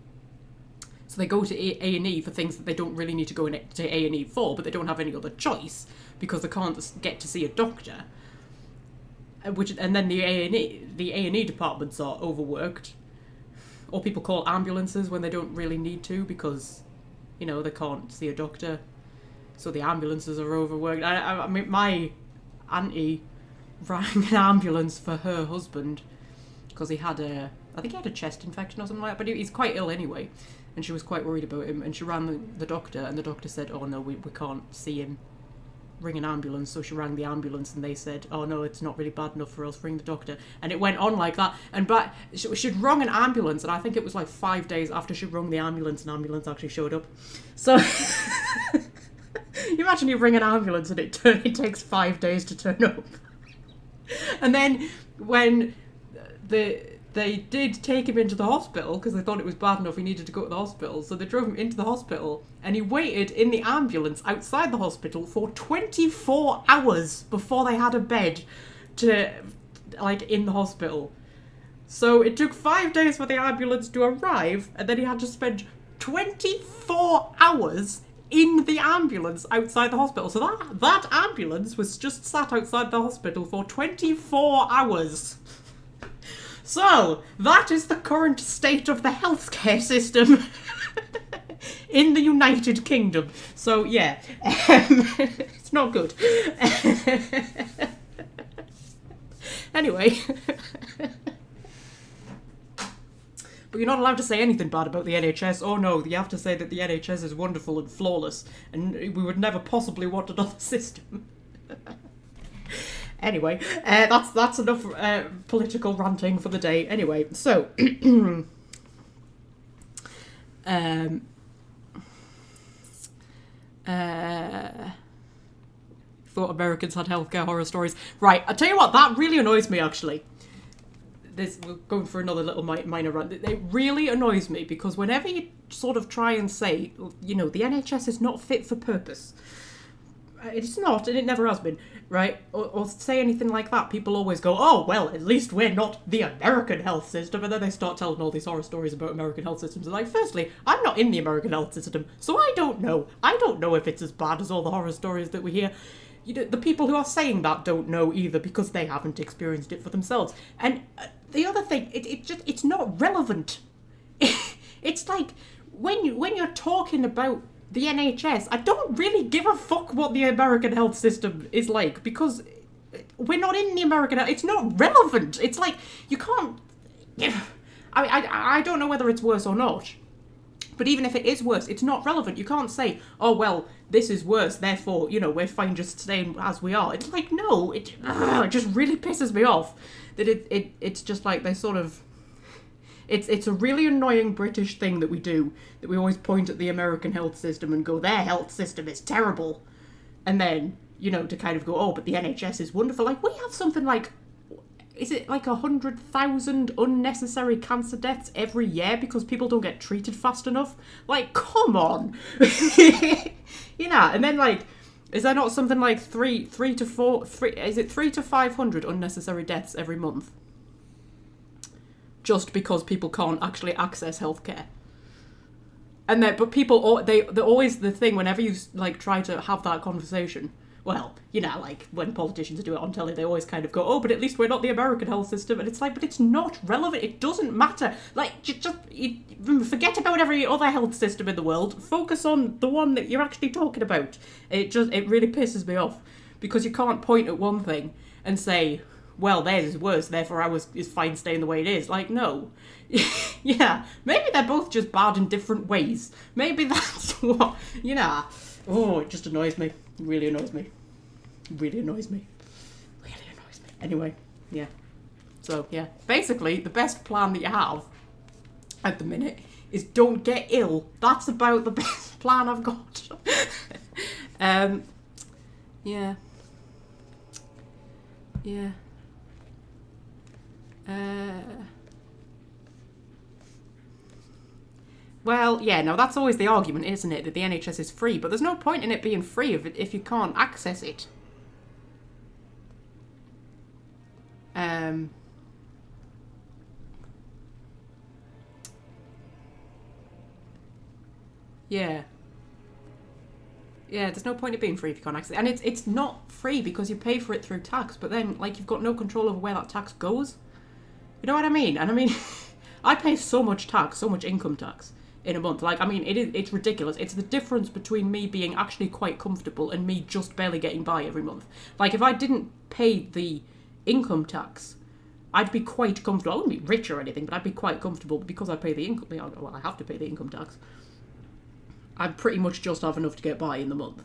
So they go to A&E for things that they don't really need to go to A&E for, but they don't have any other choice because they can't get to see a doctor. And then the A&E departments are overworked. Or people call ambulances when they don't really need to because, you know, they can't see a doctor. So the ambulances are overworked. I mean, my auntie rang an ambulance for her husband because I think he had a chest infection or something like that, but he's quite ill anyway. And she was quite worried about him. And she rang the doctor, and the doctor said, oh no, we can't see him. Ring an ambulance. So she rang the ambulance, and they said, oh no, it's not really bad enough for us, ring the doctor. And it went on like that. And but she'd rung an ambulance, and I think it was like 5 days after she rung the ambulance, an ambulance actually showed up. So you imagine you ring an ambulance and it takes 5 days to turn up. And then when they did take him into the hospital because they thought it was bad enough he needed to go to the hospital, so they drove him into the hospital and he waited in the ambulance outside the hospital for 24 hours before they had a bed in the hospital. So it took 5 days for the ambulance to arrive, and then he had to spend 24 hours in the ambulance outside the hospital. So that ambulance was just sat outside the hospital for 24 hours. So, that is the current state of the healthcare system in the United Kingdom. So, yeah, it's not good. Anyway. But you're not allowed to say anything bad about the NHS. Oh no, you have to say that the NHS is wonderful and flawless, and we would never possibly want another system. Anyway, that's enough political ranting for the day. Anyway, so thought Americans had healthcare horror stories. Right, I tell you what, that really annoys me actually. We're going for another little minor rant. It really annoys me because whenever you sort of try and say, you know, the NHS is not fit for purpose. It's not, and it never has been, right? Or say anything like that, people always go, oh, well, at least we're not the American health system, and then they start telling all these horror stories about American health systems. And like, firstly, I'm not in the American health system, so I don't know. I don't know if it's as bad as all the horror stories that we hear. You know, the people who are saying that don't know either because they haven't experienced it for themselves. And the other thing, it's not relevant. It's like, when you're talking about the NHS, I don't really give a fuck what the American health system is like because we're not in the American health. It's not relevant. It's like, you can't... I don't know whether it's worse or not. But even if it is worse, it's not relevant. You can't say, oh, well, this is worse, therefore, you know, we're fine just staying as we are. It's like, no, it just really pisses me off that it's just like they sort of... It's a really annoying British thing that we do, that we always point at the American health system and go, their health system is terrible. And then, you know, to kind of go, oh, but the NHS is wonderful. Like, we have something like, is it like 100,000 unnecessary cancer deaths every year because people don't get treated fast enough? Like, come on. You know, and then like, is there not something like 3 to 500 unnecessary deaths every month? Just because people can't actually access healthcare. And but people, they're always the thing whenever you like try to have that conversation. Well, you know, like when politicians do it on telly, they always kind of go, oh, but at least we're not the American health system. And it's like, but it's not relevant. It doesn't matter. Like, just forget about every other health system in the world. Focus on the one that you're actually talking about. It really pisses me off because you can't point at one thing and say, well, theirs is worse, therefore ours is fine staying the way it is. Like, no. Yeah, maybe they're both just bad in different ways. Maybe that's what, you know. Oh, it just annoys me. It really annoys me. It really annoys me. Really annoys me. Anyway, yeah. So, yeah. Basically, the best plan that you have at the minute is don't get ill. That's about the best plan I've got. Yeah. Yeah. Well, yeah, no, that's always the argument, isn't it? That the NHS is free, but there's no point in it being free if you can't access it. Yeah. Yeah, there's no point in being free if you can't access it. And it's not free because you pay for it through tax, but then, like, you've got no control over where that tax goes. You know what I mean? And I mean, I pay so much tax, so much income tax in a month. Like, I mean, it's ridiculous. It's the difference between me being actually quite comfortable and me just barely getting by every month. Like, if I didn't pay the income tax, I'd be quite comfortable. I wouldn't be rich or anything, but I'd be quite comfortable because I pay the income. Well, I have to pay the income tax. I pretty much just have enough to get by in the month,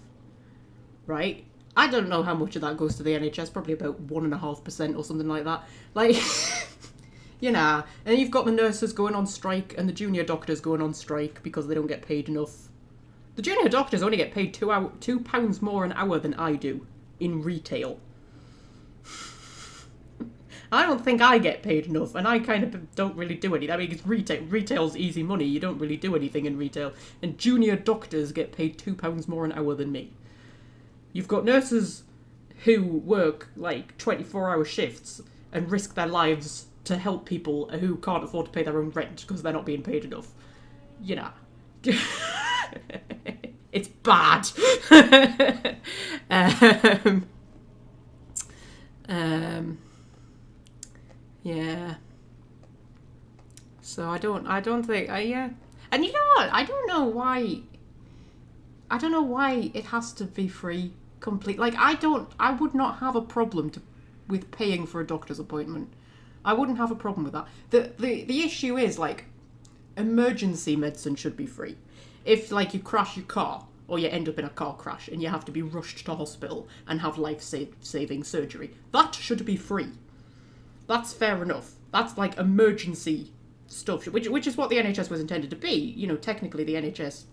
right? I don't know how much of that goes to the NHS, probably about 1.5% or something like that. Like, you know, and you've got the nurses going on strike and the junior doctors going on strike because they don't get paid enough. The junior doctors only get paid £2 more an hour than I do in retail. I don't think I get paid enough, and I kind of don't really do anything. I mean, it's retail. Retail's easy money. You don't really do anything in retail. And junior doctors get paid £2 more an hour than me. You've got nurses who work, like, 24-hour shifts and risk their lives to help people who can't afford to pay their own rent because they're not being paid enough. You know. It's bad. Yeah. So I don't think yeah. And you know what? I don't know why it has to be free complete. Like, I would not have a problem with paying for a doctor's appointment. I wouldn't have a problem with that. The issue is, like, emergency medicine should be free. If, like, you crash your car or you end up in a car crash and you have to be rushed to hospital and have life-saving surgery, that should be free. That's fair enough. That's like emergency stuff, which is what the NHS was intended to be. You know, technically the NHS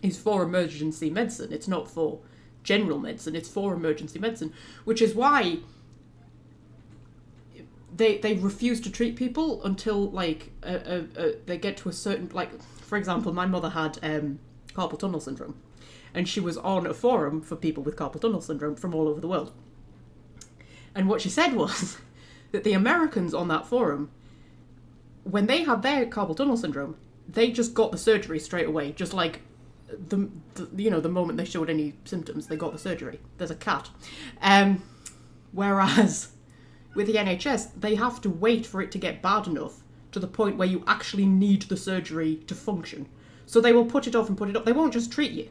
is for emergency medicine. It's not for general medicine. It's for emergency medicine, which is why they refuse to treat people until, like, they get to a certain, like, for example, my mother had carpal tunnel syndrome, and she was on a forum for people with carpal tunnel syndrome from all over the world. And what she said was that the Americans on that forum, when they had their carpal tunnel syndrome, they just got the surgery straight away. Just like the moment they showed any symptoms, they got the surgery. There's a cat. Whereas with the NHS, they have to wait for it to get bad enough to the point where you actually need the surgery to function. So they will put it off and put it off. They won't just treat you.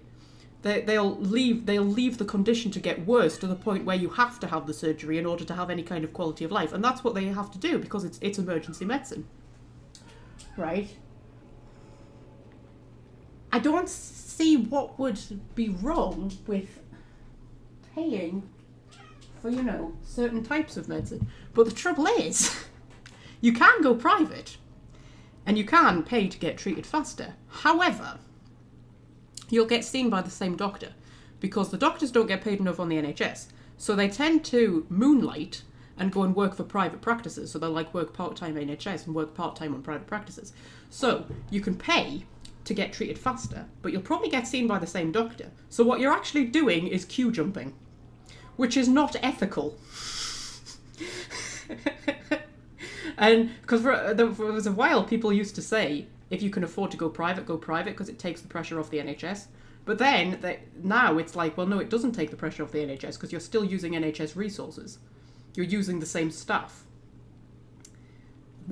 They'll leave the condition to get worse to the point where you have to have the surgery in order to have any kind of quality of life. And that's what they have to do because it's emergency medicine. Right? I don't see what would be wrong with paying for, you know, certain types of medicine. But the trouble is, you can go private and you can pay to get treated faster. However, you'll get seen by the same doctor because the doctors don't get paid enough on the NHS. So they tend to moonlight and go and work for private practices. So they'll, like, work part-time NHS and work part-time on private practices. So you can pay to get treated faster, but you'll probably get seen by the same doctor. So what you're actually doing is queue jumping, which is not ethical. And because for a while people used to say, if you can afford to go private because it takes the pressure off the NHS. But then, now it's like, well, no, it doesn't take the pressure off the NHS because you're still using NHS resources. You're using the same staff.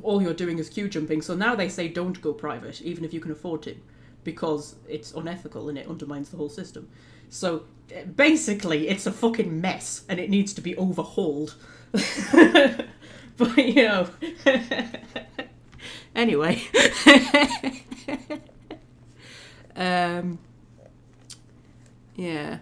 All you're doing is queue jumping. So now they say don't go private, even if you can afford to, because it's unethical and it undermines the whole system. So basically, it's a fucking mess and it needs to be overhauled. But, you know... Anyway. Yeah.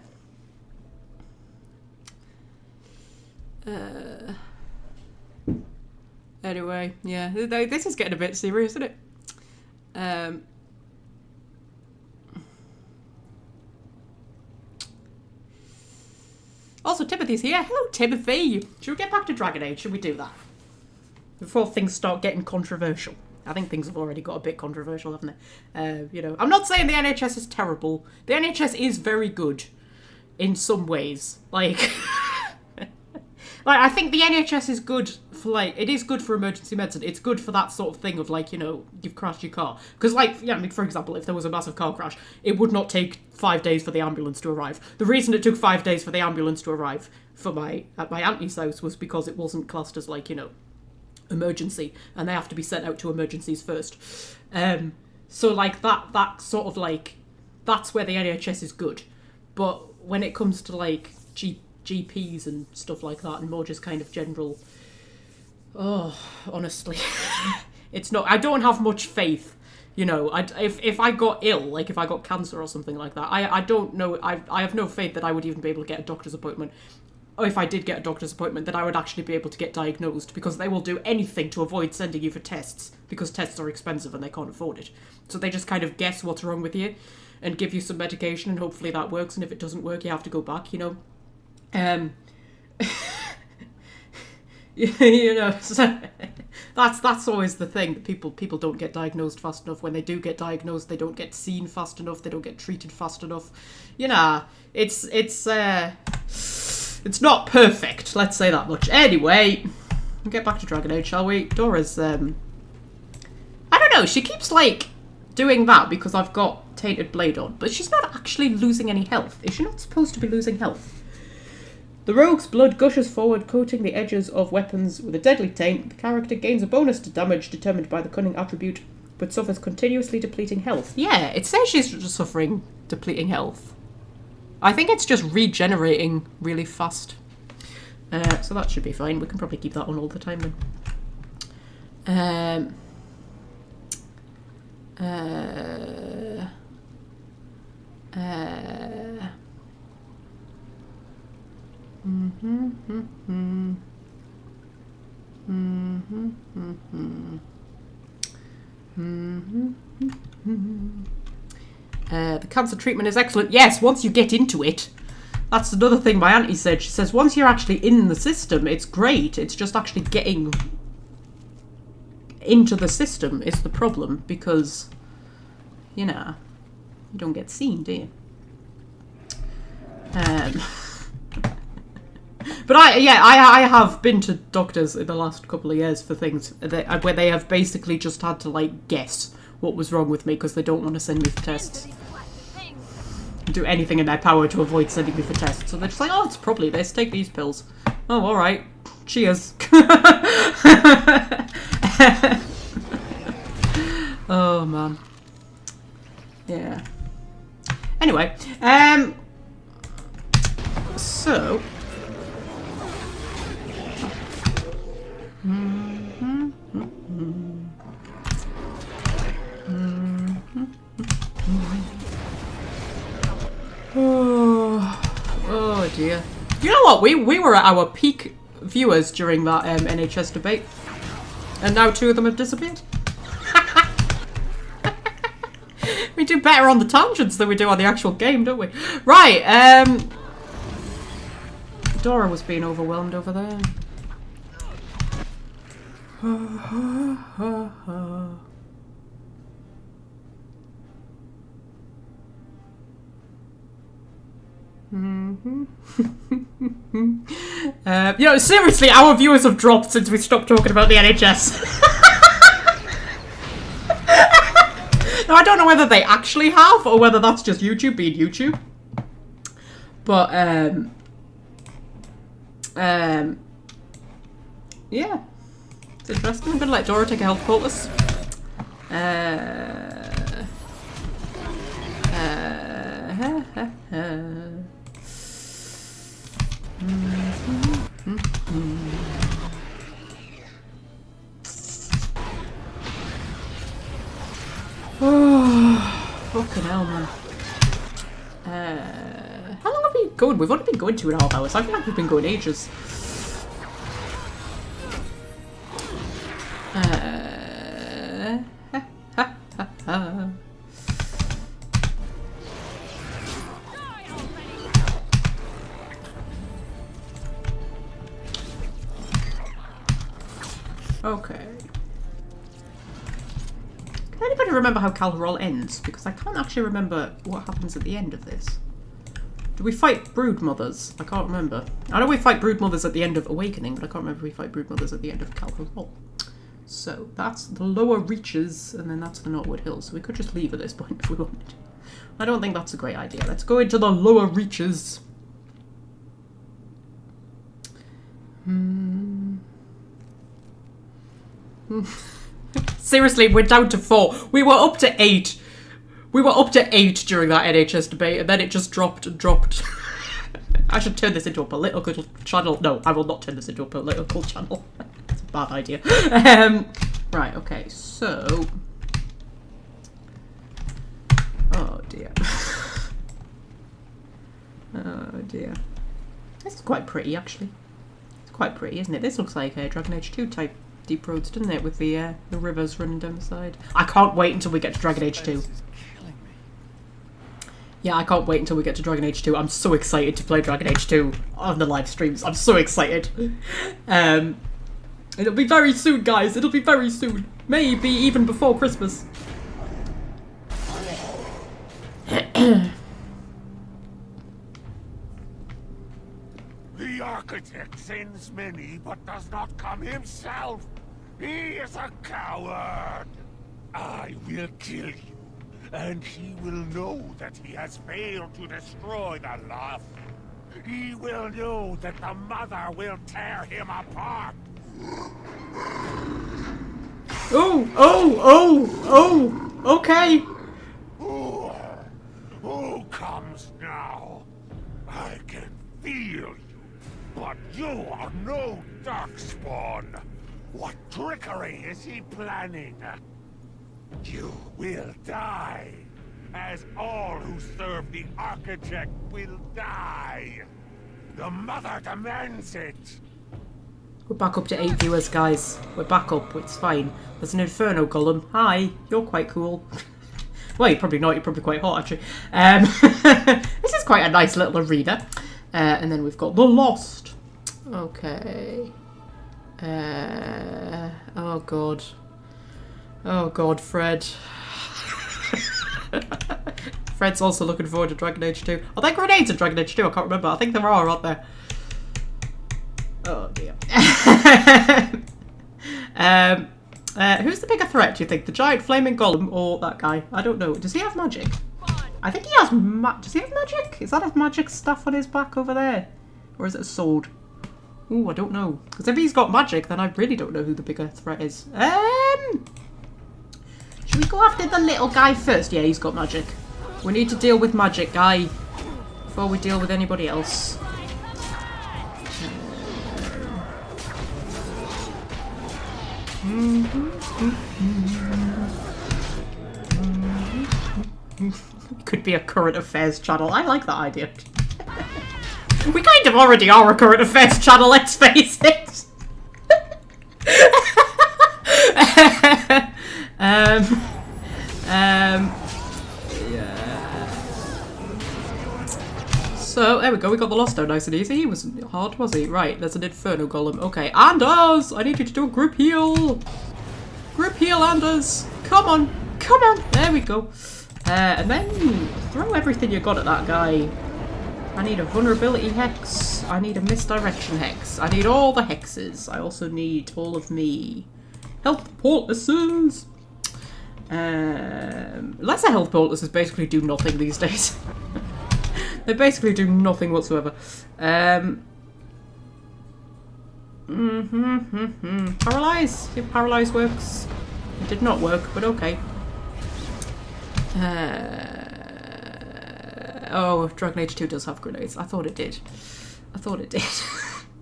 Anyway, yeah. This is getting a bit serious, isn't it? Also, Timothy's here. Hello, Timothy. Should we get back to Dragon Age? Should we do that? Before things start getting controversial. I think things have already got a bit controversial, haven't they? You know, I'm not saying the NHS is terrible. The NHS is very good in some ways. Like, I think the NHS is good for like, it is good for emergency medicine. It's good for that sort of thing of like, you know, you've crashed your car. Because like, yeah, I mean, for example, if there was a massive car crash, it would not take 5 days for the ambulance to arrive. The reason it took 5 days for the ambulance to arrive for at my auntie's house was because it wasn't classed as like, you know, emergency, and they have to be sent out to emergencies first. So like that sort of like, that's where the NHS is good. But when it comes to like GPs and stuff like that, and more just kind of general, honestly, it's not. I don't have much faith. You know, if I got ill, like if I got cancer or something like that, I don't know. I have no faith that I would even be able to get a doctor's appointment. Or if I did get a doctor's appointment, that I would actually be able to get diagnosed, because they will do anything to avoid sending you for tests, because tests are expensive and they can't afford it. So they just kind of guess what's wrong with you and give you some medication, and hopefully that works, and if it doesn't work, you have to go back, you know. You know, so that's always the thing, that people don't get diagnosed fast enough. When they do get diagnosed, they don't get seen fast enough, they don't get treated fast enough. You know, it's not perfect, let's say that much. Anyway, we'll get back to Dragon Age, shall we? Dora's, I don't know, she keeps, like, doing that because I've got Tainted Blade on, but she's not actually losing any health. Is she not supposed to be losing health? The rogue's blood gushes forward, coating the edges of weapons with a deadly taint. The character gains a bonus to damage determined by the cunning attribute, but suffers continuously depleting health. Yeah, it says she's just suffering depleting health. I think it's just regenerating really fast. So that should be fine. We can probably keep that on all the time then. The cancer treatment is excellent. Yes, once you get into it. That's another thing my auntie said. She says once you're actually in the system, it's great. It's just actually getting into the system is the problem, because, you know, you don't get seen, do you? But I have been to doctors in the last couple of years for things where they have basically just had to like guess what was wrong with me because they don't want to send me for tests. Do anything in their power to avoid sending me for tests. So they're just like, oh, it's probably this. Take these pills. Oh, all right. Cheers. Oh man. Yeah. Anyway, so. Oh dear. You know what? We were at our peak viewers during that NHS debate, and now 2 of them have disappeared. We do better on the tangents than we do on the actual game, don't we? Right. Dora was being overwhelmed over there. You know, seriously, our viewers have dropped since we stopped talking about the NHS. Now, I don't know whether they actually have or whether that's just YouTube being YouTube. But, yeah. It's interesting. I'm gonna let Dora take a health poultice. Oh, fucking hell, man. How long have we been going? We've only been going 2.5 hours. I feel like we've been going ages. Okay. Can anybody remember how Hirol ends? Because I can't actually remember what happens at the end of this. Do we fight brood mothers? I can't remember. I know we fight brood mothers at the end of Awakening, but I can't remember if we fight brood mothers at the end of Calhoun. So that's the lower reaches, and then that's the Northwood Hills. So we could just leave at this point if we wanted. I don't think that's a great idea. Let's go into the lower reaches. Seriously, we're down to 4. We were up to 8. We were up to 8 during that NHS debate, and then it just dropped and dropped. I should turn this into a political channel. No, I will not turn this into a political channel. It's a bad idea. Right, okay, so... Oh dear. Oh dear. This is quite pretty, actually. It's quite pretty, isn't it? This looks like a Dragon Age 2 type deep roads, doesn't it? With the rivers running down the side. I can't wait until we get to Dragon Age 2. Yeah, I can't wait until we get to Dragon Age 2. I'm so excited to play Dragon Age 2 on the live streams. I'm so excited. It'll be very soon, guys. It'll be very soon. Maybe even before Christmas. The architect sends many, but does not come himself. He is a coward. I will kill you, and he will know that he has failed to destroy the loft. He will know that the mother will tear him apart. Okay. Who comes now? I can feel you, but you are no darkspawn. What trickery is he planning? You will die, as all who serve the architect will die. The mother demands it. We're back up to 8 viewers, guys. We're back up. It's fine. There's an Inferno Golem. Hi. You're quite cool. Well, you're probably not. You're probably quite hot, actually. This is quite a nice little arena. And then we've got the Lost. Okay. Oh, God. Oh, God, Fred. Fred's also looking forward to Dragon Age 2. Are there grenades in Dragon Age 2? I can't remember. I think there are, aren't there? Oh, dear. Who's the bigger threat, do you think? The giant flaming golem or that guy? I don't know. Does he have magic? I think he has does he have magic? Is that a magic stuff on his back over there? Or is it a sword? Ooh, I don't know. Because if he's got magic, then I really don't know who the bigger threat is. Should we go after the little guy first? Yeah, he's got magic. We need to deal with magic guy before we deal with anybody else. Could be a current affairs channel. I like that idea. We kind of already are a current affairs channel, let's face it. Yeah. So, there we go. We got the Lost down nice and easy. He wasn't hard, was he? Right, there's an Inferno Golem. Okay, Anders! I need you to do a group heal. Group heal, Anders. Come on. Come on. There we go. And then throw everything you got at that guy. I need a vulnerability hex. I need a misdirection hex. I need all the hexes. I also need all of me health poultices. Lesser health poultices basically do nothing these days. They basically do nothing whatsoever. Paralyze. If paralyze works. It did not work, but okay. Oh, Dragon Age 2 does have grenades. I thought it did. I thought it did.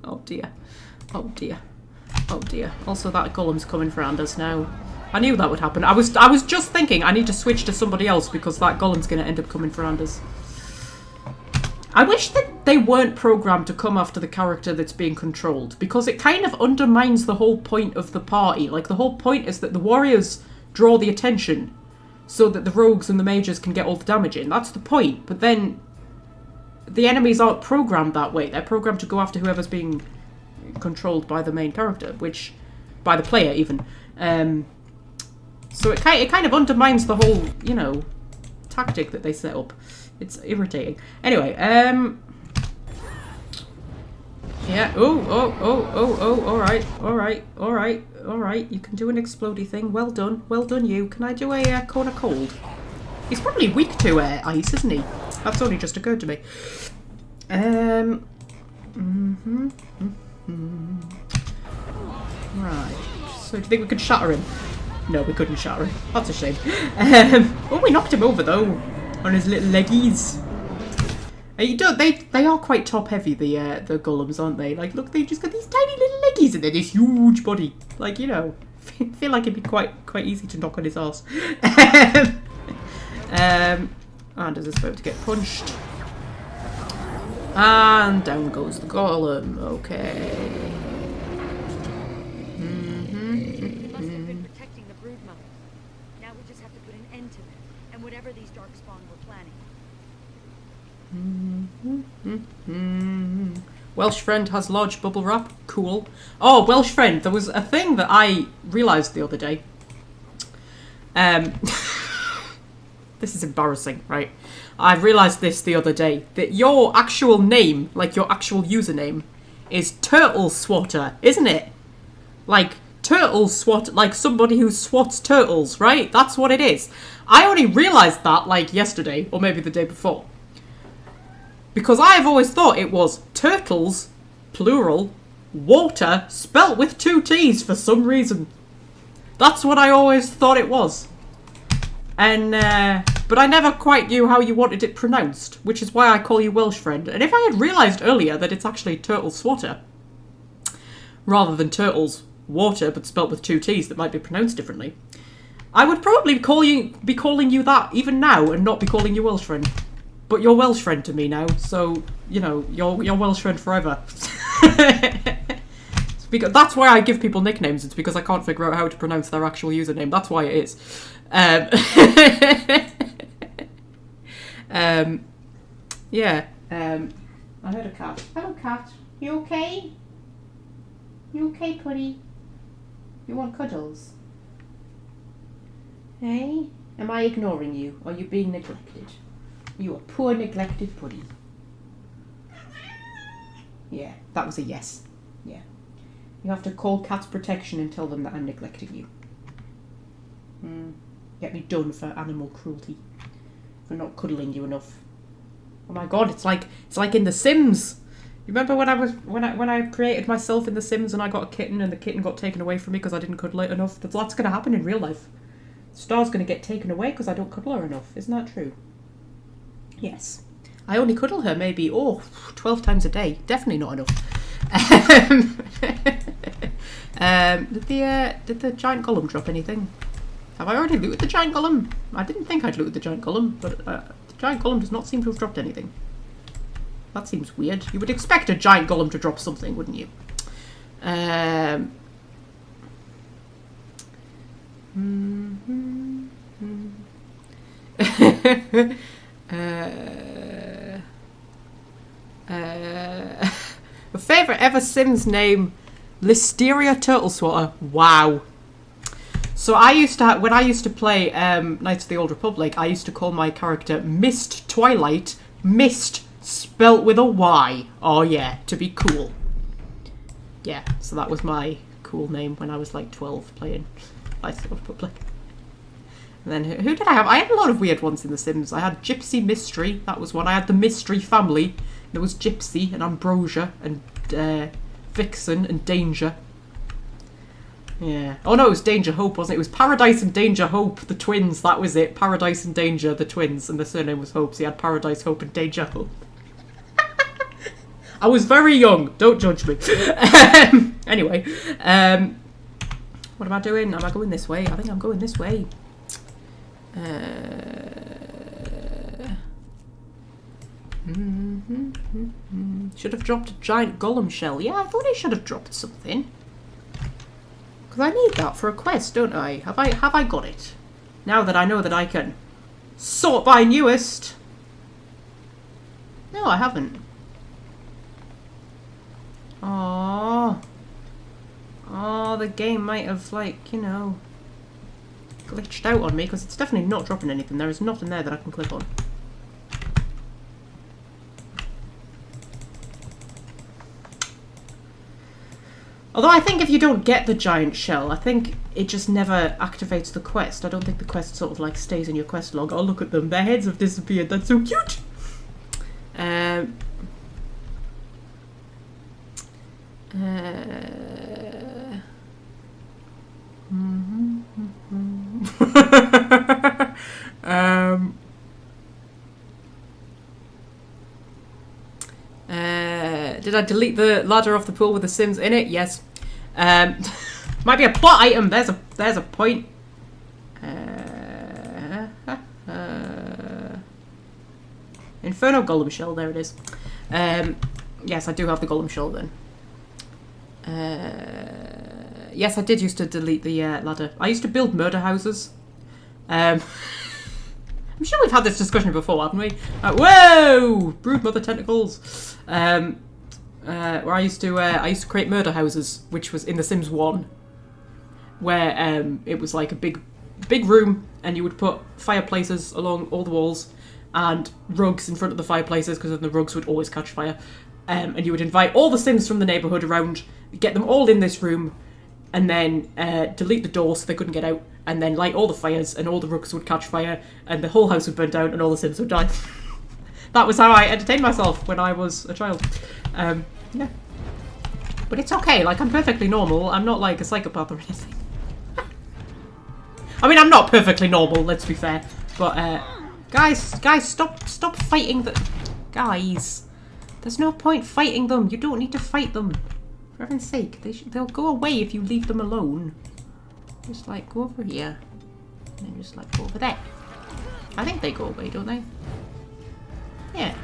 Oh dear. Oh dear. Oh dear. Also, that golem's coming for Anders now. I knew that would happen. I was just thinking I need to switch to somebody else because that golem's going to end up coming for Anders. I wish that they weren't programmed to come after the character that's being controlled, because it kind of undermines the whole point of the party. Like, the whole point is that the warriors draw the attention so that the rogues and the mages can get all the damage in. That's the point. But then the enemies aren't programmed that way. They're programmed to go after whoever's being controlled by the main character, which, by the player even. So it kind of undermines the whole, you know, tactic that they set up. It's irritating. Anyway, yeah, alright. You can do an explodey thing. Well done you. Can I do a cone of cold? He's probably weak to ice, isn't he? That's only just occurred to me. Right. So do you think we could shatter him? No, we couldn't shatter him. That's a shame. Oh, we knocked him over though. On his little leggies. They are quite top heavy, the golems, aren't they? Like, look, they just got these tiny little leggies and then this huge body. Like, you know, feel like it'd be quite easy to knock on his arse. And is about to get punched. And down goes the golem. Okay. They must have been protecting the brood mother. Now we just have to put an end to them and whatever these darkspawn were planning. Welsh friend has large bubble wrap. Cool. Oh, Welsh friend. There was a thing that I realised the other day. This is embarrassing, right? I realised this the other day. That your actual name, like your actual username, is Turtle Swatter, isn't it? Like, turtle swat, like somebody who swats turtles, right? That's what it is. I only realised that, like, yesterday, or maybe the day before. Because I've always thought it was turtles, plural, water, spelt with 2 T's for some reason. That's what I always thought it was. And, but I never quite knew how you wanted it pronounced, which is why I call you Welsh friend. And if I had realised earlier that it's actually turtle swatter, rather than turtles water, but spelt with 2 T's that might be pronounced differently, I would probably be calling you that even now and not be calling you Welsh friend. But you're Welsh friend to me now, so, you know, you're Welsh friend forever. Because that's why I give people nicknames. It's because I can't figure out how to pronounce their actual username. That's why it is. Yeah. I heard a cat. Hello, cat. You okay? You okay, putty? You want cuddles? Hey? Am I ignoring you? Or are you being neglected? You a poor neglected putty. Yeah, that was a yes. Yeah. You have to call Cats Protection and tell them that I'm neglecting you. Get me done for animal cruelty. For not cuddling you enough. Oh my god, it's like in The Sims. You remember when I created myself in The Sims and I got a kitten and the kitten got taken away from me because I didn't cuddle it enough? That's gonna happen in real life. Star's gonna get taken away because I don't cuddle her enough. Isn't that true? Yes. I only cuddle her maybe 12 times a day. Definitely not enough. Did the giant golem drop anything? Have I already looted the giant golem? I didn't think I'd looted the giant golem, but the giant golem does not seem to have dropped anything. That seems weird. You would expect a giant golem to drop something, wouldn't you? My favourite ever Sims name, Listeria Turtle Swatter. Wow. So I used to when I used to play Knights of the Old Republic, I used to call my character Mist Twilight. Mist spelt with a Y. Oh yeah, to be cool. Yeah, so that was my cool name when I was like 12 playing Knights of the Old Republic. And then who did I have? I had a lot of weird ones in The Sims. I had Gypsy Mystery, that was one. I had the Mystery family. There was Gypsy and Ambrosia and Vixen and Danger. Yeah. Oh no, it was Danger Hope, wasn't it? It was Paradise and Danger Hope, the twins. That was it. Paradise and Danger, the twins. And the surname was Hope, so you had Paradise, Hope and Danger Hope. I was very young. Don't judge me. Anyway. What am I doing? Am I going this way? I think I'm going this way. Should have dropped a giant golem shell. Yeah, I thought I should have dropped something. Because I need that for a quest, don't I? Have I got it? Now that I know that I can sort by newest. No, I haven't. Aww. Oh, the game might have, like, you know, glitched out on me because it's definitely not dropping anything. There is nothing there that I can click on. Although I think if you don't get the giant shell, I think it just never activates the quest. I don't think the quest sort of like stays in your quest log. Oh, look at them. Their heads have disappeared. That's so cute. Did I delete the ladder off the pool with the Sims in it? Yes. Might be a plot item. There's a point. Inferno Golem Shell. There it is. Yes, I do have the Golem Shell then. Yes, I did used to delete the ladder. I used to build murder houses. I'm sure we've had this discussion before, haven't we? Whoa! Broodmother tentacles. Where I used to create murder houses, which was in The Sims 1, where it was like a big room, and you would put fireplaces along all the walls and rugs in front of the fireplaces, because then the rugs would always catch fire. And you would invite all the Sims from the neighbourhood around, get them all in this room, and then delete the door so they couldn't get out, and then light all the fires, and all the rugs would catch fire, and the whole house would burn down, and all the Sims would die. That was how I entertained myself when I was a child. Yeah. But it's okay, like, I'm perfectly normal. I'm not, like, a psychopath or anything. I mean, I'm not perfectly normal, let's be fair. But, guys, stop fighting the... Guys, there's no point fighting them. You don't need to fight them. For heaven's sake, they'll go away if you leave them alone. Just, like, go over here. And then just, like, go over there. I think they go away, don't they? Yeah.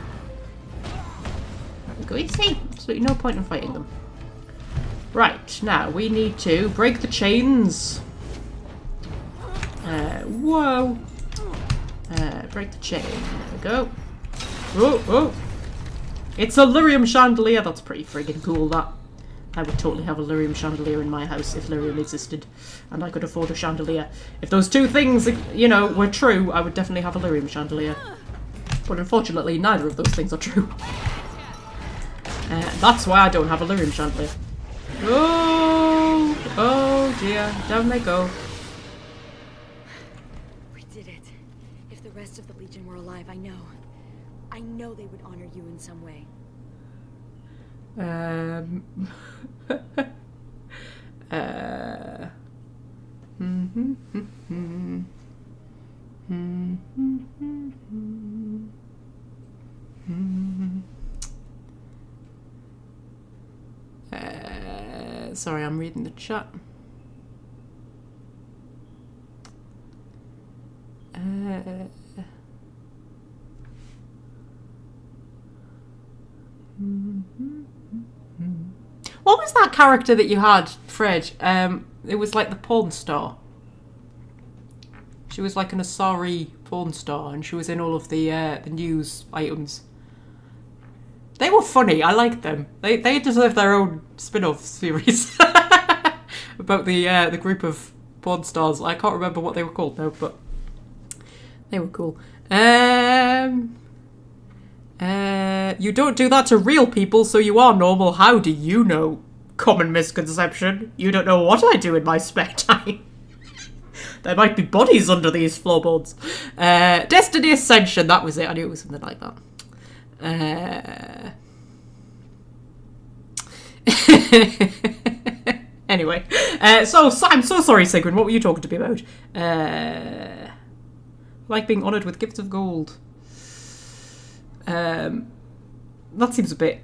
There we go. You see? Absolutely no point in fighting them. Right, now we need to break the chains. Whoa. Break the chain. There we go. Oh. It's a lyrium chandelier. That's pretty friggin' cool, that. I would totally have a lyrium chandelier in my house if lyrium existed. And I could afford a chandelier. If those two things, you know, were true, I would definitely have a lyrium chandelier. But unfortunately, neither of those things are true. That's why I don't have a lyrium chandelier. Oh dear, down they go. We did it. If the rest of the Legion were alive, I know they would honor you in some way. Sorry, I'm reading the chat. What was that character that you had, Fred? It was like the porn star. She was like an Asari porn star, and she was in all of the news items. They were funny. I liked them. They deserve their own spin-off series about the group of porn stars. I can't remember what they were called now, but they were cool. You don't do that to real people, so you are normal. How do you know? Common misconception. You don't know what I do in my spare time. There might be bodies under these floorboards. Destiny Ascension. That was it. I knew it was something like that. Anyway, so I'm so sorry, Sigrid. What were you talking to me about? Like being honoured with gifts of gold. That seems a bit...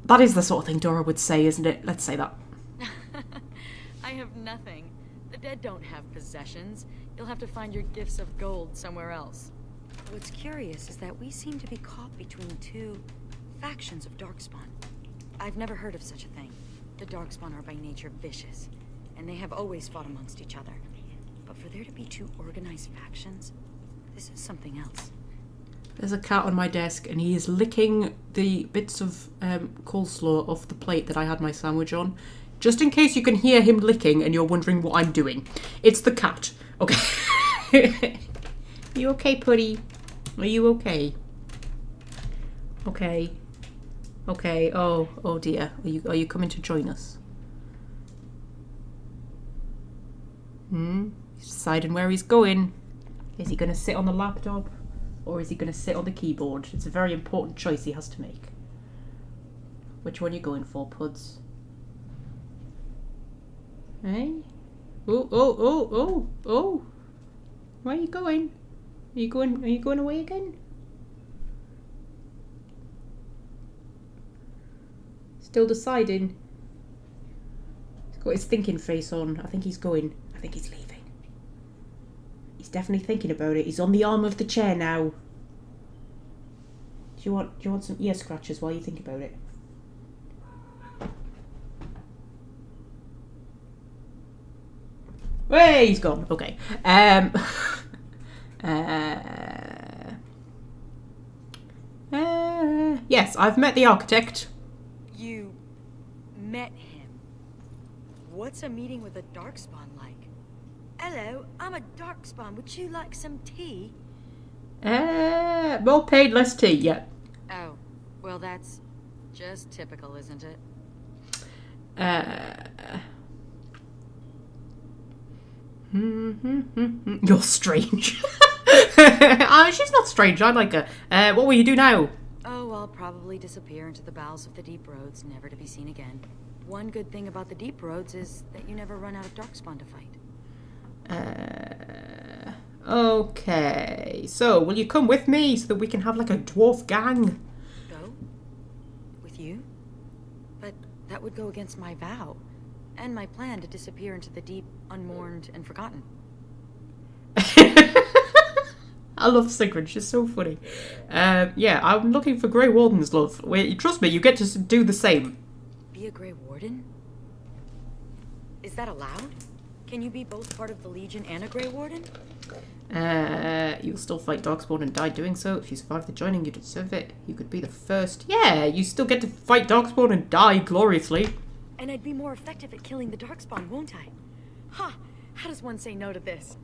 That is the sort of thing Dora would say, isn't it? Let's say that. I have nothing. The dead don't have possessions. You'll have to find your gifts of gold somewhere else. What's curious is that we seem to be caught between two factions of Darkspawn. I've never heard of such a thing. The Darkspawn are by nature vicious, and they have always fought amongst each other. But for there to be two organized factions, this is something else. There's a cat on my desk, and he is licking the bits of coleslaw off the plate that I had my sandwich on. Just in case you can hear him licking and you're wondering what I'm doing. It's the cat. Okay. You okay, Putty? Are you okay? Okay. Okay. Oh dear. Are you coming to join us? He's deciding where he's going. Is he going to sit on the laptop or is he going to sit on the keyboard? It's a very important choice he has to make. Which one are you going for, Puds? Hey? Oh. Where are you going? Are you going away again? Still deciding. He's got his thinking face on. I think he's leaving. He's definitely thinking about it. He's on the arm of the chair now. Do you want some ear scratches while you think about it? Hey, he's gone. Okay. Yes, I've met the architect. You met him? What's a meeting with a darkspawn like? Hello, I'm a darkspawn. Would you like some tea? More paid, less tea, yeah. Oh, well that's just typical, isn't it? You're strange. She's not strange, I like her. What will you do now? Oh, I'll probably disappear into the bowels of the deep roads, never to be seen again. One good thing about the deep roads is that you never run out of darkspawn to fight. Okay. So, will you come with me so that we can have like a dwarf gang? Go? With you? But that would go against my vow. And my plan to disappear into the deep, unmourned, and forgotten. I love Sigrid, she's so funny. Yeah, I'm looking for Grey Wardens, love. Wait, trust me, you get to do the same. Be a Grey Warden? Is that allowed? Can you be both part of the Legion and a Grey Warden? You'll still fight Darkspawn and die doing so. If you survive the joining, you deserve it. You could be the first. Yeah, you still get to fight Darkspawn and die gloriously. And I'd be more effective at killing the Darkspawn, won't I? Ha! How does one say no to this?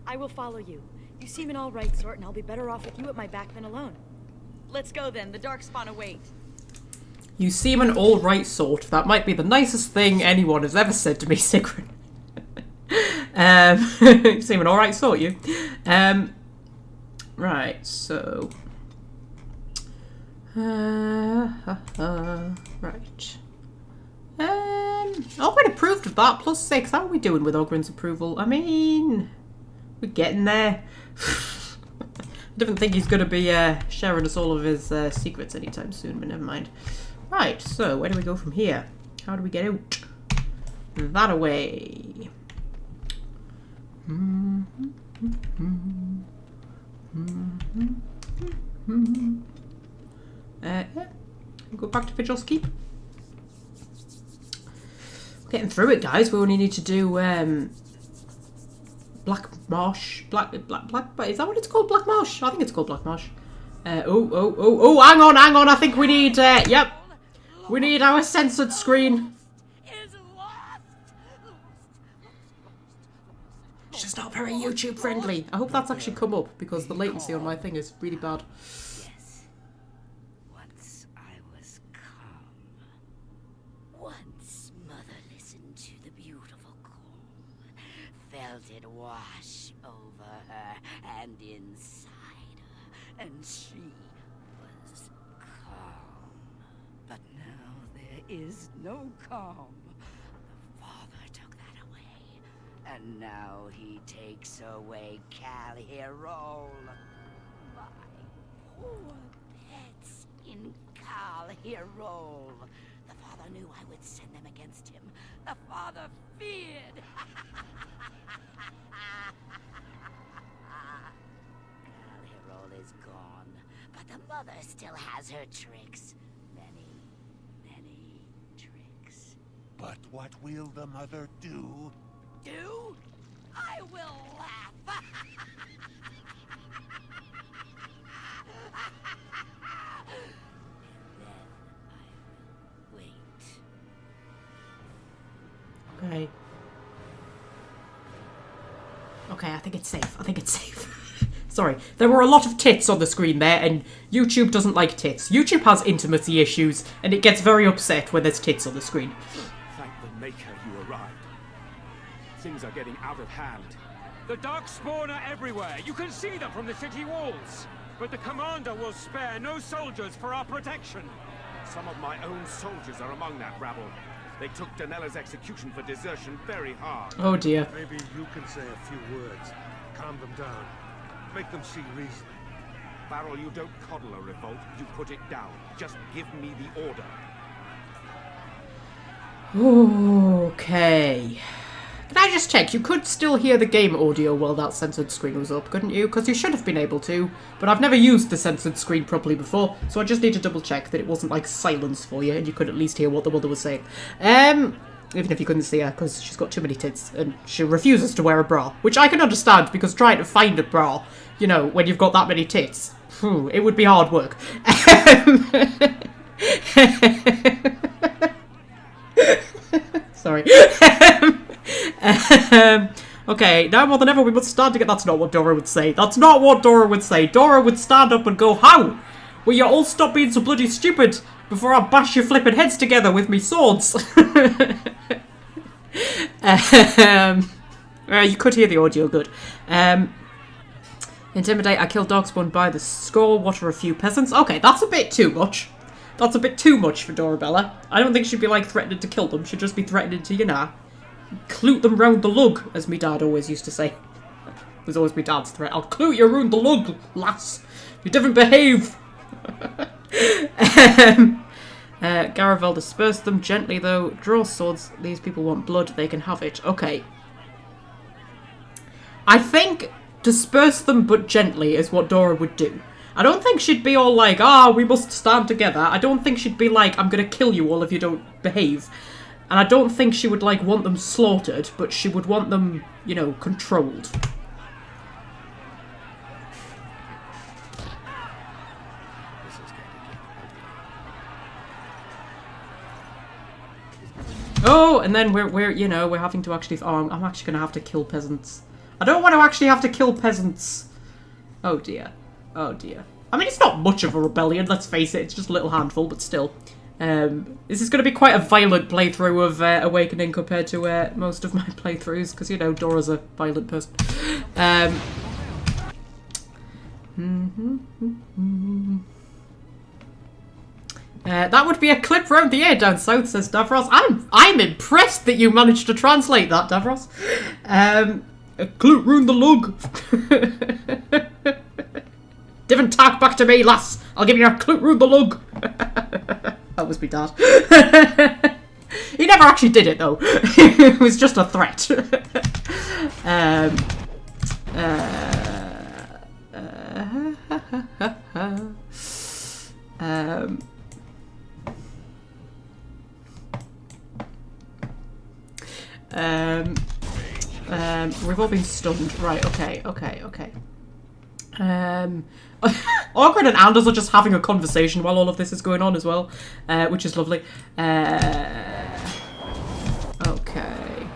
I will follow you. You seem an all-right sort, and I'll be better off with you at my back than alone. Let's go then. The Darkspawn await. You seem an all-right sort. That might be the nicest thing anyone has ever said to me, Sigrid. You seem an all-right sort, you. Right, so... right. Ogren approved of that, +6. How are we doing with Ogren's approval? I mean... we're getting there. I don't think he's going to be sharing us all of his secrets anytime soon, but never mind. Right, so where do we go from here? How do we get out? That away. Go back to Vigil's Keep. Getting through it, guys. We only need to do Black Marsh. Black. Is that what it's called? Black Marsh? I think it's called Black Marsh. Oh! Hang on! I think we need. Yep. We need our censored screen. It's just not very YouTube friendly. I hope that's actually come up because the latency on my thing is really bad. Yes. Once I was calm. Once Mother listened to the beautiful call, felt it wash over her and inside her, and she was calm. But now there is no calm. The Father took that away, and now he takes away Hirol. My poor pets in Hirol. The Father knew I would send them against him. The Father feared. Hirol is gone, but the Mother still has her tricks. Many tricks. But what will the Mother do? Do? I will laugh. Okay. Okay, I think it's safe. Sorry, there were a lot of tits on the screen there, and YouTube doesn't like tits. YouTube has intimacy issues, and it gets very upset when there's tits on the screen. Thank the Maker you arrived. Things are getting out of hand. The Darkspawn are everywhere. You can see them from the city walls. But the commander will spare no soldiers for our protection. Some of my own soldiers are among that rabble. They took Danella's execution for desertion very hard. Oh dear. Maybe you can say a few words. Calm them down. Make them see reason. Barrel, you don't coddle a revolt. You put it down. Just give me the order. Okay. Can I just check? You could still hear the game audio while that censored screen was up, couldn't you? Because you should have been able to, but I've never used the censored screen properly before, so I just need to double check that it wasn't like silence for you and you could at least hear what the mother was saying. Even if you couldn't see her, because she's got too many tits and she refuses to wear a bra, which I can understand because trying to find a bra, you know, when you've got that many tits, it would be hard work. Sorry. Okay, now more than ever we must stand together. That's not what Dora would say. That's not what Dora would say. Dora would stand up and go, how? Will you all stop being so bloody stupid before I bash your flippin' heads together with me swords? You could hear the audio good. Intimidate, I killed Darkspawn by the score. What are a few peasants? Okay, that's a bit too much. That's a bit too much for Dorabella. I don't think she'd be like threatening to kill them. She'd just be threatening to, you know, cloot them round the lug, as me dad always used to say. It was always me dad's threat. I'll cloot you round the lug, lass. You didn't behave. Garavel disperse them gently though. Draw swords. These people want blood. They can have it. Okay. I think disperse them but gently is what Dora would do. I don't think she'd be all like, we must stand together. I don't think she'd be like, I'm gonna kill you all if you don't behave. And I don't think she would, like, want them slaughtered, but she would want them, you know, controlled. Oh, and then we're you know, we're having to actually, I'm actually gonna have to kill peasants. I don't want to actually have to kill peasants. Oh dear. Oh dear. I mean, it's not much of a rebellion, let's face it. It's just a little handful, but still. This is going to be quite a violent playthrough of Awakening compared to most of my playthroughs, because, you know, Dora's a violent person. That would be a clip round the air down south, says Davros. I'm impressed that you managed to translate that, Davros. A clip round the lug. Different talk back to me, lass. I'll give you a clip round the lug. That was me dad. He never actually did it though. It was just a threat. We've all been stunned. Right, okay. Ogren and Anders are just having a conversation while all of this is going on as well, which is lovely. Okay.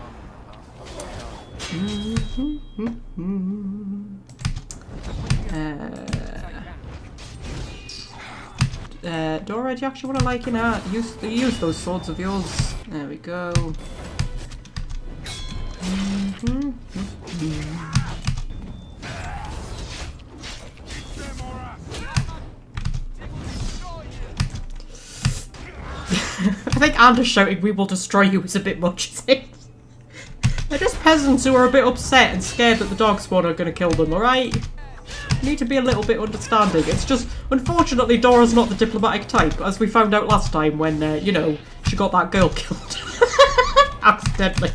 Dora, do you actually want to, like, you know, use those swords of yours? There we go. I think Anders shouting, "We will destroy you," is a bit much, isn't it? They're just peasants who are a bit upset and scared that the Darkspawn are going to kill them, alright? You need to be a little bit understanding. It's just, unfortunately, Dora's not the diplomatic type, as we found out last time when, you know, she got that girl killed. Accidentally.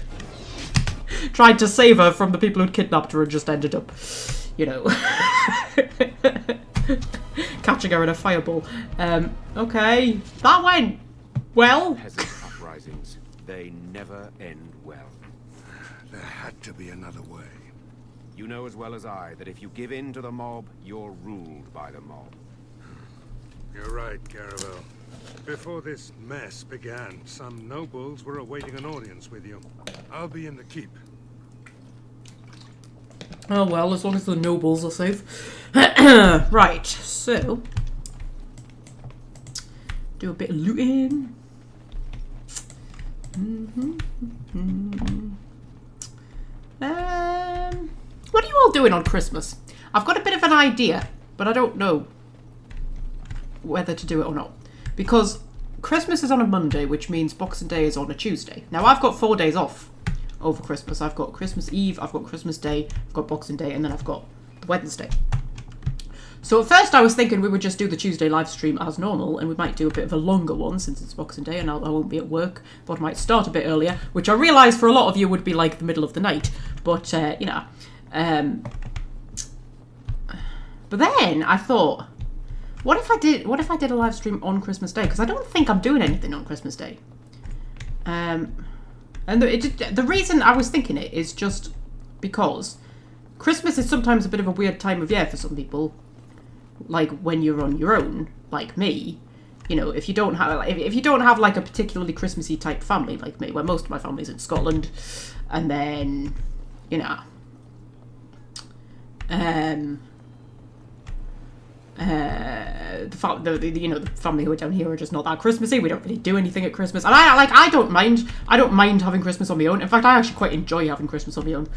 Tried to save her from the people who'd kidnapped her and just ended up, you know, catching her in a fireball. Okay. That went well. Peasant uprisings, they never end well. There had to be another way. You know as well as I that if you give in to the mob, you're ruled by the mob. You're right, Caravel. Before this mess began, some nobles were awaiting an audience with you. I'll be in the keep. Oh well, as long as the nobles are safe. Right, so do a bit of looting. doing on Christmas. I've got a bit of an idea, but I don't know whether to do it or not. Because Christmas is on a Monday, which means Boxing Day is on a Tuesday. Now, I've got 4 days off over Christmas. I've got Christmas Eve, I've got Christmas Day, I've got Boxing Day, and then I've got Wednesday. So at first I was thinking we would just do the Tuesday live stream as normal, and we might do a bit of a longer one since it's Boxing Day and I won't be at work. Thought I might start a bit earlier, which I realise for a lot of you would be like the middle of the night. But, you know. But then I thought, what if I did a live stream on Christmas Day? Because I don't think I'm doing anything on Christmas Day. And the reason I was thinking it is just because Christmas is sometimes a bit of a weird time of year for some people. Like when you're on your own, like me, you know, if you don't have like a particularly Christmassy type family like me, where most of my family's in Scotland, and then, you know, the family who are down here are just not that Christmassy. We don't really do anything at Christmas, and I don't mind having Christmas on my own. In fact, I actually quite enjoy having Christmas on my own.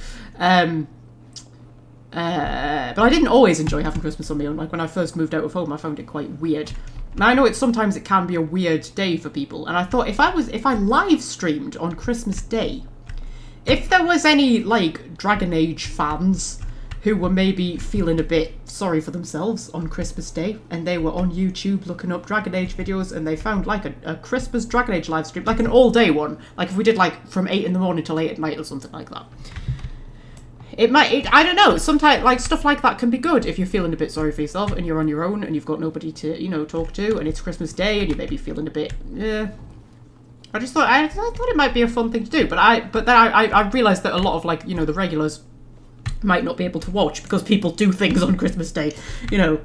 But I didn't always enjoy having Christmas on my own. Like when I first moved out of home, I found it quite weird. Now I know sometimes it can be a weird day for people, and I thought if I live streamed on Christmas Day, if there was any like Dragon Age fans who were maybe feeling a bit sorry for themselves on Christmas Day, and they were on YouTube looking up Dragon Age videos, and they found like a Christmas Dragon Age live stream, like an all-day one, like if we did like from 8 in the morning till 8 at night or something like that. I don't know, sometimes like stuff like that can be good if you're feeling a bit sorry for yourself and you're on your own and you've got nobody to, you know, talk to, and it's Christmas Day and you may be feeling a bit, I just thought it might be a fun thing to do, but then I realised that a lot of, like, you know, the regulars might not be able to watch because people do things on Christmas Day, you know.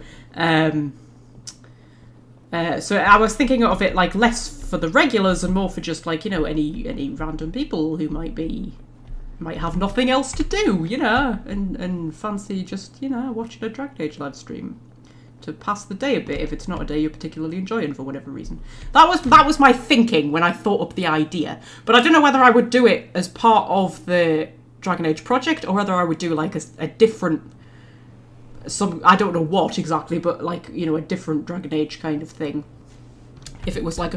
So I was thinking of it like less for the regulars and more for just like, you know, any random people who might have nothing else to do, you know, and fancy just, you know, watching a Dragon Age live stream to pass the day a bit if it's not a day you're particularly enjoying for whatever reason. That was my thinking when I thought up the idea, but I don't know whether I would do it as part of the Dragon Age project or whether I would do like a different, I don't know what exactly, but like, you know, a different Dragon Age kind of thing. If it was like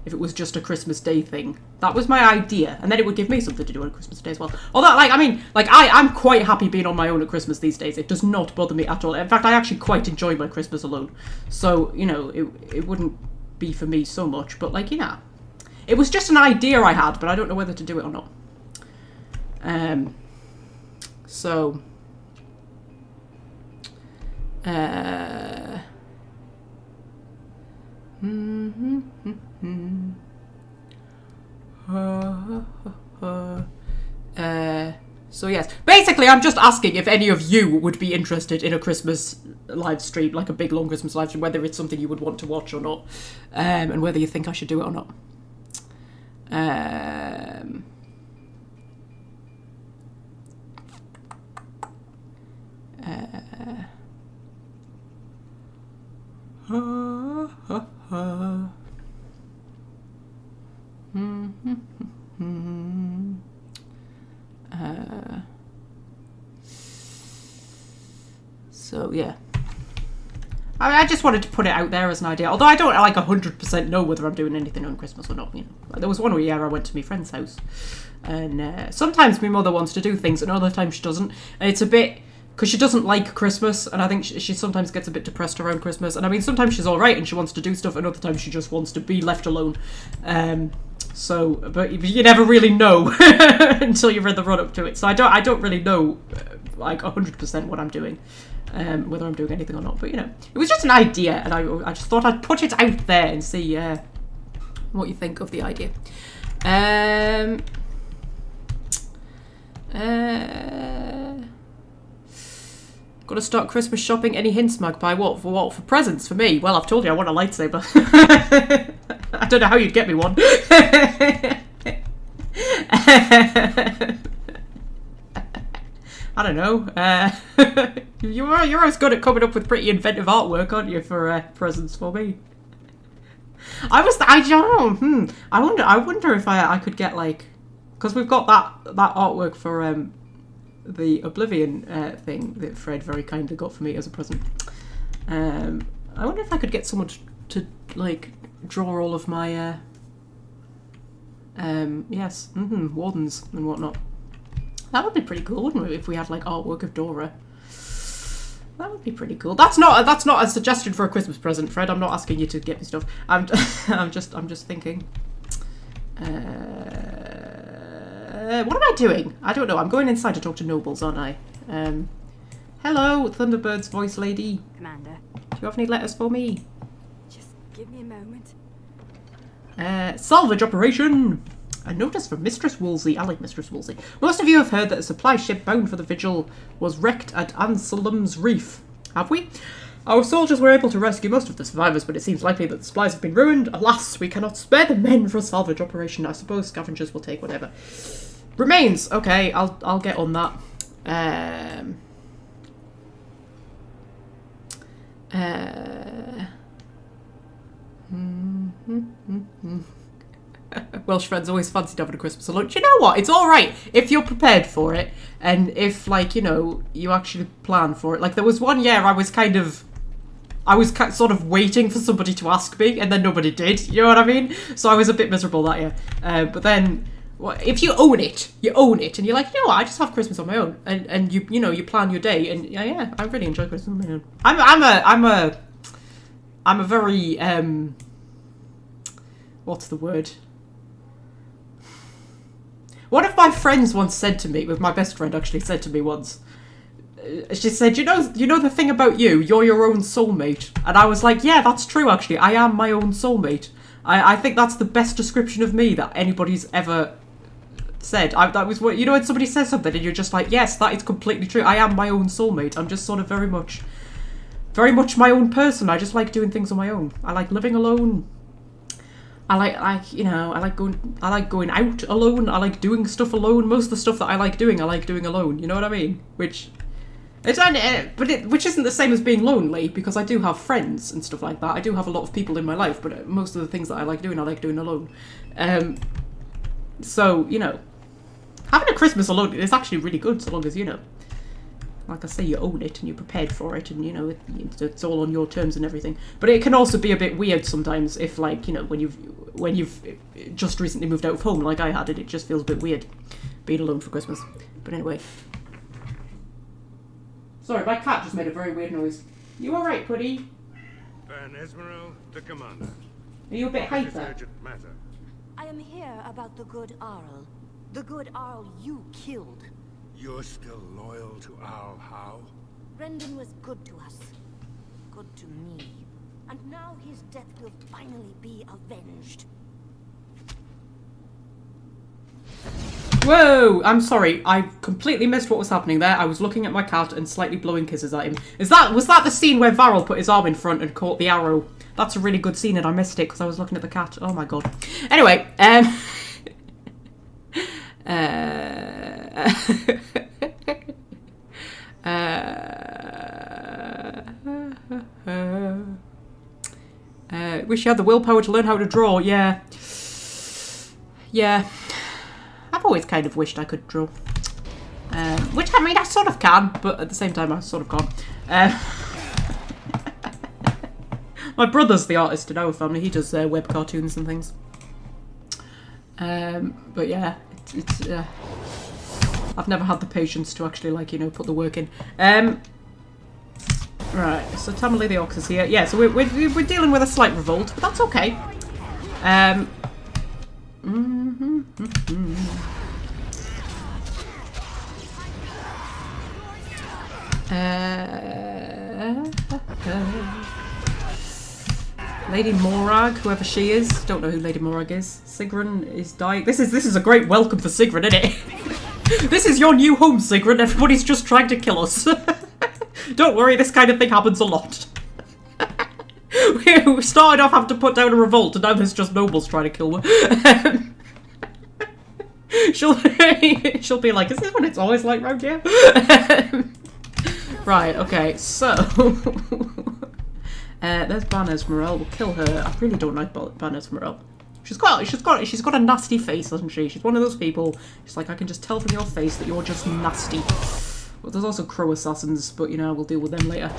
if it was just a Christmas Day thing. That was my idea. And then it would give me something to do on Christmas Day as well. Although, like, I mean, like, I'm quite happy being on my own at Christmas these days. It does not bother me at all. In fact, I actually quite enjoy my Christmas alone. So, you know, it wouldn't be for me so much. But, like, you know, it was just an idea I had, but I don't know whether to do it or not. So... So yes, basically I'm just asking if any of you would be interested in a Christmas live stream, like a big long Christmas live stream, whether it's something you would want to watch or not, and whether you think I should do it or not. So yeah, I just wanted to put it out there as an idea, although I don't like 100% know whether I'm doing anything on Christmas or not, you know. Like, there was one year I went to my friend's house, and sometimes my mother wants to do things and other times she doesn't, and it's a bit, because she doesn't like Christmas, and I think she sometimes gets a bit depressed around Christmas, and I mean sometimes she's alright and she wants to do stuff, and other times she just wants to be left alone. So, but you never really know until you're in the run up to it. So I don't really know like 100% what I'm doing, whether I'm doing anything or not. But you know, it was just an idea, and I just thought I'd put it out there and see what you think of the idea. Got to start Christmas shopping. Any hints, Magpie? What for presents for me? Well, I've told you I want a lightsaber. I don't know how you'd get me one. I don't know. You're always good at coming up with pretty inventive artwork, aren't you, for presents for me? I wonder if I could get like, because we've got that artwork for the Oblivion thing that Fred very kindly got for me as a present. I wonder if I could get someone to like draw all of my wardens and whatnot. That would be pretty cool, wouldn't it? If we had like artwork of Dora. That would be pretty cool. That's not a suggestion for a Christmas present, Fred. I'm not asking you to get me stuff. I'm just thinking. What am I doing? I don't know. I'm going inside to talk to nobles, aren't I? Hello, Thunderbird's voice lady. Commander. Do you have any letters for me? Just give me a moment. Salvage operation! A notice from Mistress Woolsey. I like Mistress Woolsey. Most of you have heard that a supply ship bound for the Vigil was wrecked at Anselm's Reef. Have we? Our soldiers were able to rescue most of the survivors, but it seems likely that the supplies have been ruined. Alas, we cannot spare the men for a salvage operation. I suppose scavengers will take whatever. Remains. Okay, I'll get on that. Welsh friends always fancied having a Christmas alone. Do you know what? It's alright if you're prepared for it and if, like, you know, you actually plan for it. Like, there was one year I was sort of waiting for somebody to ask me and then nobody did. You know what I mean? So I was a bit miserable that year. But then, well, if you own it and you're like, you know what, I just have Christmas on my own. And you know, you plan your day and yeah, I really enjoy Christmas on my own. I'm a very, what's the word? One of my friends once said to me, my best friend actually said to me once, she said, you know the thing about you're your own soulmate. And I was like, yeah, that's true actually. I am my own soulmate. I think that's the best description of me that anybody's ever said. That was what, you know, when somebody says something and you're just like, yes, that is completely true. I am my own soulmate. I'm just sort of very much my own person. I just like doing things on my own. I like living alone. I like going out alone. I like doing stuff alone. Most of the stuff that I like doing alone. You know what I mean? Which isn't the same as being lonely, because I do have friends and stuff like that. I do have a lot of people in my life, but most of the things that I like doing alone. So, you know, having a Christmas alone is actually really good, so long as, you know, like I say, you own it and you're prepared for it, and, you know, it's all on your terms and everything. But it can also be a bit weird sometimes if, like, you know, when you've just recently moved out of home like I had, it just feels a bit weird being alone for Christmas. But anyway. Sorry, my cat just made a very weird noise. You alright, Puddy? Van Esmeralda, the commander. Are you a bit hyper? Urgent matter. I am here about the good Arl. The good Arl you killed. You're still loyal to Arl Howe? Brendan was good to us. Good to me. And now his death will finally be avenged. Whoa! I'm sorry. I completely missed what was happening there. I was looking at my cat and slightly blowing kisses at him. Was that the scene where Varl put his arm in front and caught the arrow? That's a really good scene and I missed it because I was looking at the cat. Oh my god. Anyway, wish you had the willpower to learn how to draw. Yeah. I've always kind of wished I could draw. Which, I mean, I sort of can, but at the same time I sort of can't. My brother's the artist in our family. He does web cartoons and things. But yeah, it's I've never had the patience to actually, like, you know, put the work in. Right, so Tamale the Ox is here. Yeah, so we're dealing with a slight revolt, but that's okay. Lady Morag, whoever she is. Don't know who Lady Morag is. Sigrun is dying. This is a great welcome for Sigrun, isn't it? This is your new home, Sigrun. Everybody's just trying to kill us. Don't worry, this kind of thing happens a lot. We started off having to put down a revolt, and now there's just nobles trying to kill her. She'll be like, is this what it's always like round here? Right, okay, so... there's Ban Esmeralda. We'll kill her. I really don't like Ban Esmeralda. She's got a nasty face, hasn't she? She's one of those people. She's like, I can just tell from your face that you're just nasty. Well, there's also crow assassins, but you know, we'll deal with them later.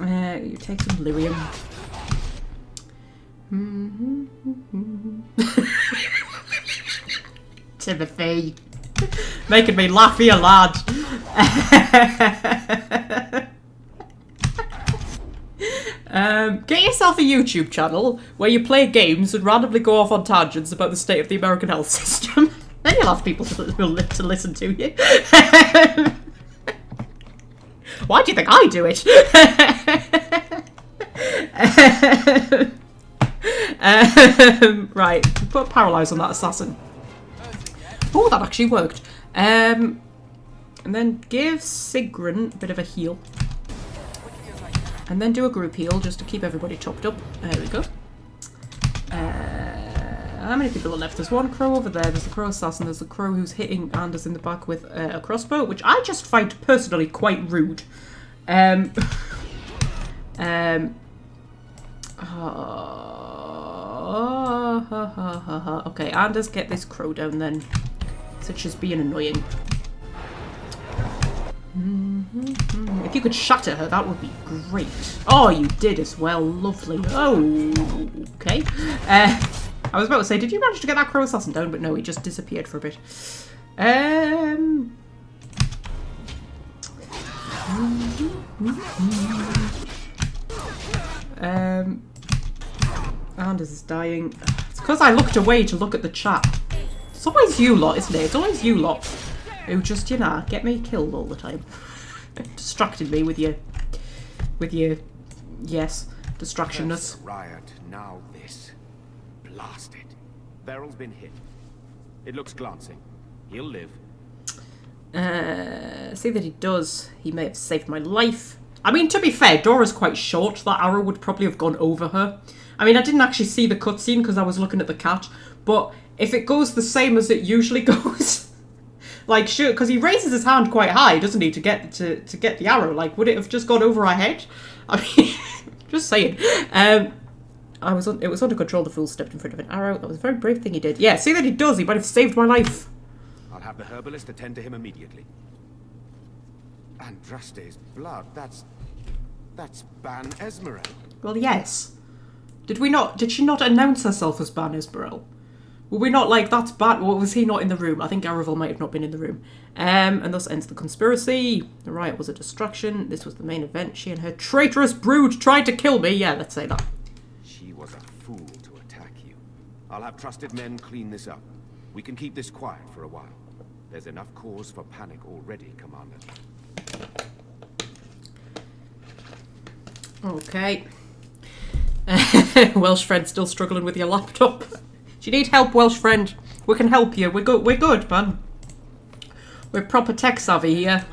You take some lyrium. Timothy, making me laugh here, lad. Get yourself a YouTube channel where you play games and randomly go off on tangents about the state of the American health system. Then you'll have people to listen to you. Why do you think I do it? Right, put paralyze on that assassin. Oh, that actually worked. And then give Sigrun a bit of a heal. And then do a group heal just to keep everybody topped up. There we go. How many people are left? There's one crow over there. There's the crow assassin. There's the crow who's hitting Anders in the back with a crossbow, which I just find personally quite rude. Okay, Anders, get this crow down then. Such as being annoying. If you could shatter her, that would be great. Oh, you did as well. Lovely. Oh, okay. I was about to say, did you manage to get that crow assassin down? But no, he just disappeared for a bit. Anders is dying. It's because I looked away to look at the chat. It's always you lot, isn't it? It's always you lot who just, you know, get me killed all the time. Distracted me with your yes, distractionness. Riot, now this. Blast it. Beryl's been hit. It looks glancing. He'll live. See that he does. He may have saved my life. I mean, to be fair, Dora's quite short. That arrow would probably have gone over her. I mean, I didn't actually see the cutscene because I was looking at the cat. But if it goes the same as it usually goes, like, sure, because he raises his hand quite high, doesn't he, to get the arrow? Like, would it have just gone over our head? I mean, just saying. It was under control. The fool stepped in front of an arrow. That was a very brave thing he did. Yeah, see that he does. He might have saved my life. I'll have the herbalist attend to him immediately. Andraste's blood. That's Ban Esmeralda. Well, yes. Did she not announce herself as Ban Esmeralda? Were we not like, that's Ban? Or was he not in the room? I think Aravel might have not been in the room. And thus ends the conspiracy. The riot was a distraction. This was the main event. She and her traitorous brood tried to kill me. Yeah, let's say that. She was a fool to attack you. I'll have trusted men clean this up. We can keep this quiet for a while. There's enough cause for panic already, Commander. Okay. Welsh friend still struggling with your laptop. Do you need help, Welsh friend? We can help you. We're good, man. We're proper tech savvy here.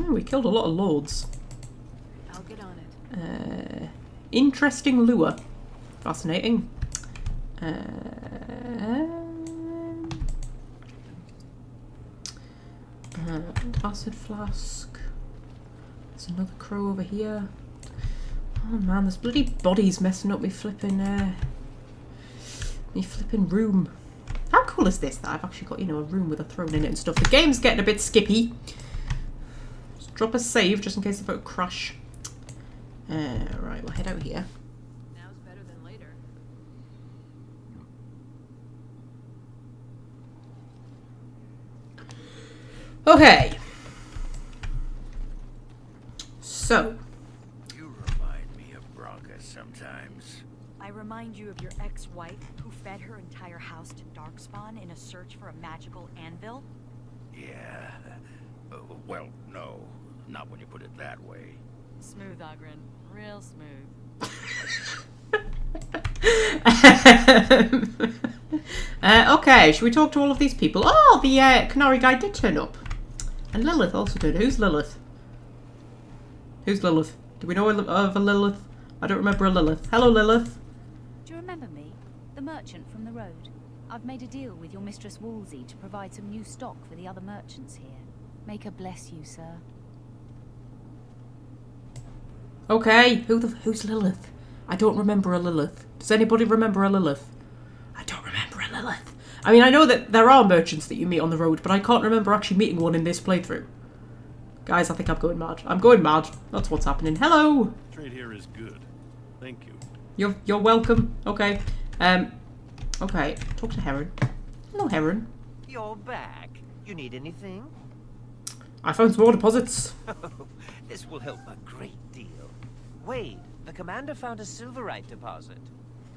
We killed a lot of lords. I'll get on it. Interesting lure. Fascinating. And acid flask. There's another crow over here. Oh man, this bloody body's messing up me flipping room. How cool is this that I've actually got, you know, a room with a throne in it and stuff. The game's getting a bit skippy. Just drop a save just in case the boat crash. Right, we'll head out here. Now's better than later. Okay. So. You remind me of Bronca sometimes. I remind you of your ex-wife who fed her entire house to Darkspawn in a search for a magical anvil? Yeah. Well, no. Not when you put it that way. Smooth, Ogren. Real smooth. Okay, should we talk to all of these people? Oh, the Canary guy did turn up. And Lilith also did. Who's Lilith? Who's Lilith? Do we know of a Lilith? I don't remember a Lilith. Hello, Lilith. Do you remember me? The merchant from the road. I've made a deal with your mistress Wolsey to provide some new stock for the other merchants here. Make her bless you, sir. Okay, who's Lilith? I don't remember a Lilith. Does anybody remember a Lilith? I don't remember a Lilith. I mean, I know that there are merchants that you meet on the road, but I can't remember actually meeting one in this playthrough. Guys, I think I'm going mad. I'm going mad. That's what's happening. Hello! Trade here is good. Thank you. You're welcome. Okay. Okay. Talk to Heron. Hello, Heron. You're back. You need anything? I found some more deposits. This will help a great deal. Wade, the commander found a silverite deposit.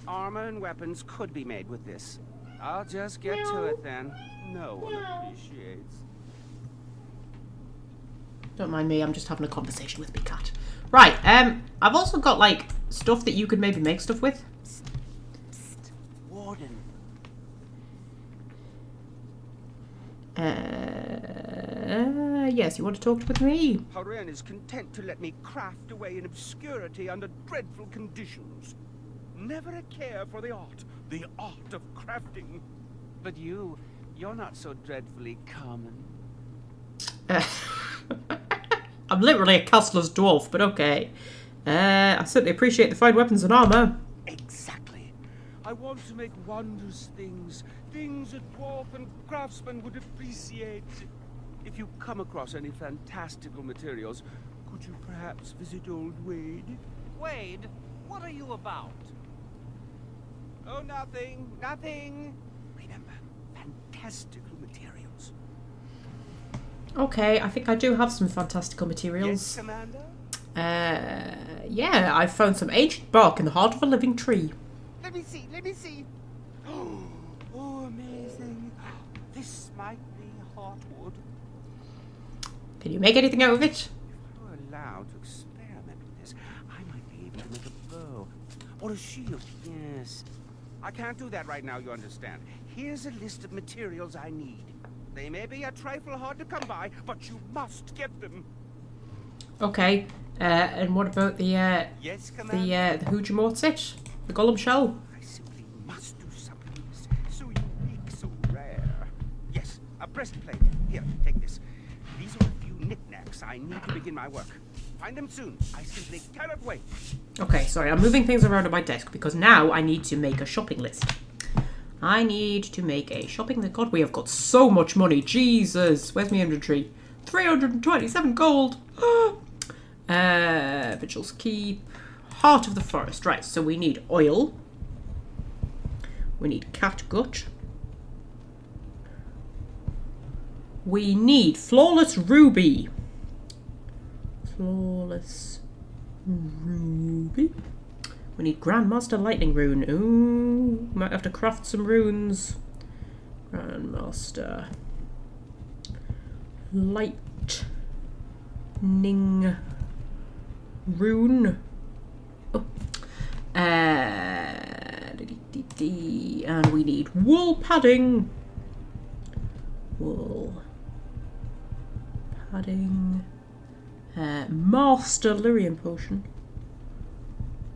Armor and weapons could be made with this. I'll just get to it then. No one appreciates. Don't mind me, I'm just having a conversation with Big Cat. Right, I've also got, like, stuff that you could maybe make stuff with. Psst. Warden. Yes, you want to talk with me? Horan is content to let me craft away in obscurity under dreadful conditions. Never a care for the art of crafting. But you're not so dreadfully common. I'm literally a castler's dwarf, but okay. I certainly appreciate the fine weapons and armor. Exactly. I want to make wondrous things. Things a dwarf and craftsman would appreciate. If you come across any fantastical materials, could you perhaps visit old Wade? Wade, what are you about? Oh, nothing. Remember, fantastical materials. Okay, I think I do have some fantastical materials. Yes, Commander? Yeah, I found some ancient bark in the heart of a living tree. Let me see. Oh, amazing. This might be heartwood. Can you make anything out of it? If I were allowed to experiment with this, I might be able to make a bow. Or a shield, yes. I can't do that right now, you understand. Here's a list of materials I need. They may be a trifle hard to come by, but you must get them. Okay, and what about the, yes, Commander? the Hujamort set? The golem shell? I simply must do something so unique, so rare. Yes, a breastplate. Here, take this. These are a few knickknacks I need to begin my work. Find them soon. I simply cannot wait. Okay, sorry, I'm moving things around on my desk because now I need to make a shopping list. I need to make a shopping list. God, we have got so much money. Jesus. Where's my inventory? 327 gold. Vigil's Keep. Heart of the Forest. Right, so we need oil. We need cat gut. We need flawless ruby. Flawless ruby. We need Grandmaster Lightning Rune. Ooh, might have to craft some runes. Grandmaster Lightning Rune. Oh. And we need wool padding. Wool padding. Master Lyrium potion.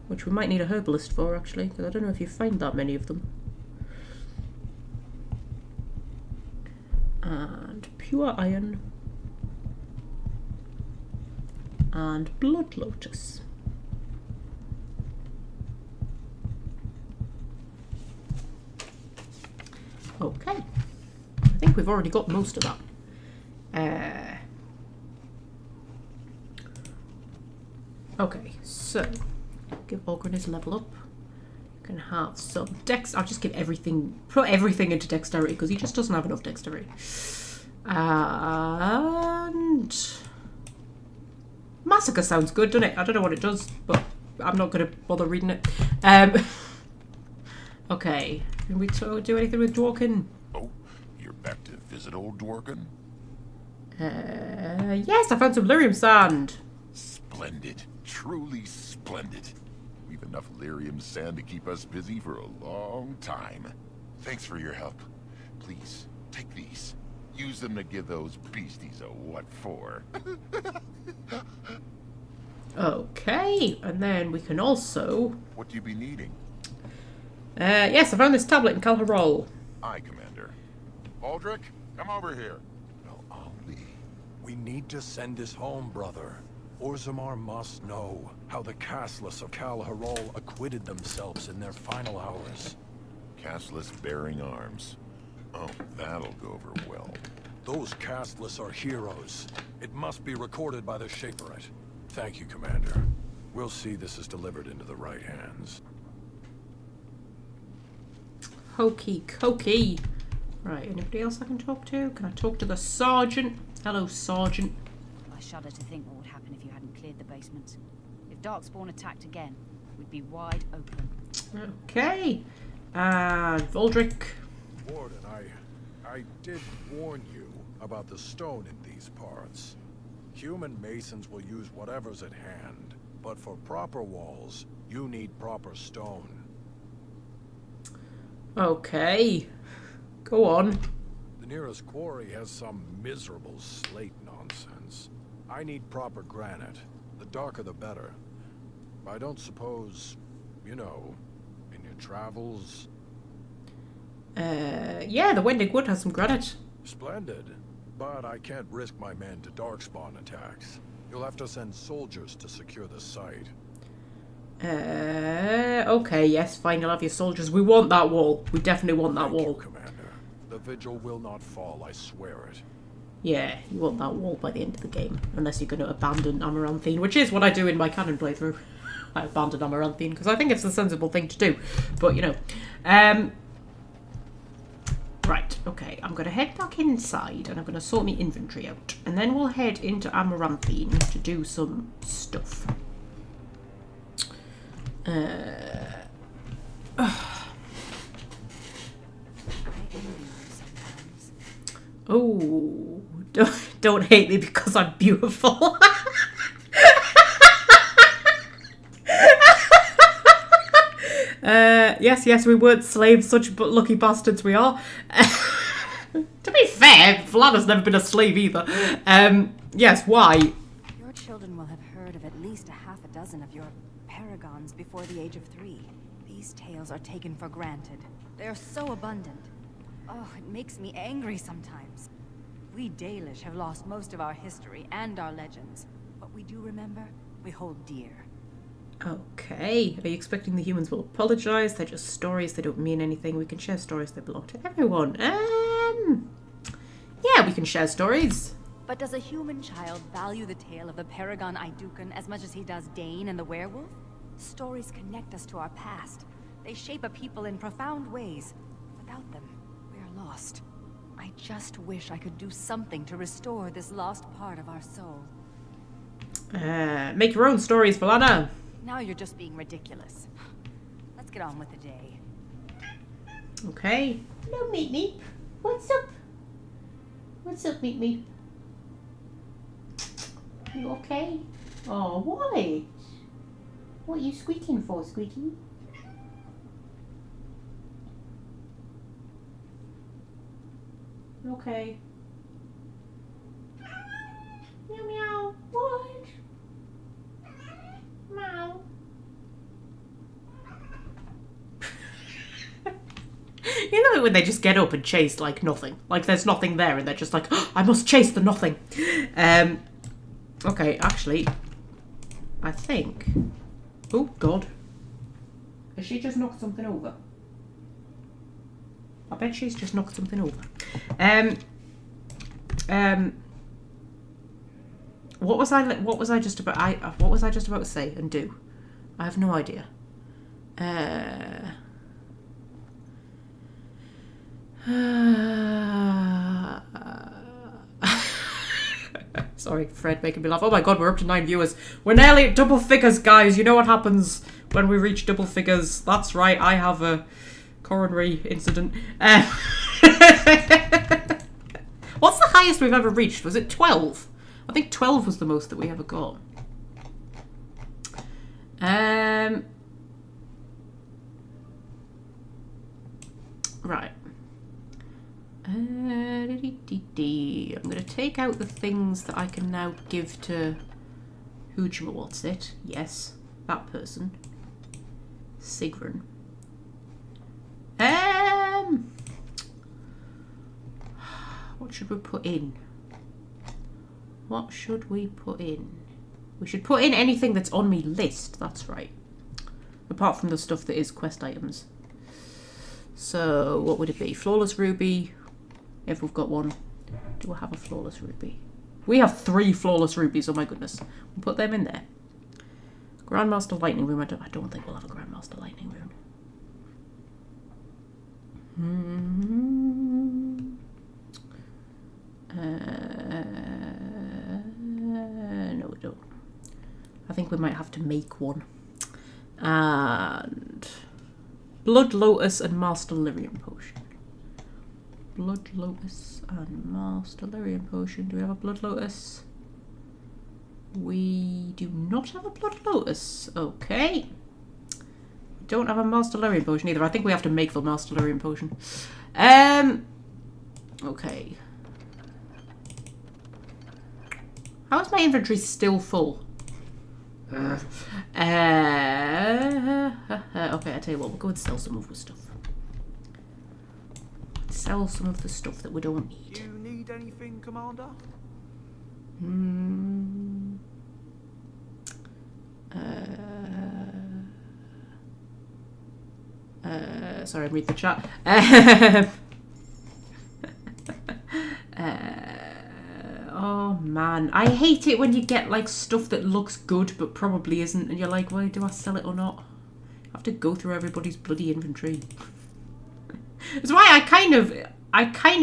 Which we might need a herbalist for, actually, because I don't know if you find that many of them. And pure iron. And blood lotus. Okay. I think we've already got most of that. Okay, so give Ogren his level up. You can have some dex. I'll just give everything, put everything into dexterity because he just doesn't have enough dexterity. And massacre sounds good, doesn't it? I don't know what it does, but I'm not going to bother reading it. Okay, can we do anything with Dworkin? Oh, you're back to visit old Dworkin? Yes, I found some lyrium sand. Splendid. Truly splendid. We've enough lyrium sand to keep us busy for a long time. Thanks for your help. Please, take these. Use them to give those beasties a what for. Okay, and then we can also... What do you be needing? Yes, I found this tablet in Hirol. Aye, Commander. Frederick, come over here. Well, Ali, we need to send this home, brother. Orzammar must know how the casteless of Kal Hirol acquitted themselves in their final hours. Casteless bearing arms. Oh, that'll go over well. Those casteless are heroes. It must be recorded by the Shaperate. Thank you, Commander. We'll see this is delivered into the right hands. Hokey cokey. Right, anybody else I can talk to? Can I talk to the Sergeant? Hello, Sergeant. I shudder to think what would happen if you hadn't cleared the basement. If Darkspawn attacked again, we'd be wide open. Okay. Voldrick. Warden, I did warn you about the stone in these parts. Human masons will use whatever's at hand, but for proper walls, you need proper stone. Okay. Go on. The nearest quarry has some miserable slate nonsense. I need proper granite. The darker the better. I don't suppose, you know, in your travels... Yeah, the Wending Wood has some granite. Splendid. But I can't risk my men to darkspawn attacks. You'll have to send soldiers to secure the site. Okay, yes, fine, you'll have your soldiers. We want that wall. We definitely want that wall. Thank you, Commander. The vigil will not fall, I swear it. Yeah, you want that wall by the end of the game. Unless you're going to abandon Amaranthine, which is what I do in my canon playthrough. I abandon Amaranthine because I think it's the sensible thing to do. But, you know. Right, okay. I'm going to head back inside and I'm going to sort my inventory out. And then we'll head into Amaranthine to do some stuff. Oh, don't hate me because I'm beautiful. Yes, we weren't slaves, such lucky bastards we are. To be fair, Vlada's never been a slave either. Yes, why? Your children will have heard of at least half a dozen of your paragons before the age of 3. These tales are taken for granted. They are so abundant. Oh, it makes me angry sometimes. We Dalish have lost most of our history and our legends. What we do remember, we hold dear. Okay. Are you expecting the humans will apologize? They're just stories. They don't mean anything. We can share stories that belong to everyone. Yeah, we can share stories. But does a human child value the tale of the Paragon Idukan as much as he does Dane and the werewolf? Stories connect us to our past. They shape a people in profound ways. Without them, we are lost. I just wish I could do something to restore this lost part of our soul. Make your own stories, Valana. Now you're just being ridiculous. Let's get on with the day. Okay. Hello, Meep Meep. What's up? What's up, Meep Meep? You okay? Oh, what? What are you squeaking for, Squeaky? Okay. Meow meow. What? Meow. You know when they just get up and chase like nothing? Like there's nothing there and they're just like, oh, I must chase the nothing. Okay, actually, I think... Oh, God. Has she just knocked something over? I bet she's just knocked something over. What was I just about to say and do? I have no idea. Sorry, Fred making me laugh. Oh my god, we're up to 9 viewers. We're nearly at double figures, guys. You know what happens when we reach double figures. That's right, I have a coronary incident. What's the highest we've ever reached? Was it 12? I think 12 was the most that we ever got. Right. I'm going to take out the things that I can now give to what's it? Yes, that person. Sigrun. What should we put in? What should we put in? We should put in anything that's on me list. That's right. Apart from the stuff that is quest items. So, what would it be? Flawless ruby. If we've got one. Do I have a flawless ruby? We have 3 flawless rubies. Oh my goodness. We'll put them in there. Grandmaster lightning rune. I don't think we'll have a Grandmaster lightning rune. No, we don't. I think we might have to make one. And Blood Lotus and Master Lyrium Potion. Blood Lotus and Master Lyrium Potion. Do we have a Blood Lotus? We do not have a Blood Lotus. Okay. We don't have a Master Lyrium Potion either. I think we have to make the Master Lyrium Potion. Okay. How is my inventory still full? Okay, I tell you what, we'll go and sell some of the stuff. Sell some of the stuff that we don't need. Do you need anything, Commander? Sorry, I'm reading the chat. Oh man, I hate it when you get like stuff that looks good but probably isn't, and you're like, well, do I sell it or not? I have to go through everybody's bloody inventory. That's why I kind of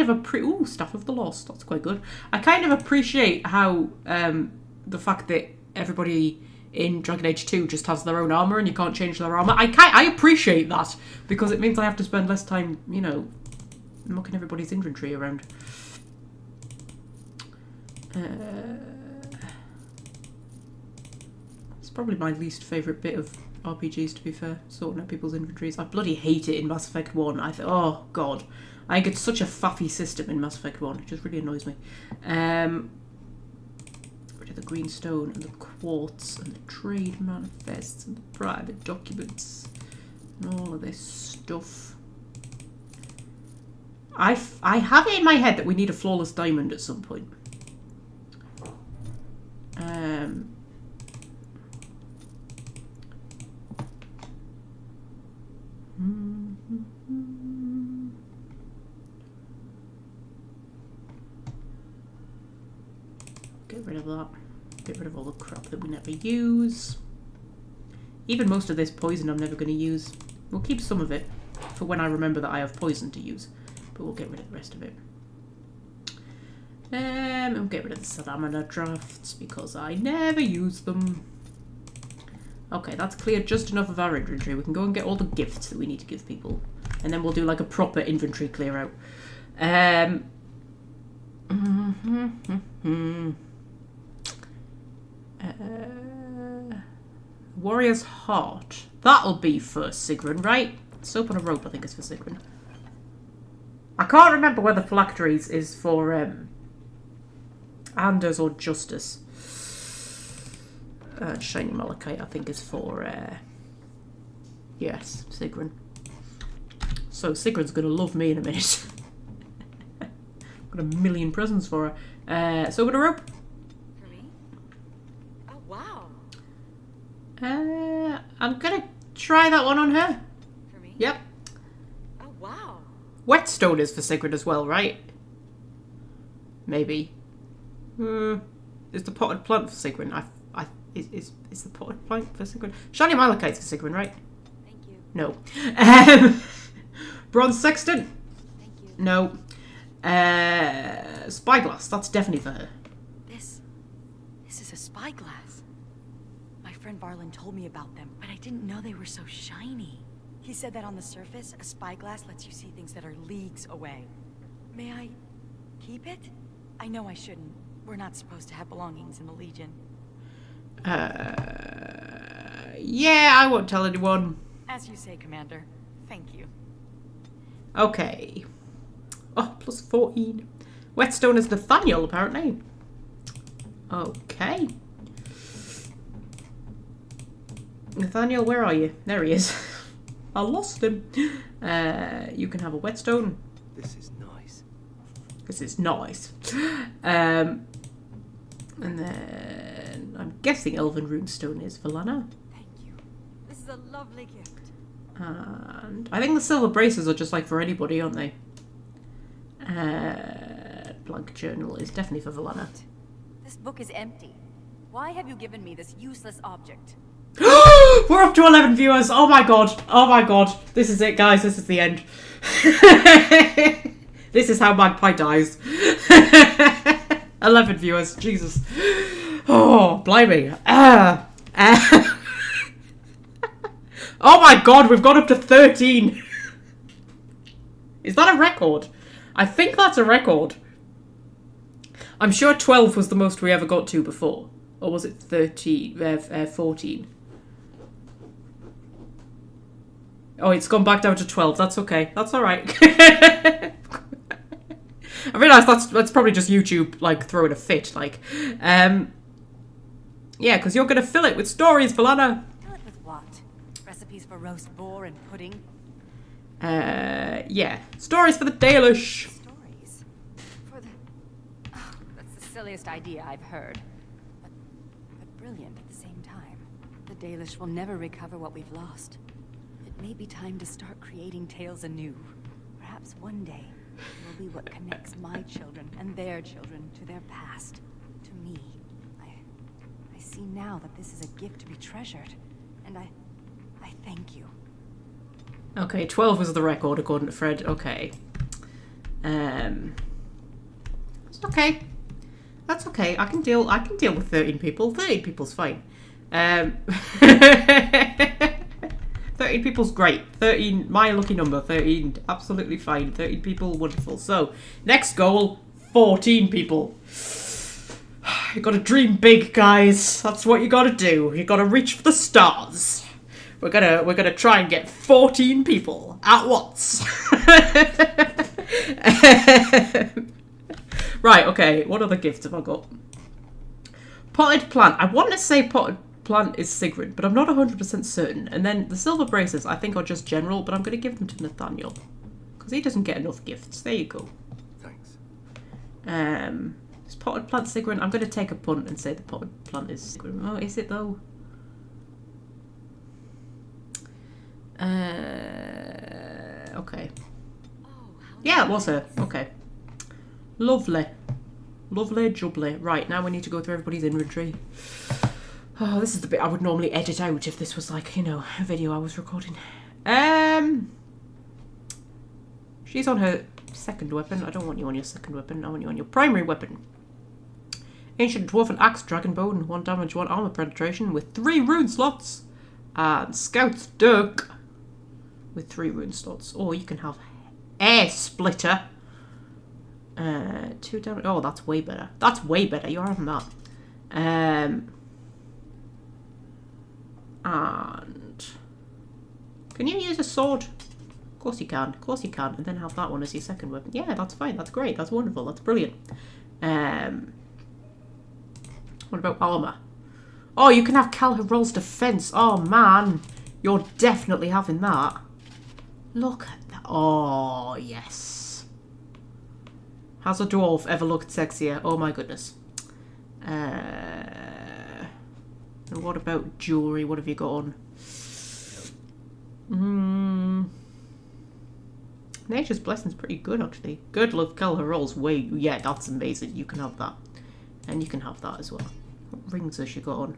appreciate. Ooh, Staff of the Lost. That's quite good. I kind of appreciate how the fact that everybody in Dragon Age 2 just has their own armor and you can't change their armor. I appreciate that because it means I have to spend less time, you know, mucking everybody's inventory around. It's probably my least favourite bit of RPGs, to be fair, sorting out people's inventories. I bloody hate it in Mass Effect 1. Oh god, I get such a faffy system in Mass Effect 1. It just really annoys me. Rid of the green stone and the quartz and the trade manifests and the private documents and all of this stuff. I have it in my head that we need a flawless diamond at some point. Get rid of that. Get rid of all the crap that we never use. Even most of this poison I'm never going to use. We'll keep some of it for when I remember that I have poison to use, but we'll get rid of the rest of it. And we'll get rid of the stamina drafts because I never use them. Okay, that's cleared just enough of our inventory. We can go and get all the gifts that we need to give people. And then we'll do like a proper inventory clear out. Warrior's Heart. That'll be for Sigrun, right? Soap on a Rope, I think, is for Sigrun. I can't remember whether Phylacteries is for Anders or Justice. Shiny Malachite, I think, is for yes, Sigrun. So Sigrun's gonna love me in a minute. Got a million presents for her. Soap on a Rope. For me? Oh wow. I'm gonna try that one on her. For me? Yep. Oh wow. Whetstone is for Sigrid as well, right? Maybe. Is the potted plant for Sigrid? Is the potted plant for Sigrid? Shiny Malachite's for Sigrid, right? Thank you. No. Bronze Sexton? Thank you. No. Spyglass, that's definitely for her. This is a spyglass. My friend Varlin told me about them, but I didn't know they were so shiny. He said that on the surface, a spyglass lets you see things that are leagues away. May I keep it? I know I shouldn't. We're not supposed to have belongings in the Legion. Yeah, I won't tell anyone. As you say, Commander. Thank you. Okay. Oh, plus 14. Whetstone is Nathaniel, apparently. Okay. Nathaniel, where are you? There he is. I lost him. You can have a whetstone. This is nice. This is nice. And then I'm guessing Elven Runestone is Valana. Thank you. This is a lovely gift. And I think the silver braces are just like for anybody, aren't they? Blank journal is definitely for Valana. This book is empty. Why have you given me this useless object? We're up to 11 viewers. Oh my god. Oh my god. This is it, guys. This is the end. This is how Magpie dies. 11 viewers. Jesus. Oh, blimey. Oh my god, we've got up to 13. Is that a record? I think that's a record. I'm sure 12 was the most we ever got to before. Or was it 14? Oh, it's gone back down to 12. That's okay. That's alright. I realise that's probably just YouTube, like, throwing a fit, like. Yeah, because you're going to fill it with stories, Valana. Fill it with what? Recipes for roast boar and pudding? Yeah. Stories for the Dalish. Stories? For the... Oh, that's the silliest idea I've heard. But brilliant at the same time. The Dalish will never recover what we've lost. It may be time to start creating tales anew. Perhaps one day will be what connects my children and their children to their past, to me. I see now that this is a gift to be treasured, and I thank you. Okay, 12 was the record according to Fred. Okay. It's okay. That's okay. I can deal with 13 people. 13 people's fine. 13 people's great. 13, my lucky number. 13, absolutely fine. 13 people, wonderful. So, next goal, 14 people. You gotta dream big, guys. That's what you gotta do. You gotta reach for the stars. We're gonna try and get 14 people at once. Right, okay. What other gifts have I got? Potted plant. I want to say potted plant is Sigrid, but I'm not 100% certain. And then the silver braces, I think, are just general, but I'm going to give them to Nathaniel. Because he doesn't get enough gifts. There you go. Thanks. Is potted plant Sigrid? I'm going to take a punt and say the potted plant is Sigrid. Oh, is it though? Okay. Yeah, it was her. Okay. Lovely. Lovely jubbly. Right, now we need to go through everybody's inventory. Oh, this is the bit I would normally edit out if this was like, you know, a video I was recording. She's on her second weapon. I don't want you on your second weapon. I want you on your primary weapon. Ancient Dwarf and Axe, Dragon Bone, 1 damage, 1 armor penetration with 3 rune slots. And Scout's Dirk with 3 rune slots. Or you can have Air Splitter. 2 damage. Oh, that's way better. That's way better. You're having that. And can you use a sword? Of course you can. Of course you can. And then have that one as your second weapon. Yeah, that's fine. That's great. That's wonderful. That's brilliant. What about armor? Oh, you can have Cal Hirol's defense. Oh man, you're definitely having that. Look at that. Oh yes. Has a dwarf ever looked sexier? Oh my goodness. And what about jewellery? What have you got on? Nature's Blessing's pretty good, actually. Girdle of Cal Hirol's way... Yeah, that's amazing. You can have that. And you can have that as well. What rings has she got on?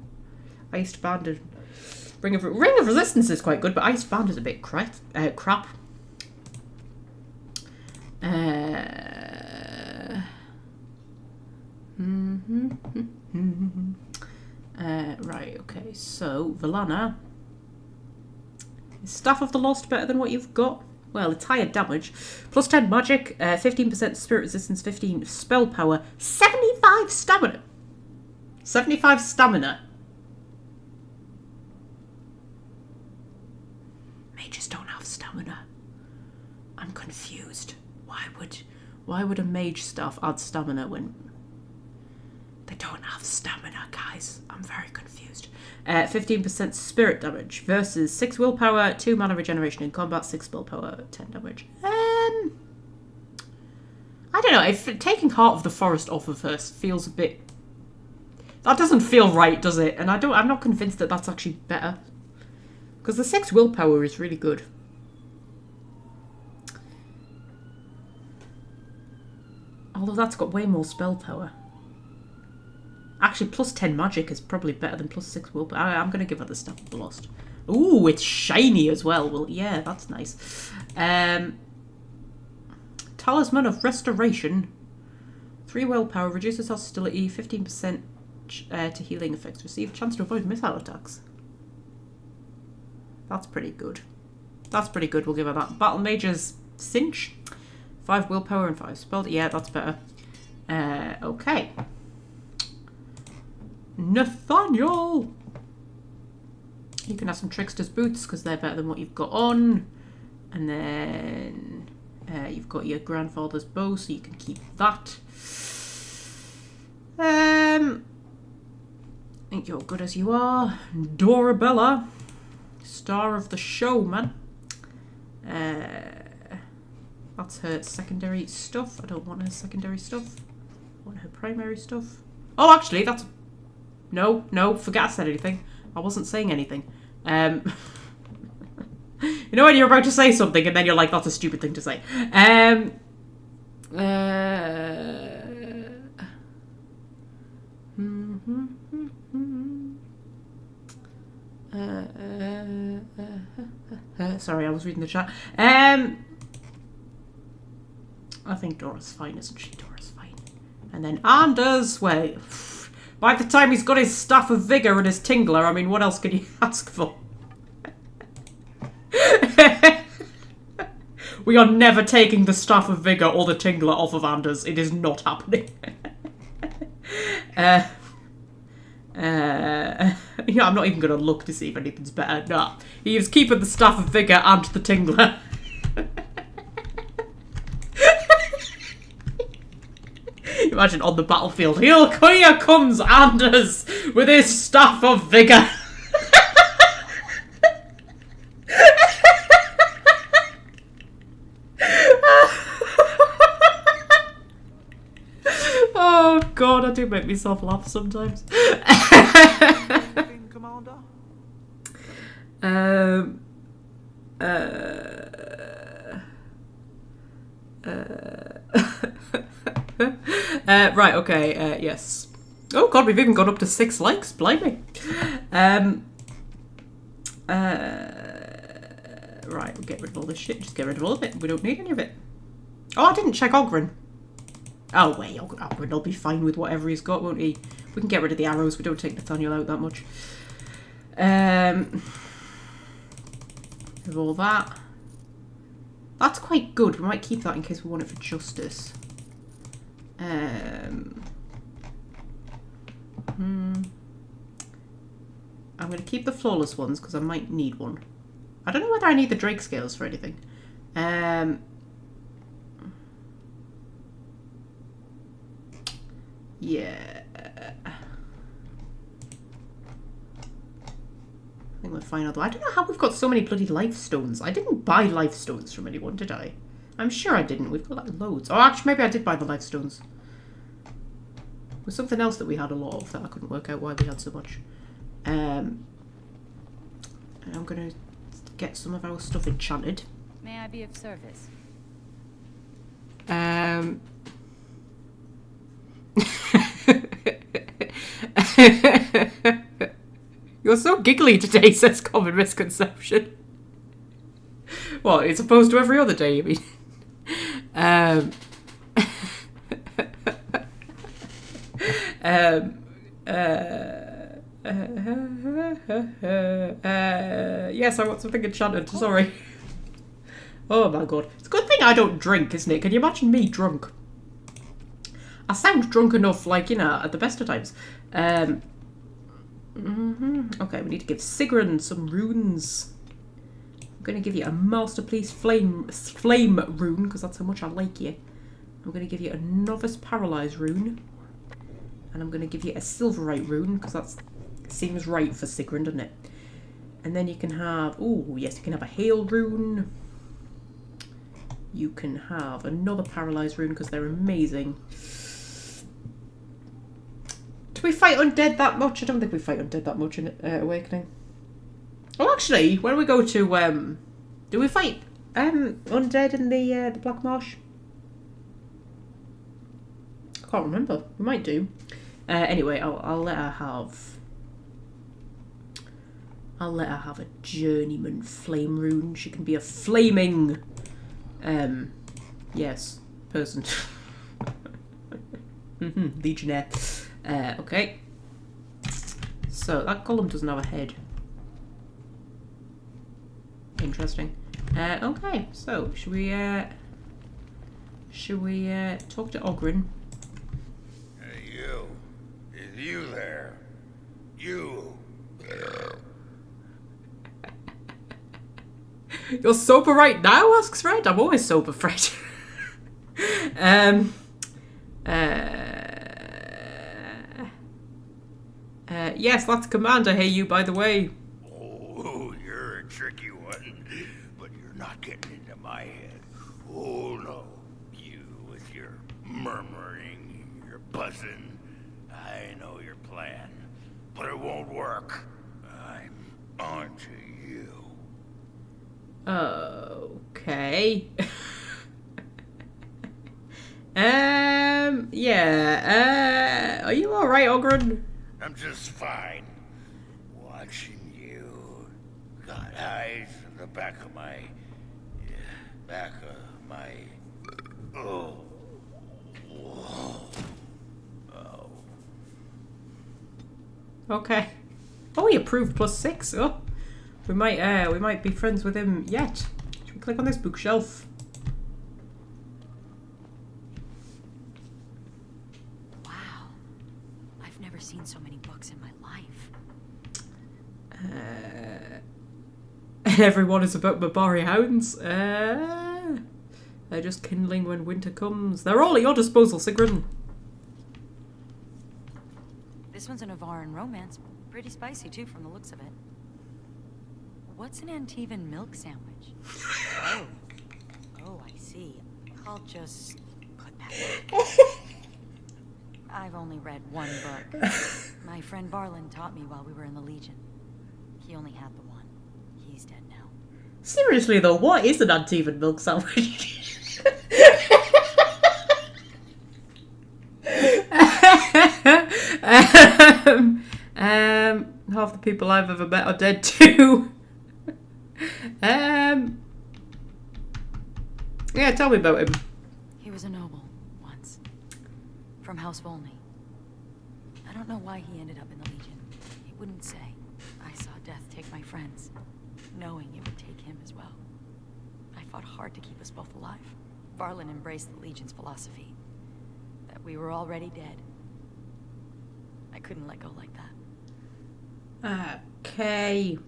Iced Band and... Ring of Resistance is quite good, but Iced Band is a bit crap. Right, okay, so Valana. Is Staff of the Lost better than what you've got? Well, it's higher damage. Plus 10 magic, 15% spirit resistance, 15 spell power, 75 stamina. 75 stamina. Mages don't have stamina. I'm confused. Why would a mage staff add stamina when they don't have stamina, guys? I'm very confused. 15% spirit damage versus 6 willpower, 2 mana regeneration in combat, 6 spell power, 10 damage. I don't know. If taking Heart of the Forest off of her feels a bit That doesn't feel right, does it? And I'm not convinced that that's actually better. Because the 6 willpower is really good. Although that's got way more spell power. Actually, plus 10 magic is probably better than plus 6 willpower. I'm going to give her the Staff of the Lost. Ooh, it's shiny as well. Well, yeah, that's nice. Talisman of Restoration. 3 willpower, reduces hostility, 15% to healing effects. Receive chance to avoid missile attacks. That's pretty good. That's pretty good, we'll give her that. Battle Mage's Cinch. 5 willpower and 5 spell. Yeah, that's better. Okay. Nathaniel! You can have some Trickster's Boots because they're better than what you've got on. And then you've got your grandfather's bow, so you can keep that. I think you're good as you are. Dorabella. Star of the show, man. That's her secondary stuff. I don't want her secondary stuff. I want her primary stuff. Oh, actually, that's... No, forget I said anything. I wasn't saying anything. You know when you're about to say something and then you're like, that's a stupid thing to say. Sorry, I was reading the chat. I think Dora's fine, isn't she? Dora's fine. And then Anders, well, by the time he's got his Staff of Vigor and his Tingler, I mean, what else can you ask for? We are never taking the Staff of Vigor or the Tingler off of Anders. It is not happening. Yeah, I'm not even going to look to see if anything's better. Nah. He is keeping the Staff of Vigor and the Tingler. Imagine on the battlefield, here comes Anders with his Staff of Vigor. Oh god, I do make myself laugh sometimes. Commander? Right, okay, yes. Oh god, we've even gone up to 6 likes, blimey. Right, we'll get rid of all this shit, just get rid of all of it. We don't need any of it. Oh, I didn't check Ogren. Oh wait, Ogren will be fine with whatever he's got, won't he? We can get rid of the arrows, we don't take Nathaniel out that much. With all that. That's quite good, we might keep that in case we want it for justice. I'm going to keep the flawless ones because I might need one. I don't know whether I need the Drake scales for anything. Yeah. I think we're fine, although I don't know how we've got so many bloody life stones. I didn't buy life stones from anyone, did I? I'm sure I didn't. We've got like loads. Oh, actually, maybe I did buy the life stones. It was something else that we had a lot of that I couldn't work out why we had so much. And I'm going to get some of our stuff enchanted. May I be of service? You're so giggly today, says Common Misconception. What, it's opposed to every other day, you mean? Yes, I want something enchanted, sorry. Oh my god. It's a good thing I don't drink, isn't it? Can you imagine me drunk? I sound drunk enough, like, you know, at the best of times. Okay, we need to give Sigrun some runes. I'm going to give you a Masterpiece Flame rune, because that's how much I like you. I'm going to give you a Novice Paralyze rune. And I'm going to give you a Silverite rune, because that seems right for Sigrun, doesn't it? And then you can have... Oh, yes, you can have a Hail rune. You can have another Paralyze rune, because they're amazing. Do we fight undead that much? I don't think we fight undead that much in Awakening. Oh, actually, when we go to do we fight undead in the Black Marsh? I can't remember. We might do. Anyway, I'll let her have. I'll let her have a journeyman flame rune. She can be a flaming, yes, person. Legionnaire. Okay. So that golem doesn't have a head. Interesting. Okay. So should we talk to Ogren? Hey, you. Is you there? You. You're sober right now? Asks Fred. I'm always sober, Fred. Yes, that's Commander. Hey, you, by the way. Oh, you're a tricky one, but you're not getting into my head. Oh, no. You with your murmuring, your buzzing. I know your plan, but it won't work. I'm onto you. Okay. Yeah. Are you alright, Ogren? I'm just fine. Watching you. Got eyes in the back of my... Oh. Whoa. Oh. Okay. Oh, he approved +6. Oh. We might be friends with him yet. Should we click on this bookshelf? Wow. I've never seen so many books in my life. Everyone is about Mabari hounds. They're just kindling when winter comes. They're all at your disposal, Sigrun. This one's a Navaran romance. Pretty spicy, too, from the looks of it. What's an Antivan milk sandwich? Oh, I see. I'll just put that back. I've only read one book. My friend Barlin taught me while we were in the Legion. He only had the one. He's dead now. Seriously though, what is an Antivan milk sandwich? Half the people I've ever met are dead too. Yeah, tell me about him. He was a noble once, from House Volney. I don't know why he ended up in the Legion. He wouldn't say. I saw death take my friends, knowing it would take him as well. I fought hard to keep us both alive. Varlin embraced the Legion's philosophy, that we were already dead. I couldn't let go like that. Okay.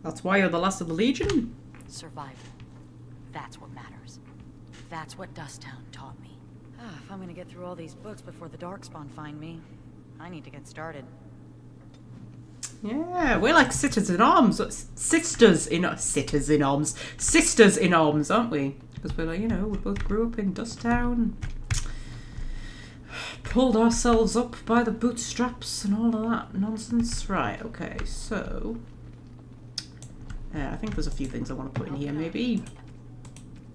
That's why you're the last of the Legion? Survival. That's what matters. That's what Dusttown taught me. If I'm gonna get through all these books before the Darkspawn find me, I need to get started. Yeah, we're like sisters in arms, aren't we? Because we're like, you know, we both grew up in Dusttown, pulled ourselves up by the bootstraps and all of that nonsense. Right, okay, so I think there's a few things I want to put in here. Maybe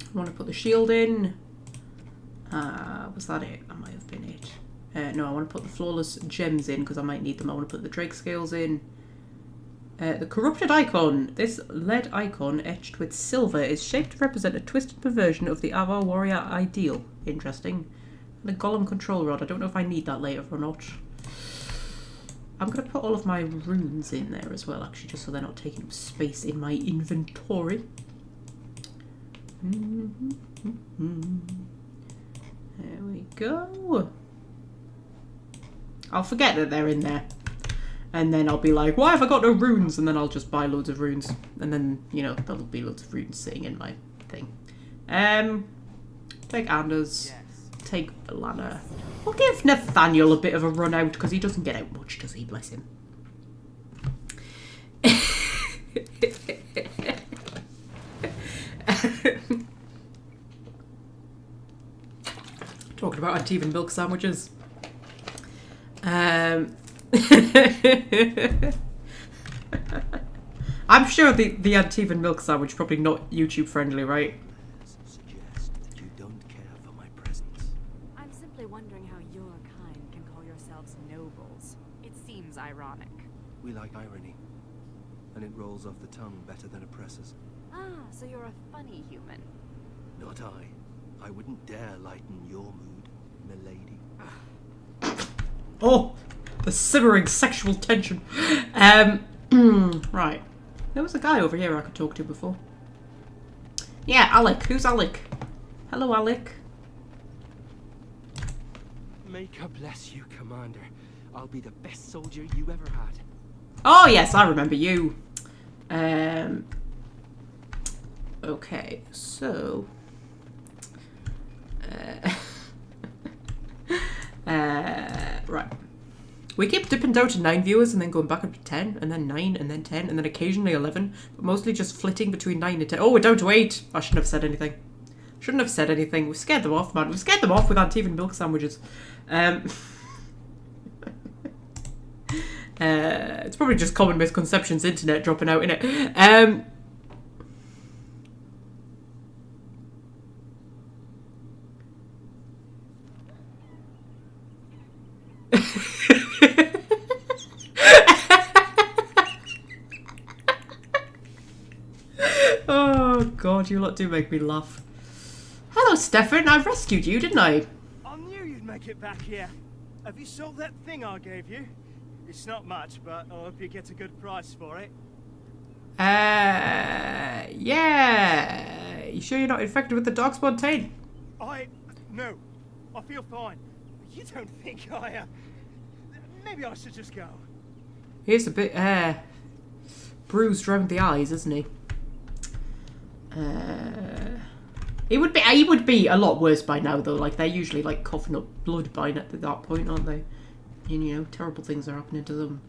I want to put the shield in. Was that it? That might have been it. No, I want to put the flawless gems in because I might need them. I want to put the drake scales in. The corrupted icon. This lead icon etched with silver is shaped to represent a twisted perversion of the Avar warrior ideal. Interesting. And the golem control rod. I don't know if I need that later or not. I'm going to put all of my runes in there as well, actually, just so they're not taking up space in my inventory. There we go. I'll forget that they're in there. And then I'll be like, why have I got no runes? And then I'll just buy loads of runes. And then, you know, there'll be loads of runes sitting in my thing. Take Anders. Take Lana. We'll give Nathaniel a bit of a run out because he doesn't get out much, does he? Bless him. talking about Antievan milk sandwiches. I'm sure the Antievan milk sandwich probably not YouTube friendly, right? Suggest that you don't care for my presence. I'm simply wondering how your kind can call yourselves nobles. It seems ironic. We like irony, and it rolls off the tongue better than oppressors. Ah, so you're a funny human. Not I. I wouldn't dare lighten your mood, milady. Oh, the simmering sexual tension. Right. There was a guy over here I could talk to before. Yeah, Alec. Who's Alec? Hello, Alec. May God bless you, Commander. I'll be the best soldier you ever had. Oh, yes, I remember you. Okay, so... right. We keep dipping down to 9 viewers and then going back up to 10, and then 9, and then 10, and then occasionally 11, but mostly just flitting between 9 and 10. Oh, we're down to 8! I shouldn't have said anything. Shouldn't have said anything. We've scared them off, man. We've scared them off with Antievan milk sandwiches. It's probably just common misconceptions, internet dropping out, innit? Oh god, you lot do make me laugh. Hello, Stefan. I rescued you, didn't I? I knew you'd make it back here. Have you sold that thing I gave you? It's not much, but I hope you get a good price for it. Yeah. You sure you're not infected with the darkspawn taint? No. I feel fine. You don't think I, maybe I should just go. He's a bit, bruised around the eyes, isn't he? He would be a lot worse by now, though. Like, they're usually, like, coughing up blood by that point, aren't they? And, you know, terrible things are happening to them.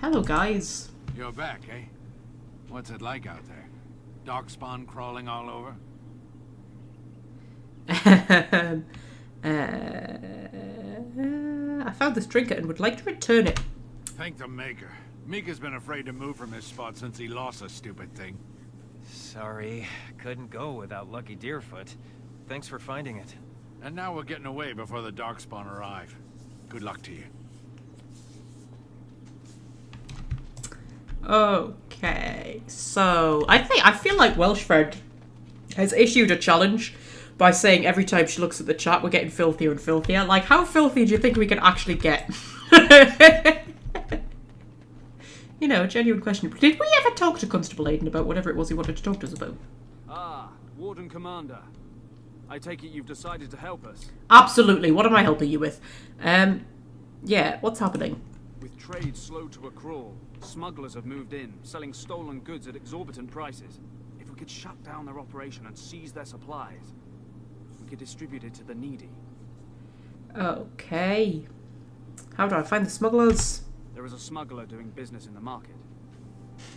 Hello, guys. You're back, eh? What's it like out there? Darkspawn crawling all over? I found this trinket and would like to return it. Thank the Maker. Mika's been afraid to move from his spot since he lost the stupid thing. Sorry, couldn't go without Lucky Deerfoot. Thanks for finding it. And now we're getting away before the Darkspawn arrive. Good luck to you. Okay, so I feel like Welshfred has issued a challenge by saying every time she looks at the chat we're getting filthier and filthier. Like, how filthy do you think we can actually get? You know, a genuine question. Did we ever talk to Constable Aiden about whatever it was he wanted to talk to us about? Ah, Warden Commander. I take it you've decided to help us. Absolutely. What am I helping you with? Yeah, what's happening? With trade slow to a crawl, smugglers have moved in, selling stolen goods at exorbitant prices. If we could shut down their operation and seize their supplies, we could distribute it to the needy. Okay. How do I find the smugglers? There is a smuggler doing business in the market.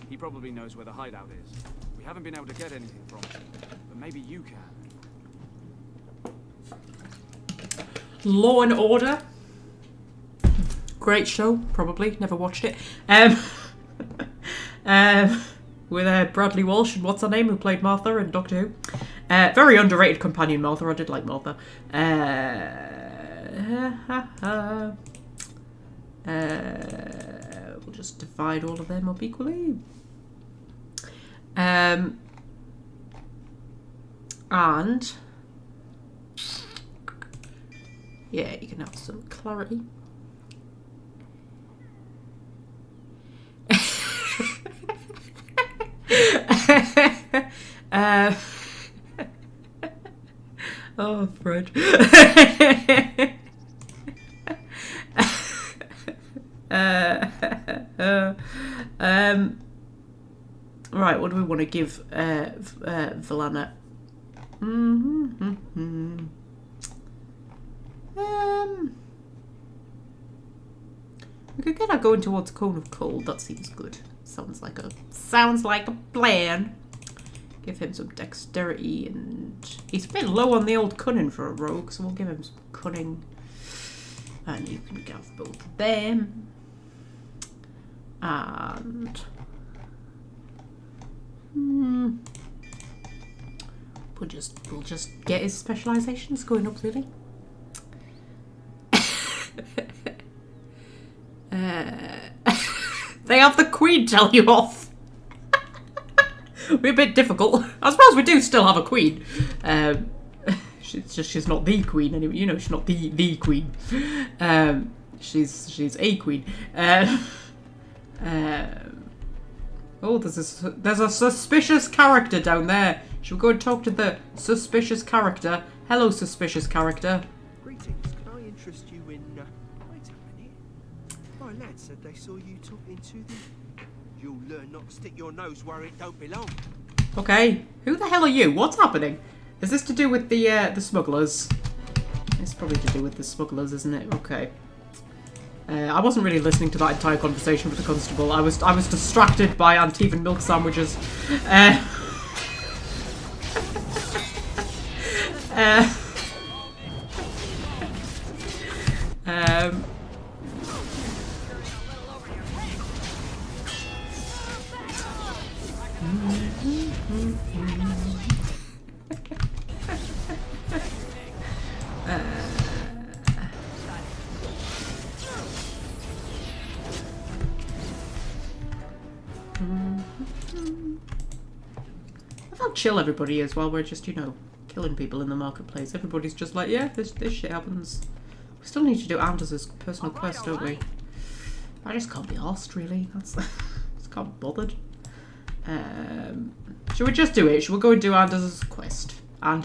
He probably knows where the hideout is. We haven't been able to get anything from him, but maybe you can. Law and Order. Great show, probably. Never watched it. With Bradley Walsh and what's her name, who played Martha in Doctor Who. Very underrated companion Martha. I did like Martha. We'll just divide all of them up equally. And yeah, you can have some clarity. Oh, Fred. Right, what do we want to give Valana? We could get her going towards Cone of Cold. That seems good. Sounds like a plan. Give him some dexterity, and he's a bit low on the old cunning for a rogue, so we'll give him some cunning. And you can have both of them. And we'll just get his specializations going up, really. They have the queen tell you off. We're a bit difficult. I suppose we do still have a queen. She's not the queen anyway. You know, she's not the queen. She's a queen. Oh, there's a suspicious character down there. Should we go and talk to the suspicious character? Hello, suspicious character. Greetings. Can I interest you in? Wait a minute. My lad said they saw you talking to them. You'll learn not to stick your nose where it don't belong. Okay, who the hell are you? What's happening? Is this to do with the smugglers? It's probably to do with the smugglers, isn't it? Okay. I wasn't really listening to that entire conversation with the constable. I was distracted by Antivan milk sandwiches. How chill everybody is while we're just, you know, killing people in the marketplace. Everybody's just like, yeah, this shit happens. We still need to do Anders' personal quest, don't we? I just can't be arsed, really. Just can't be bothered. Should we just do it? Should we go and do Anders' quest? The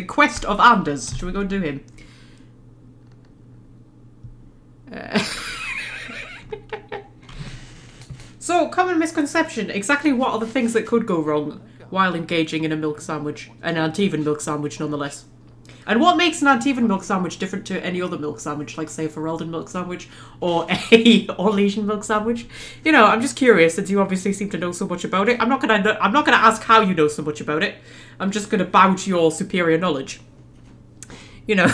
quest of Anders. Should we go and do him? So, common misconception. Exactly what are the things that could go wrong while engaging in a milk sandwich? An Antivan milk sandwich, nonetheless. And what makes an Antivan milk sandwich different to any other milk sandwich, like, say, a Ferelden milk sandwich or a Orlesian milk sandwich? You know, I'm just curious, since you obviously seem to know so much about it. I'm not gonna ask how you know so much about it. I'm just gonna bow to your superior knowledge. You know.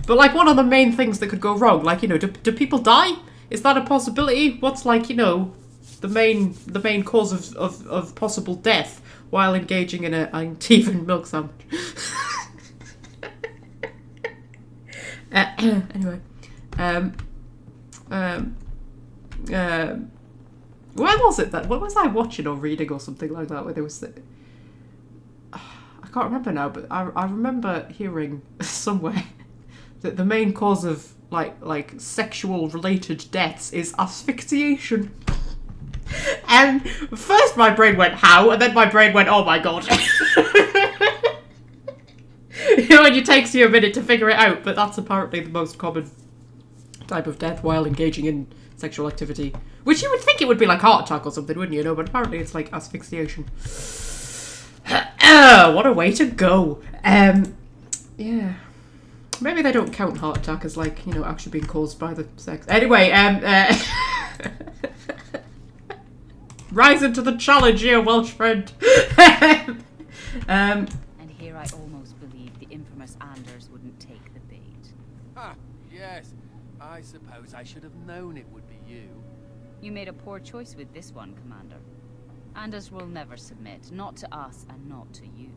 But like, what are the main things that could go wrong? Like, you know, do people die? Is that a possibility? What's, like, you know, the main cause of possible death while engaging in an Antivan milk sandwich? Anyway, where was it that? What was I watching or reading or something like that? Where there was, I can't remember now, but I remember hearing somewhere that the main cause of like sexual related deaths is asphyxiation. And first my brain went, how? And then my brain went, oh my god. You know, and it takes you a minute to figure it out, but that's apparently the most common type of death while engaging in sexual activity. Which you would think it would be like heart attack or something, wouldn't you? No, but apparently it's like asphyxiation. What a way to go. Yeah. Maybe they don't count heart attack as, like, you know, actually being caused by the sex. Anyway, rising to the challenge here, Welsh friend. And here I almost believed the infamous Anders wouldn't take the bait. Ah, yes. I suppose I should have known it would be you. You made a poor choice with this one, Commander. Anders will never submit, not to us and not to you.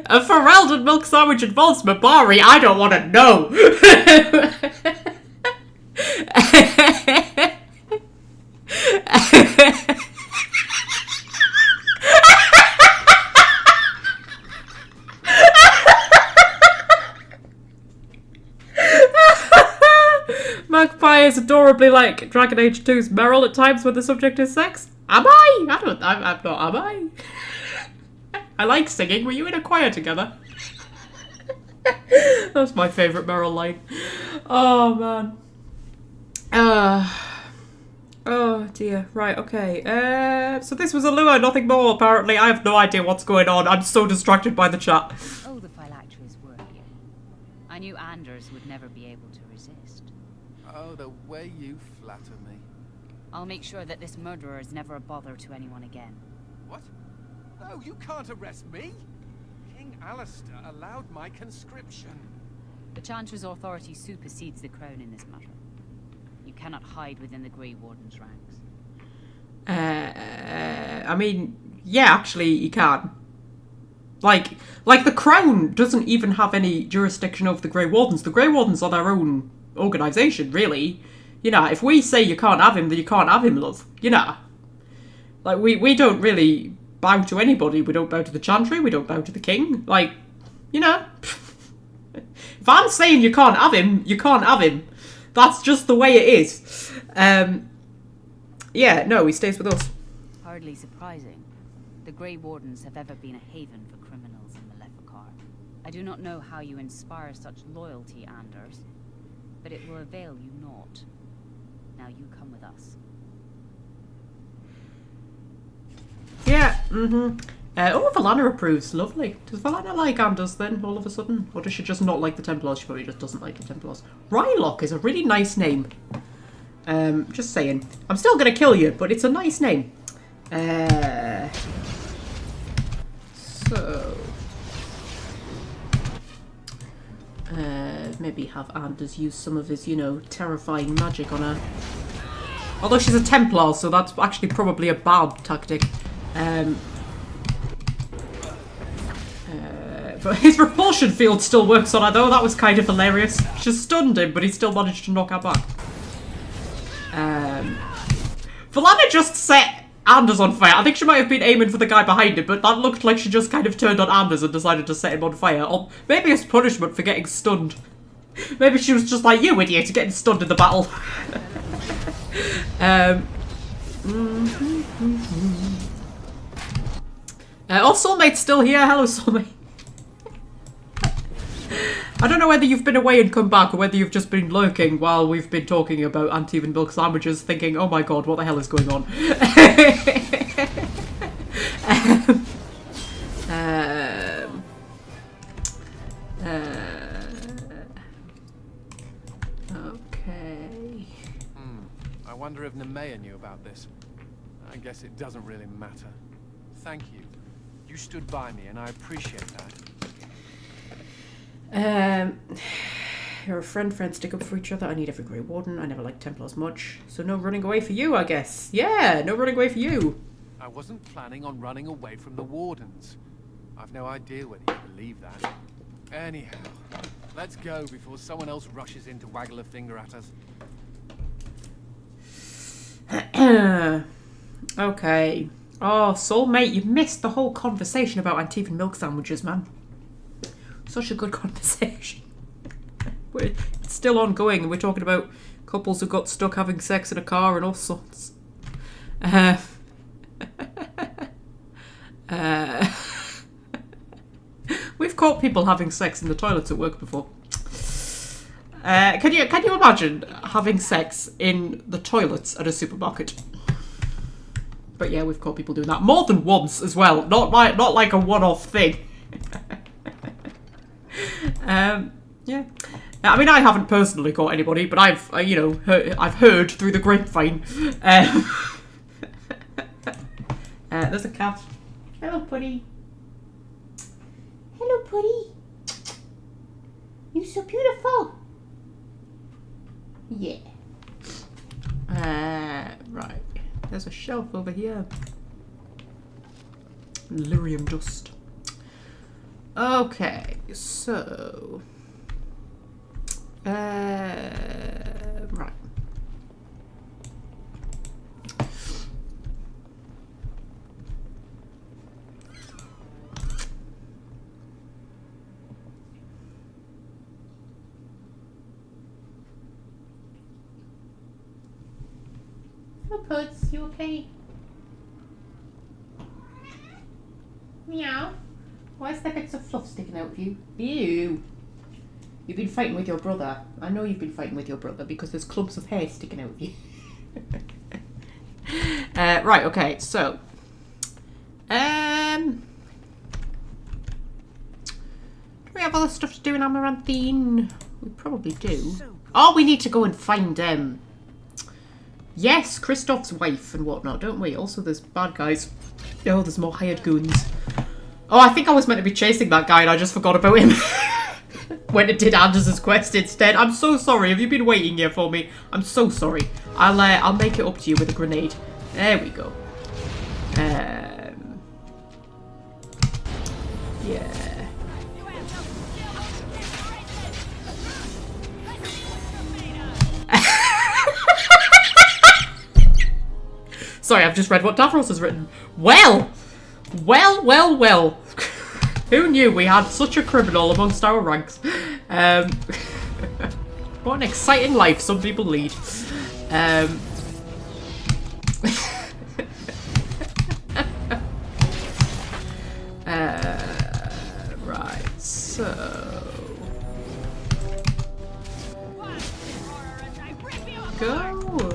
A Ferelden milk sandwich involves Mabari. I don't want to know. Magpie is adorably like Dragon Age 2's Meryl at times when the subject is sex. Am I? I'm not, am I? I like singing. Were you in a choir together? That's my favourite Meryl line. Oh, man. Oh dear, right, okay. So this was a lure, nothing more apparently. I have no idea what's going on. I'm so distracted by the chat. Oh, the phylacteries were here. I knew Anders would never be able to resist. Oh, the way you flatter me. I'll make sure that this murderer is never a bother to anyone again. What? No, you can't arrest me! King Alistair allowed my conscription. The Chantry's authority supersedes the crown in this matter. You cannot hide within the Grey Warden's ranks. I mean, yeah, actually, you can. Like the Crown doesn't even have any jurisdiction over the Grey Wardens. The Grey Wardens are their own organisation, really. You know, if we say you can't have him, then you can't have him, love. You know. Like, we don't really bow to anybody. We don't bow to the Chantry, we don't bow to the King. Like, you know. If I'm saying you can't have him, you can't have him. That's just the way it is. Yeah, no, he stays with us. Hardly surprising. The Grey Wardens have ever been a haven for criminals in Maleficar. I do not know how you inspire such loyalty, Anders, but it will avail you naught. Now you come with us. Yeah, oh, Valana approves. Lovely. Does Valana like Anders then, all of a sudden? Or does she just not like the Templars? She probably just doesn't like the Templars. Rylock is a really nice name. Just saying. I'm still going to kill you, but it's a nice name. So... maybe have Anders use some of his, you know, terrifying magic on her. Although she's a Templar, so that's actually probably a bad tactic. But his repulsion field still works on her though, that was kind of hilarious. She stunned him, but he still managed to knock her back. Valana just set Anders on fire. I think she might have been aiming for the guy behind him, but that looked like she just kind of turned on Anders and decided to set him on fire. Or maybe as punishment for getting stunned. Maybe she was just like, you idiot, getting stunned in the battle. Oh, Soulmate's still here. Hello, Soulmate. I don't know whether you've been away and come back or whether you've just been lurking while we've been talking about uneven milk sandwiches, thinking, oh my god, what the hell is going on? Okay. I wonder if Nemea knew about this. I guess it doesn't really matter. Thank you. You stood by me, and I appreciate that. You're a friend, friends stick up for each other. I need every Grey Warden. I never liked Templars much. So no running away for you, I guess. Yeah, no running away for you. I wasn't planning on running away from the Wardens. I've no idea whether you believe that. Anyhow, let's go before someone else rushes in to waggle a finger at us. Okay. Oh, Soulmate, you missed the whole conversation about Antivan milk sandwiches, man. Such a good conversation. It's still ongoing, and we're talking about couples who got stuck having sex in a car and all sorts. We've caught people having sex in the toilets at work before. Can you imagine having sex in the toilets at a supermarket? But yeah, we've caught people doing that more than once as well. Not like a one-off thing. Yeah. I mean, I haven't personally caught anybody, but I've I've heard through the grapevine. There's a cat. Hello, Putty. Hello, Putty. You're so beautiful. Yeah. Right. There's a shelf over here. Lyrium dust. Okay, so... right. Hello, Puds. You okay? Meow. Why is there bits of fluff sticking out of you? Ew. You've been fighting with your brother. I know you've been fighting with your brother because there's clumps of hair sticking out of you. Right, okay, so. Do we have other stuff to do in Amaranthine? We probably do. Oh, we need to go and find, yes, Kristoff's wife and whatnot, don't we? Also, there's bad guys. Oh, there's more hired goons. Oh, I think I was meant to be chasing that guy and I just forgot about him. Went and did Anders's quest instead. I'm so sorry. Have you been waiting here for me? I'm so sorry. I'll make it up to you with a grenade. There we go. Yeah. Sorry, I've just read what Davros has written. Well! Well, well, well. Who knew we had such a criminal amongst our ranks? What an exciting life some people lead. Right, so... Go!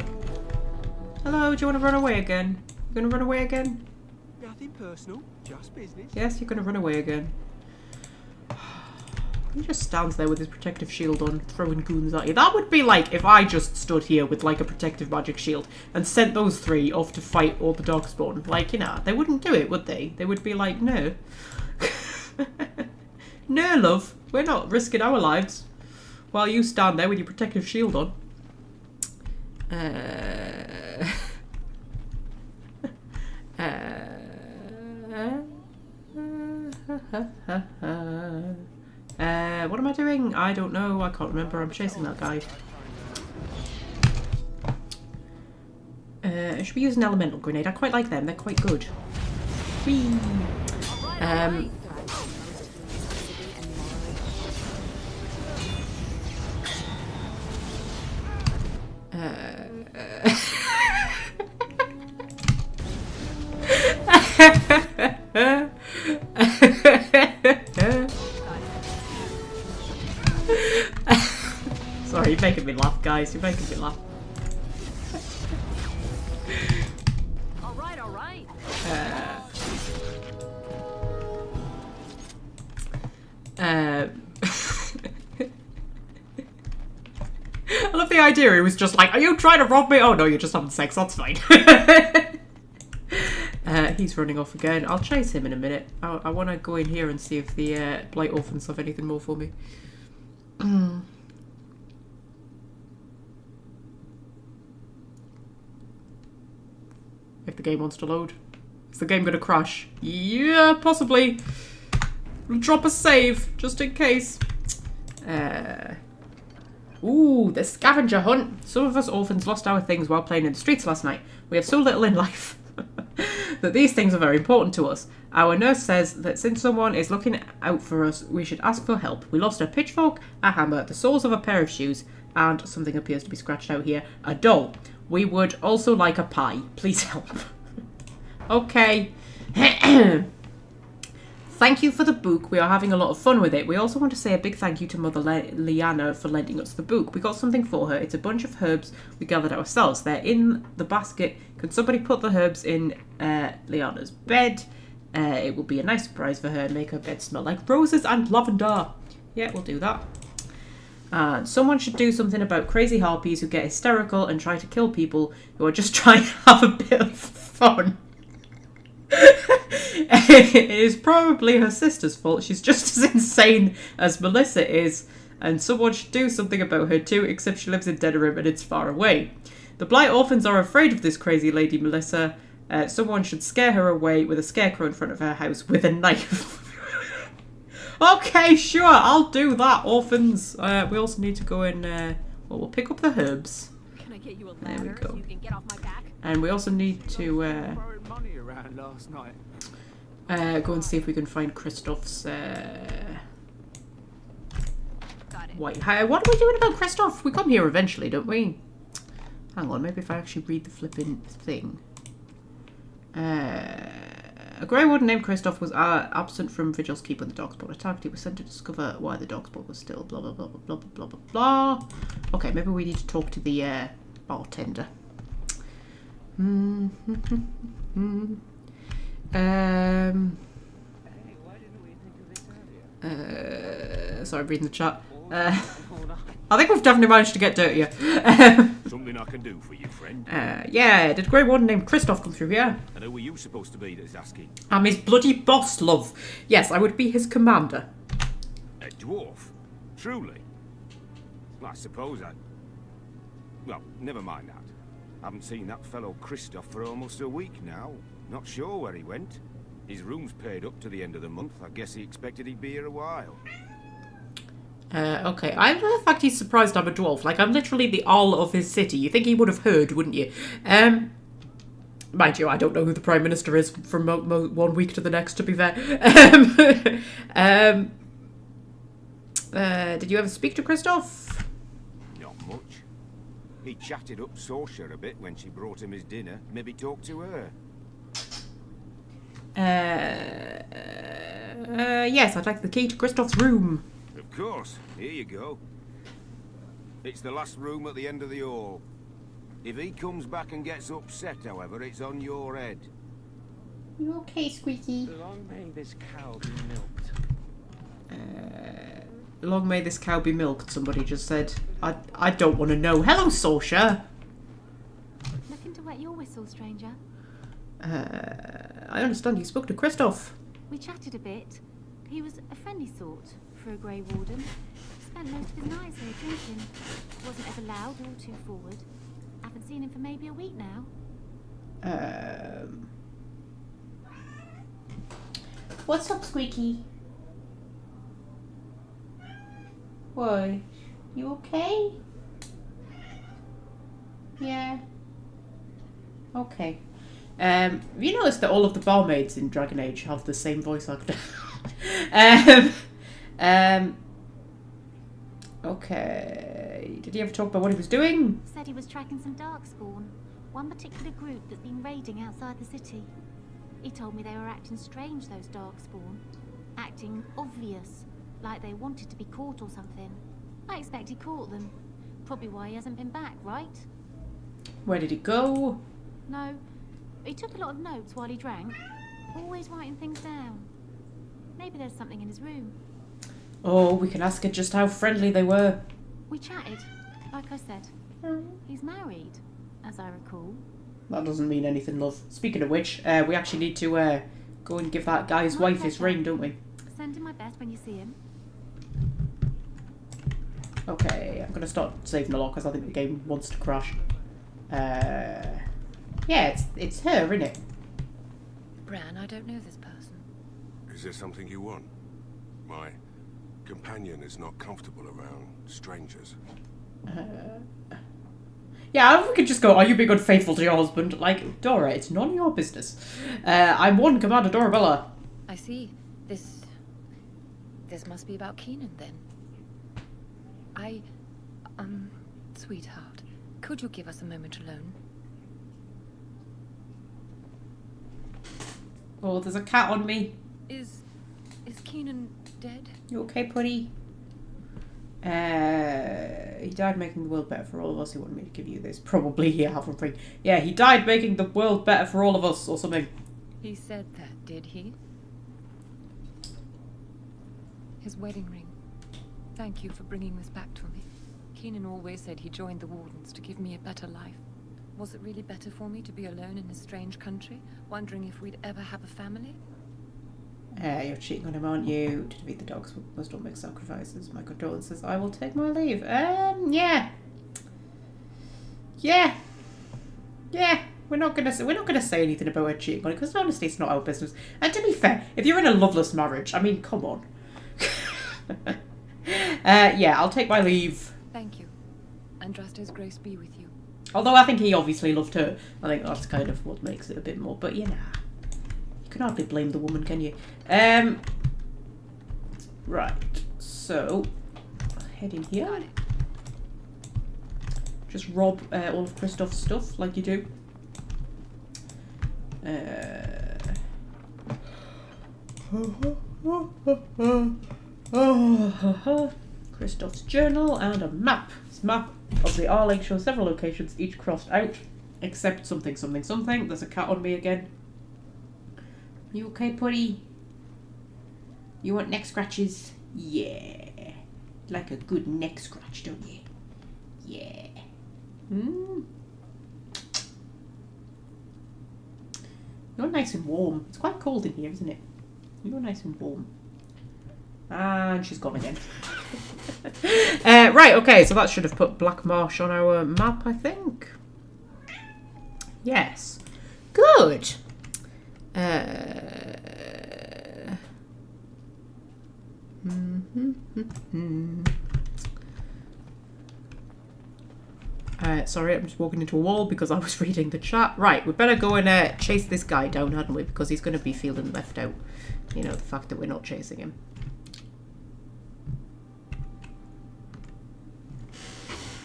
Hello, do you want to run away again? You gonna run away again? Nothing personal, just business. Yes, you're gonna run away again. He just stands there with his protective shield on, throwing goons at you. That would be like if I just stood here with like a protective magic shield and sent those three off to fight all the Darkspawn. Like, you know, they wouldn't do it, would they? They would be like, no. No, love. We're not risking our lives while you stand there with your protective shield on. What am I doing? I don't know. I can't remember. I'm chasing that guy. Should we use an elemental grenade? I quite like them. They're quite good. Whee! Sorry, you're making me laugh, guys. You're making me laugh. Alright, alright. I love the idea. He was just like, "Are you trying to rob me?" Oh no, you're just having sex. That's fine. He's running off again. I'll chase him in a minute. I want to go in here and see if the Blight Orphans have anything more for me. If the game wants to load. Is the game going to crash? Yeah, possibly. We'll drop a save, just in case. Ooh, the scavenger hunt. Some of us orphans lost our things while playing in the streets last night. We have so little in life that these things are very important to us. Our nurse says that since someone is looking out for us, we should ask for help. We lost a pitchfork, a hammer, the soles of a pair of shoes, and something appears to be scratched out here, a doll. We would also like a pie. Please help. Okay. Thank you for the book. We are having a lot of fun with it. We also want to say a big thank you to Mother Liana for lending us the book. We got something for her. It's a bunch of herbs we gathered ourselves. They're in the basket. Can somebody put the herbs in Liana's bed? It will be a nice surprise for her and make her bed smell like roses and lavender. Yeah, we'll do that. And someone should do something about crazy harpies who get hysterical and try to kill people who are just trying to have a bit of fun. It is probably her sister's fault. She's just as insane as Melissa is, and someone should do something about her too, except she lives in Denerim and it's far away. The Blight Orphans are afraid of this crazy lady Melissa. Someone should scare her away with a scarecrow in front of her house with a knife. Okay, sure, I'll do that, orphans. We also need to go and well, we'll pick up the herbs. Can I get you a There we ladder go. so you can get off my back? And we also need to Borrowed money around last night. go and see if we can find Kristoff's white. What are we doing about Kristoff? We come here eventually, don't we? Hang on, maybe if I actually read the flipping thing. A grey warden named Kristoff was absent from Vigil's keep when the Darkspawn attacked. He was sent to discover why the Darkspawn was still blah blah blah blah blah blah blah blah. Okay, maybe we need to talk to the bartender. Sorry, reading the chat. I think we've definitely managed to get dirtier. Something I can do for you, friend. Yeah, did a Grey Warden named Christoph come through here? And who were you supposed to be that's asking? I'm his bloody boss, love. Yes, I would be his commander. A dwarf? Truly? I suppose I... Well, never mind that. Haven't seen that fellow Christoph for almost a week now. Not sure where he went. His room's paid up to the end of the month. I guess he expected he'd be here a while. Okay. I love the fact he's surprised I'm a dwarf. Like, I'm literally the all of his city. You think he would have heard, wouldn't you? Mind you, I don't know who the Prime Minister is from 1 week to the next, to be fair. Did you ever speak to Christoph? Not much. He chatted up Saoirse a bit when she brought him his dinner. Maybe talk to her. Yes, I'd like the key to Christoph's room. Of course. Here you go. It's the last room at the end of the hall. If he comes back and gets upset, however, it's on your head. You okay, Squeaky? Long may this cow be milked. Long may this cow be milked, somebody just said. I don't want to know. Hello, Saoirse. Nothing to wet your whistle, stranger. I understand you spoke to Christoph. We chatted a bit. He was a friendly sort for a Grey Warden. Spent most of his nights here drinking. Wasn't ever loud or too forward. Haven't seen him for maybe a week now. What's up, Squeaky? Why? You okay? Yeah. Okay. You noticed that all of the barmaids in Dragon Age have the same voice actor? Okay. Did he ever talk about what he was doing? Said he was tracking some darkspawn. One particular group that's been raiding outside the city. He told me they were acting strange, those darkspawn. Acting obvious. Like they wanted to be caught or something. I expect he caught them. Probably why he hasn't been back, right? Where did he go? No. He took a lot of notes while he drank. Always writing things down. Maybe there's something in his room. Oh, we can ask her just how friendly they were. We chatted, like I said. He's married, as I recall. That doesn't mean anything, love. Speaking of which, we actually need to go and give that guy's wife his ring, don't we? Send him my best when you see him. Okay, I'm going to start saving a lot because I think the game wants to crash. Yeah, it's her, isn't it? Bran, I don't know this person. Is there something you want? My companion is not comfortable around strangers. Yeah, we could just go, are you being unfaithful to your husband? Like, Dora, it's none of your business. I'm one Commander Dorabella. I see. This must be about Keenan, then. Sweetheart, could you give us a moment alone? Oh, there's a cat on me. Is Keenan dead? You okay, Putty? He died making the world better for all of us. He wanted me to give you this. Probably, yeah, have him free. Yeah, he died making the world better for all of us, or something. He said that, did he? His wedding ring. Thank you for bringing this back to me. Keenan always said he joined the Wardens to give me a better life. Was it really better for me to be alone in a strange country, wondering if we'd ever have a family? You're cheating on him, aren't you? To defeat the dogs, we must all make sacrifices. My condolences. I will take my leave. Yeah. We're not gonna say anything about her cheating on it because honestly, it's not our business. And to be fair, if you're in a loveless marriage, I mean, come on. Yeah, I'll take my leave. Thank you. Andraste's grace be with you. Although I think he obviously loved her. I think that's kind of what makes it a bit more. But you know, you can hardly blame the woman, can you? Right. So, head in here. Got it. Just rob all of Christoph's stuff, like you do. Christoph's journal and a map. This map of the R Lake shows several locations, each crossed out. Except something, something, something. There's a cat on me again. You okay, Putty? You want neck scratches? Yeah. Like a good neck scratch, don't you? Yeah. You're nice and warm. It's quite cold in here, isn't it? You're nice and warm. And she's gone again. Right, okay, so that should have put Black Marsh on our map, I think. Yes. Good. Sorry, I'm just walking into a wall because I was reading the chat. Right, we better go and chase this guy down, hadn't we? Because he's going to be feeling left out. You know, the fact that we're not chasing him.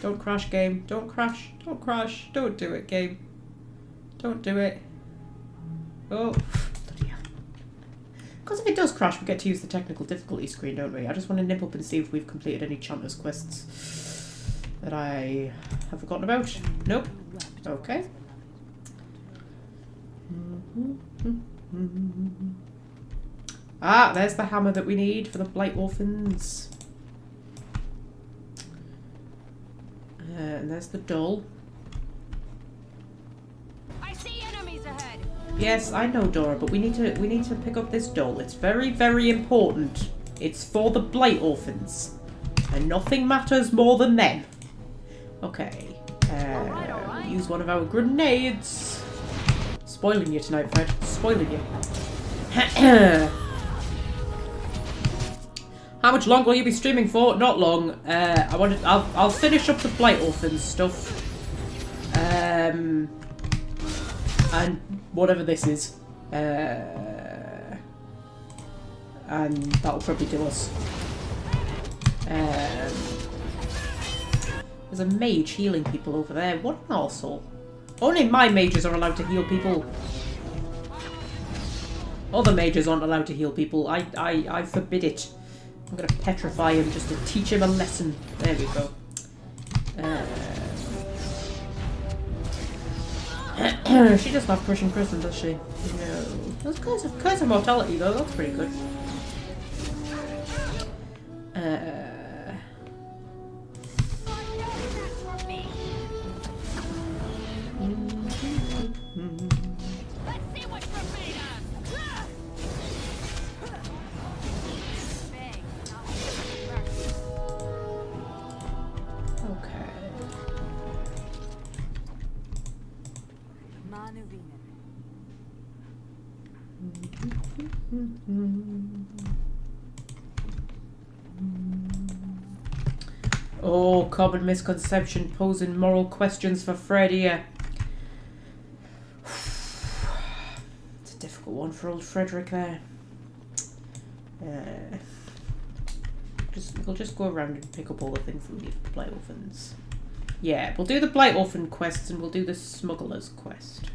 Don't crash, game. Don't crash. Don't crash. Don't do it, game. Don't do it. Oh. Because if it does crash, we get to use the technical difficulty screen, don't we? I just want to nip up and see if we've completed any Chanter's quests that I have forgotten about. Nope. Okay. Ah, there's the hammer that we need for the Blight Orphans. And there's the doll. I see enemies ahead. Yes, I know, Dora, but we need to pick up this doll. It's very, very important. It's for the Blight Orphans, and nothing matters more than them. Okay. All right. Use one of our grenades. Spoiling you tonight, Fred. Spoiling you. How much longer will you be streaming for? Not long. I'll finish up the Blight Orphans stuff. And whatever this is. And that'll probably do us. There's a mage healing people over there. What an arsehole. Only my mages are allowed to heal people. Other mages aren't allowed to heal people. I forbid it. I'm going to petrify him just to teach him a lesson. There we go. She doesn't have Crushing Prison, does she? No. That's Curse of Mortality, though. That's pretty good. Oh, common misconception posing moral questions for Freddy. It's a difficult one for old Frederick there. We'll just go around and pick up all the things that we need for the Blight Orphans. Yeah, we'll do the Blight Orphan quests and we'll do the Smuggler's quest.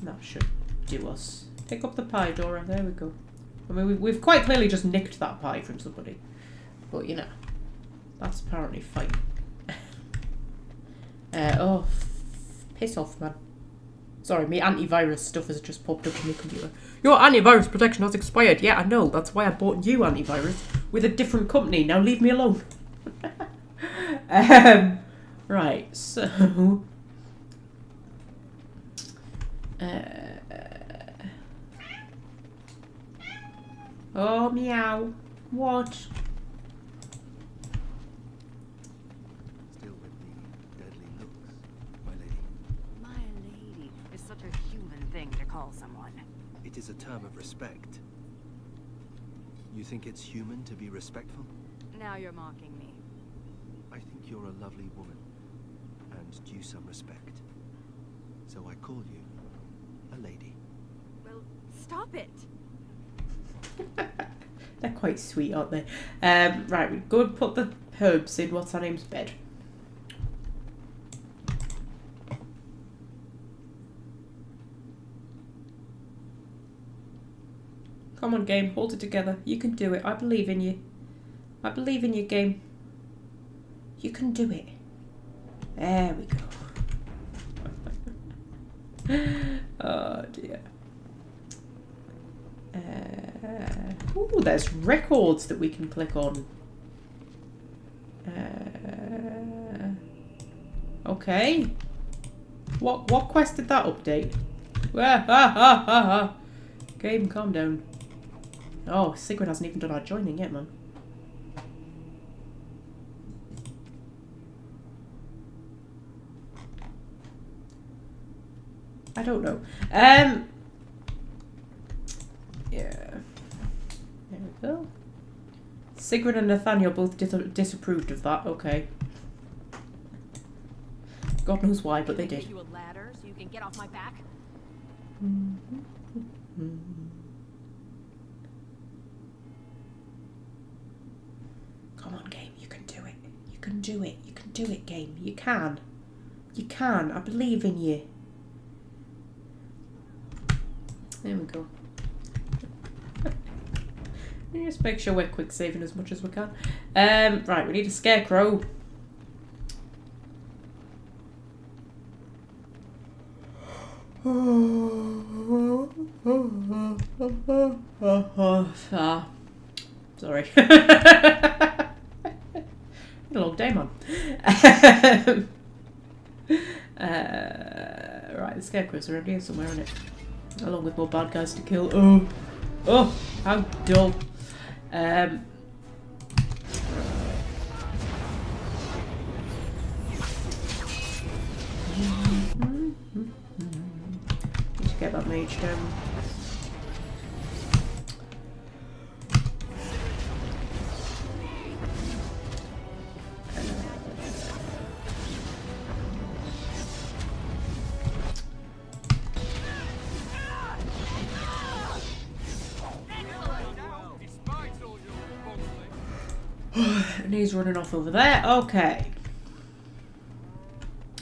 That should do us. Pick up the pie, Dora. There we go. I mean, we've quite clearly just nicked that pie from somebody. But, you know, that's apparently fine. Oh, piss off, man. Sorry, my antivirus stuff has just popped up on my computer. Your antivirus protection has expired. Yeah, I know. That's why I bought new antivirus with a different company. Now leave me alone. Right, so... Oh, meow. What? Still with the deadly looks, my lady. My lady is such a human thing to call someone. It is a term of respect. You think it's human to be respectful? Now you're mocking me. I think you're a lovely woman, and due some respect. So I call you a lady. Well, stop it. They're quite sweet, aren't they? Right, we go and put the herbs in what's her name's bed. Come on, game, hold it together. You can do it. I believe in you. I believe in you, game. You can do it. There we go. Oh dear. Ooh, there's records that we can click on. Okay. What quest did that update? Game, calm down. Oh, Sigrid hasn't even done our joining yet, man. I don't know. Yeah. There we go. Sigrid and Nathaniel both disapproved of that. Okay. God knows why, but they did. Get you a ladder so you can get off my back. Come on, game. You can do it. You can do it. You can do it, game. You can. You can. I believe in you. There we go. Just make sure we're quick saving as much as we can. Right, we need a scarecrow. Sorry. A long day, man. Right, the scarecrow's around here somewhere, isn't it? Along with more bad guys to kill. Oh, how dull. Need to get that mage down. And he's running off over there. Okay.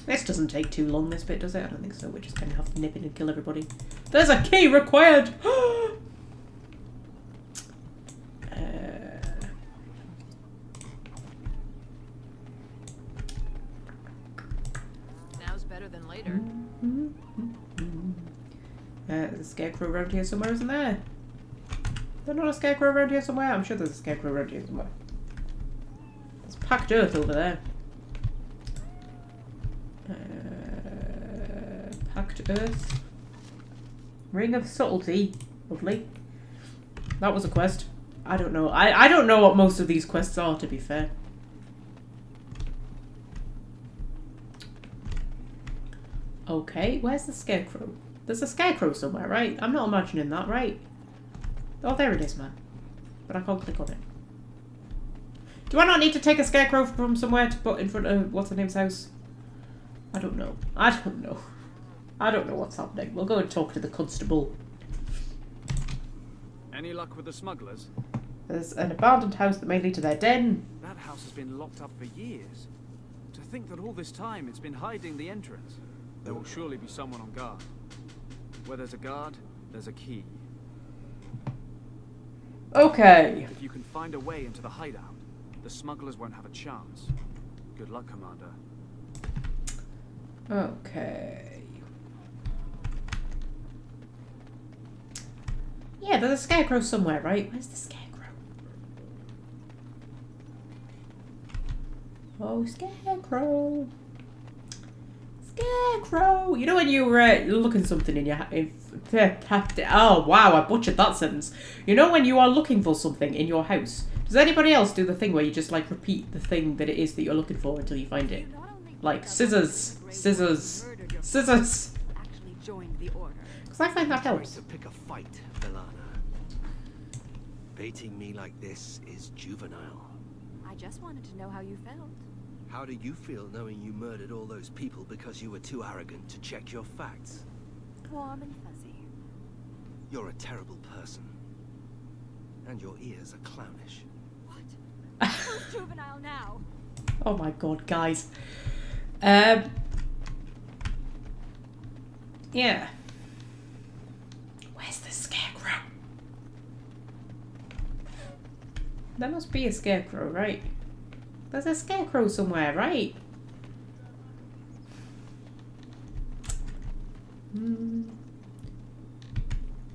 This doesn't take too long, this bit, does it? I don't think so. We just kind of have to nip in and kill everybody. There's a key required! Now's better than later. There's a scarecrow around here somewhere, isn't there? There's not a scarecrow around here somewhere? I'm sure there's a scarecrow around here somewhere. There's packed earth over there. Packed earth. Ring of subtlety. Lovely. That was a quest. I don't know. I don't know what most of these quests are, to be fair. Okay, where's the scarecrow? There's a scarecrow somewhere, right? I'm not imagining that, right? Oh, there it is, man. But I can't click on it. Do I not need to take a scarecrow from somewhere to put in front of what's-her-name's house? I don't know. I don't know. I don't know what's happening. We'll go and talk to the constable. Any luck with the smugglers? There's an abandoned house that may lead to their den. That house has been locked up for years. To think that all this time it's been hiding the entrance. There will surely be someone on guard. Where there's a guard, there's a key. Okay. If you can find a way into the hideout, the smugglers won't have a chance. Good luck, Commander. Okay. Yeah, there's a scarecrow somewhere, right? Where's the scarecrow? Oh, scarecrow. Scarecrow. You know when you're looking something in your... oh, wow, I butchered that sentence. You know when you are looking for something in your house, does anybody else do the thing where you just, like, repeat the thing that it is that you're looking for until you find it? Like, scissors, scissors, scissors. Actually joined the order. Because I find that helps. To pick a fight, Belana. Baiting me like this is juvenile. I just wanted to know how you felt. How do you feel knowing you murdered all those people because you were too arrogant to check your facts? Warm and fuzzy. You're a terrible person. And your ears are clownish. What? Who's juvenile now? Oh my god, guys. Yeah. Where's the scarecrow? There must be a scarecrow, right? There's a scarecrow somewhere, right?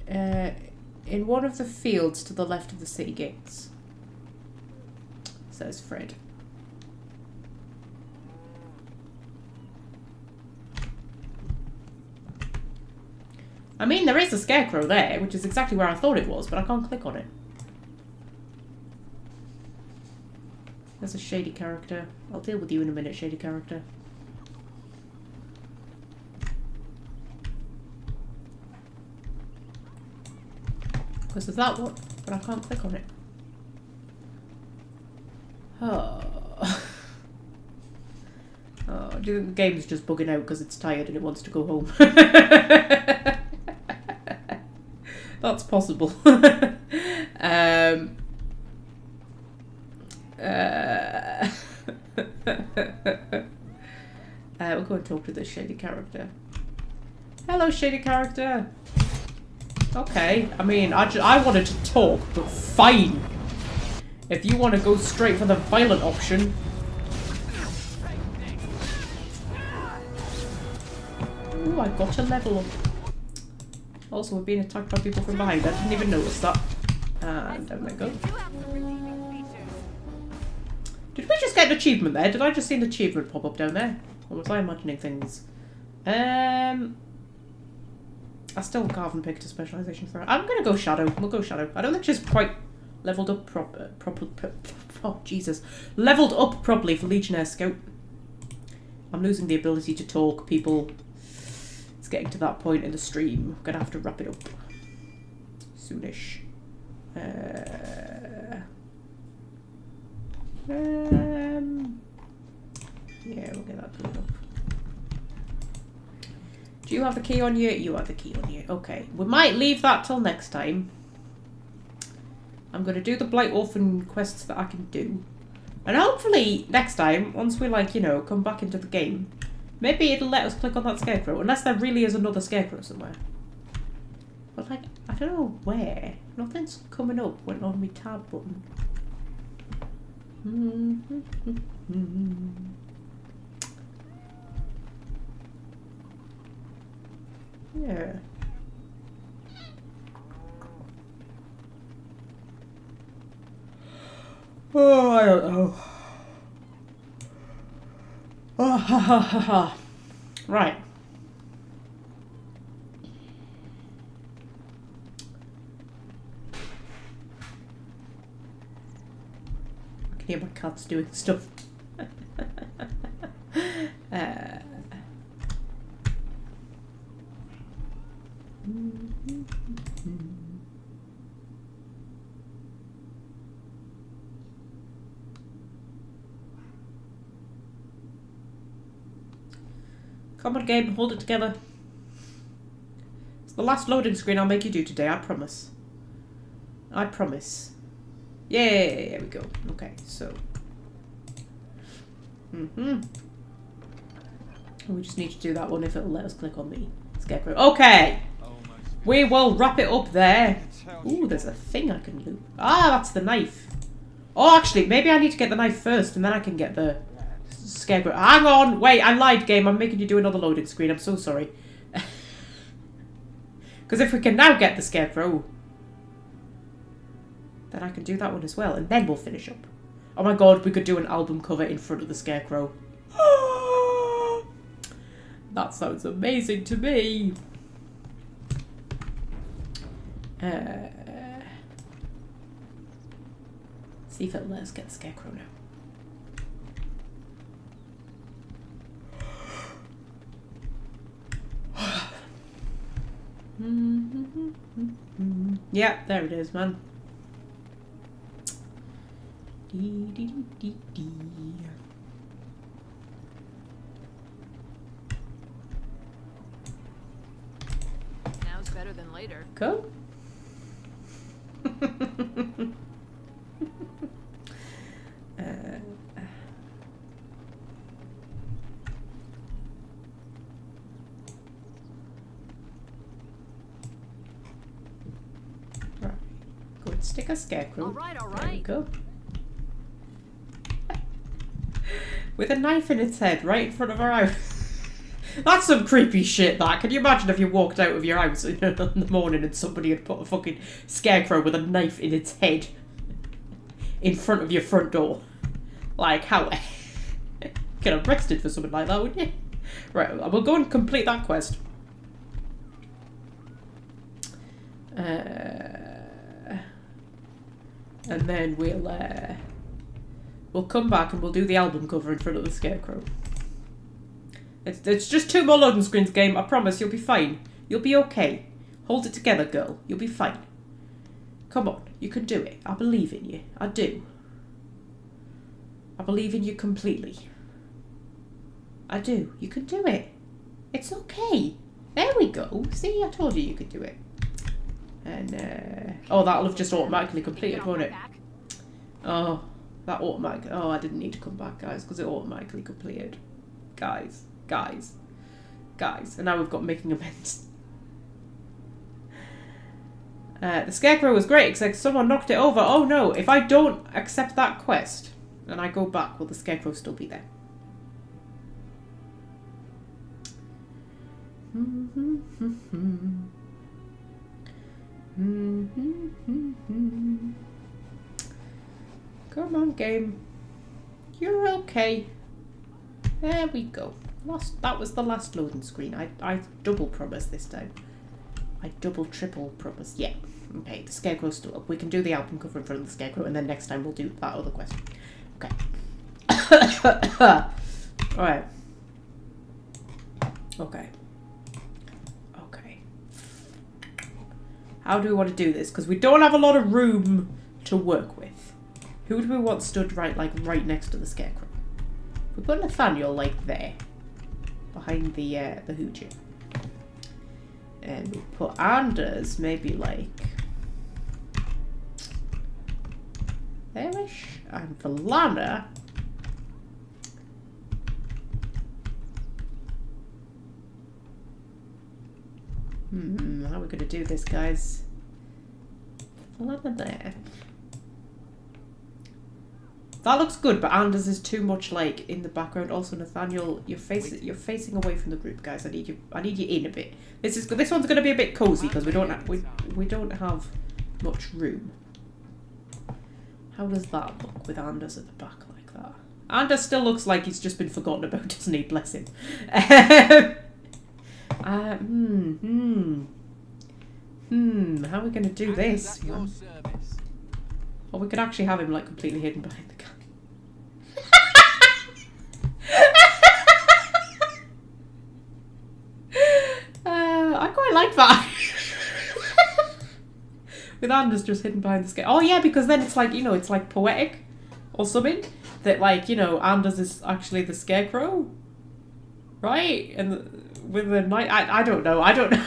in one of the fields to the left of the city gates, says Fred. I mean, there is a scarecrow there, which is exactly where I thought it was, but I can't click on it. There's a shady character. I'll deal with you in a minute, shady character. Because there's that one, but I can't click on it. Oh. Oh, do you think the game's just bugging out because it's tired and it wants to go home? That's possible. We'll go and talk to this shady character. Hello, shady character. Okay, I mean, I wanted to talk, but fine. If you want to go straight for the violent option. Ooh, I got a level up. Also, we're being attacked by people from behind. I didn't even notice that. And down they go. Did we just get an achievement there? Did I just see an achievement pop up down there? Or was I imagining things? I still haven't picked a specialisation for her. I'm going to go Shadow. We'll go Shadow. I don't think she's quite leveled up oh, Jesus. Leveled up properly for Legionnaire Scout. I'm losing the ability to talk, people. It's getting to that point in the stream. I'm going to have to wrap it up. Soonish. Yeah, we'll get that going up. Do you have the key on you? You have the key on you. Okay. We might leave that till next time. I'm going to do the Blight Orphan quests that I can do. And hopefully next time, once we, like, you know, come back into the game, maybe it'll let us click on that scarecrow. Unless there really is another scarecrow somewhere. But, like, I don't know where. Nothing's coming up when on my tab button. Yeah. Oh, I don't know. Oh, ha ha ha ha. Right. I can hear my cats doing stuff. Come on, game, hold it together. It's the last loading screen I'll make you do today, I promise. I promise. Yay, there we go. Okay, so. We just need to do that one if it'll let us click on the scarecrow. Okay! We will wrap it up there. Ooh, there's a thing I can do. Ah, that's the knife. Oh, actually, maybe I need to get the knife first and then I can get the scarecrow. Hang on! Wait, I lied, game. I'm making you do another loading screen. I'm so sorry. Because if we can now get the scarecrow, then I can do that one as well. And then we'll finish up. Oh my god, we could do an album cover in front of the scarecrow. That sounds amazing to me. See if it'll let us get the scarecrow now. Yeah, there it is, man. Dee, dee, dee, dee. Now's better than later. Go. Right. Good. Stick a scarecrow. All right. There we go. With a knife in its head, right in front of our eyes. That's some creepy shit, that. Can you imagine if you walked out of your house in the morning and somebody had put a fucking scarecrow with a knife in its head in front of your front door? Like, how? Get arrested for something like that, wouldn't you? Right, we'll go and complete that quest. And then we'll come back and we'll do the album cover in front of the scarecrow. It's just 2 more loading screens, game. I promise you'll be fine. You'll be okay. Hold it together, girl. You'll be fine. Come on, you can do it. I believe in you. I do. I believe in you completely. I do. You can do it. It's okay. There we go. See, I told you could do it. And, oh, that'll have just automatically completed, won't it? Oh, that automatic. Oh, I didn't need to come back, guys, because it automatically completed. Guys. And now we've got making amends. The scarecrow was great, except someone knocked it over. Oh no, if I don't accept that quest and I go back, will the scarecrow still be there? Come on, game. You're okay. There we go. That was the last loading screen. I double promise this time. I double, triple promise. Yeah. Okay, the scarecrow's still up. We can do the album cover in front of the scarecrow, and then next time we'll do that other question. Okay. Alright. Okay. How do we want to do this? Because we don't have a lot of room to work with. Who do we want stood right next to the scarecrow? We put Nathaniel like there, behind the hoochie. And we put Anders maybe like there-ish. And for Lana, how are we going to do this, guys? Lana there. That looks good, but Anders is too much like in the background. Also, Nathaniel, you're facing away from the group, guys. I need you in a bit. This one's going to be a bit cozy because we don't have much room. How does that look with Anders at the back like that? Anders still looks like he's just been forgotten about, doesn't he? Bless him. How are we going to do this, man? Or we could actually have him like completely hidden behind the gun. I quite like that. With Anders just hidden behind the scarecrow. Oh yeah, because then it's like, you know, it's like poetic or something. That like, you know, Anders is actually the scarecrow. Right? And with the night, I don't know. I don't know.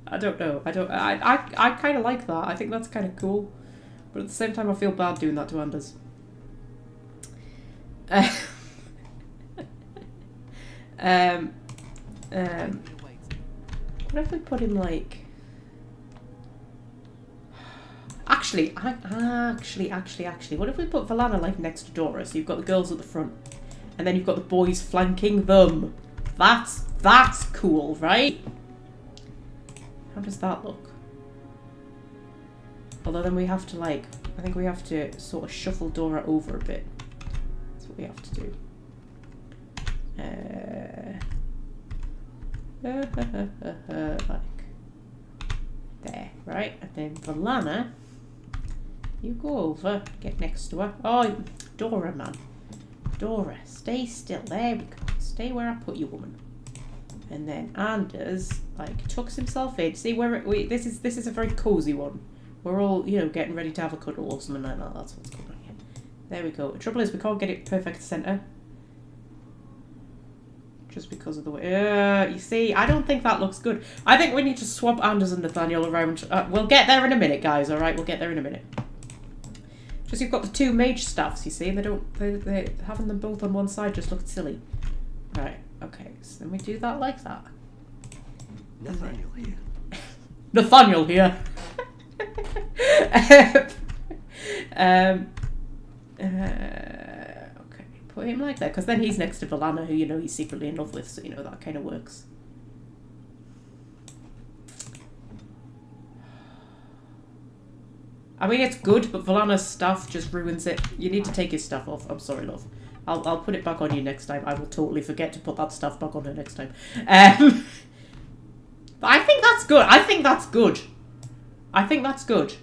I don't know. I kind of like that. I think that's kind of cool. But at the same time, I feel bad doing that to Anders. What if we put him like... Actually, what if we put Valana like next to Dora? So you've got the girls at the front, and then you've got the boys flanking them. That's cool, right? How does that look? Although then we have to like, I think we have to sort of shuffle Dora over a bit. That's what we have to do. Like there, right? And then Valana, you go over, get next to her. Oh, Dora, man. Dora, stay still. There we go. Stay where I put you, woman. And then Anders, like, tucks himself in. See, this is a very cozy one. We're all, you know, getting ready to have a cuddle or something like that. That's what's going on here. There we go. The trouble is we can't get it perfect centre. Just because of the way... you see, I don't think that looks good. I think we need to swap Anders and Nathaniel around. We'll get there in a minute, guys, alright? We'll get there in a minute. Just you've got the two mage staffs, you see, and they having them both on one side just looked silly. Right, okay, so then we do that like that. Nathaniel here. Nathaniel here. Okay, put him like that, because then he's next to Valana, who you know he's secretly in love with, so you know that kind of works. I mean, it's good, but Valana's stuff just ruins it. You need to take his stuff off. I'm sorry, love. I'll put it back on you next time. I will totally forget to put that stuff back on her next time. But I think that's good. I think that's good. I think that's good.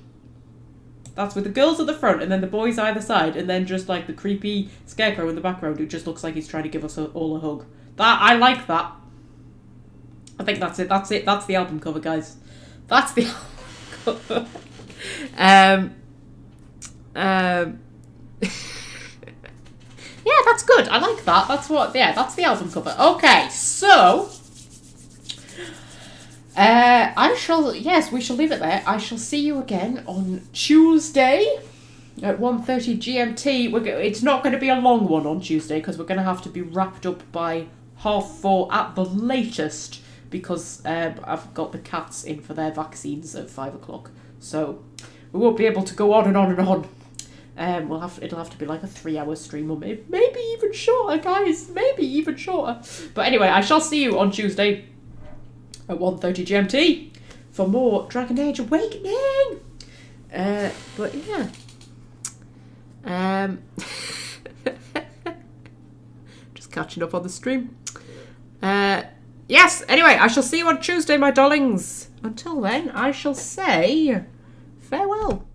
That's with the girls at the front and then the boys either side, and then just like the creepy scarecrow in the background who just looks like he's trying to give us all a hug. That I like that. I think that's it. That's it. That's the album cover, guys. That's the album cover. Yeah, that's good. I like that. That's what. Yeah, that's the album cover. Okay, so I shall. Yes, we shall leave it there. I shall see you again on Tuesday at 1:30 GMT. It's not going to be a long one on Tuesday because we're going to have to be wrapped up by 4:30 at the latest because I've got the cats in for their vaccines at 5 o'clock. So we won't be able to go on and on and on. It'll have to be like a 3-hour stream or maybe even shorter, guys. Maybe even shorter. But anyway, I shall see you on Tuesday at 1:30 GMT for more Dragon Age Awakening. But yeah. Just catching up on the stream. Yes, anyway, I shall see you on Tuesday, my darlings. Until then, I shall say farewell.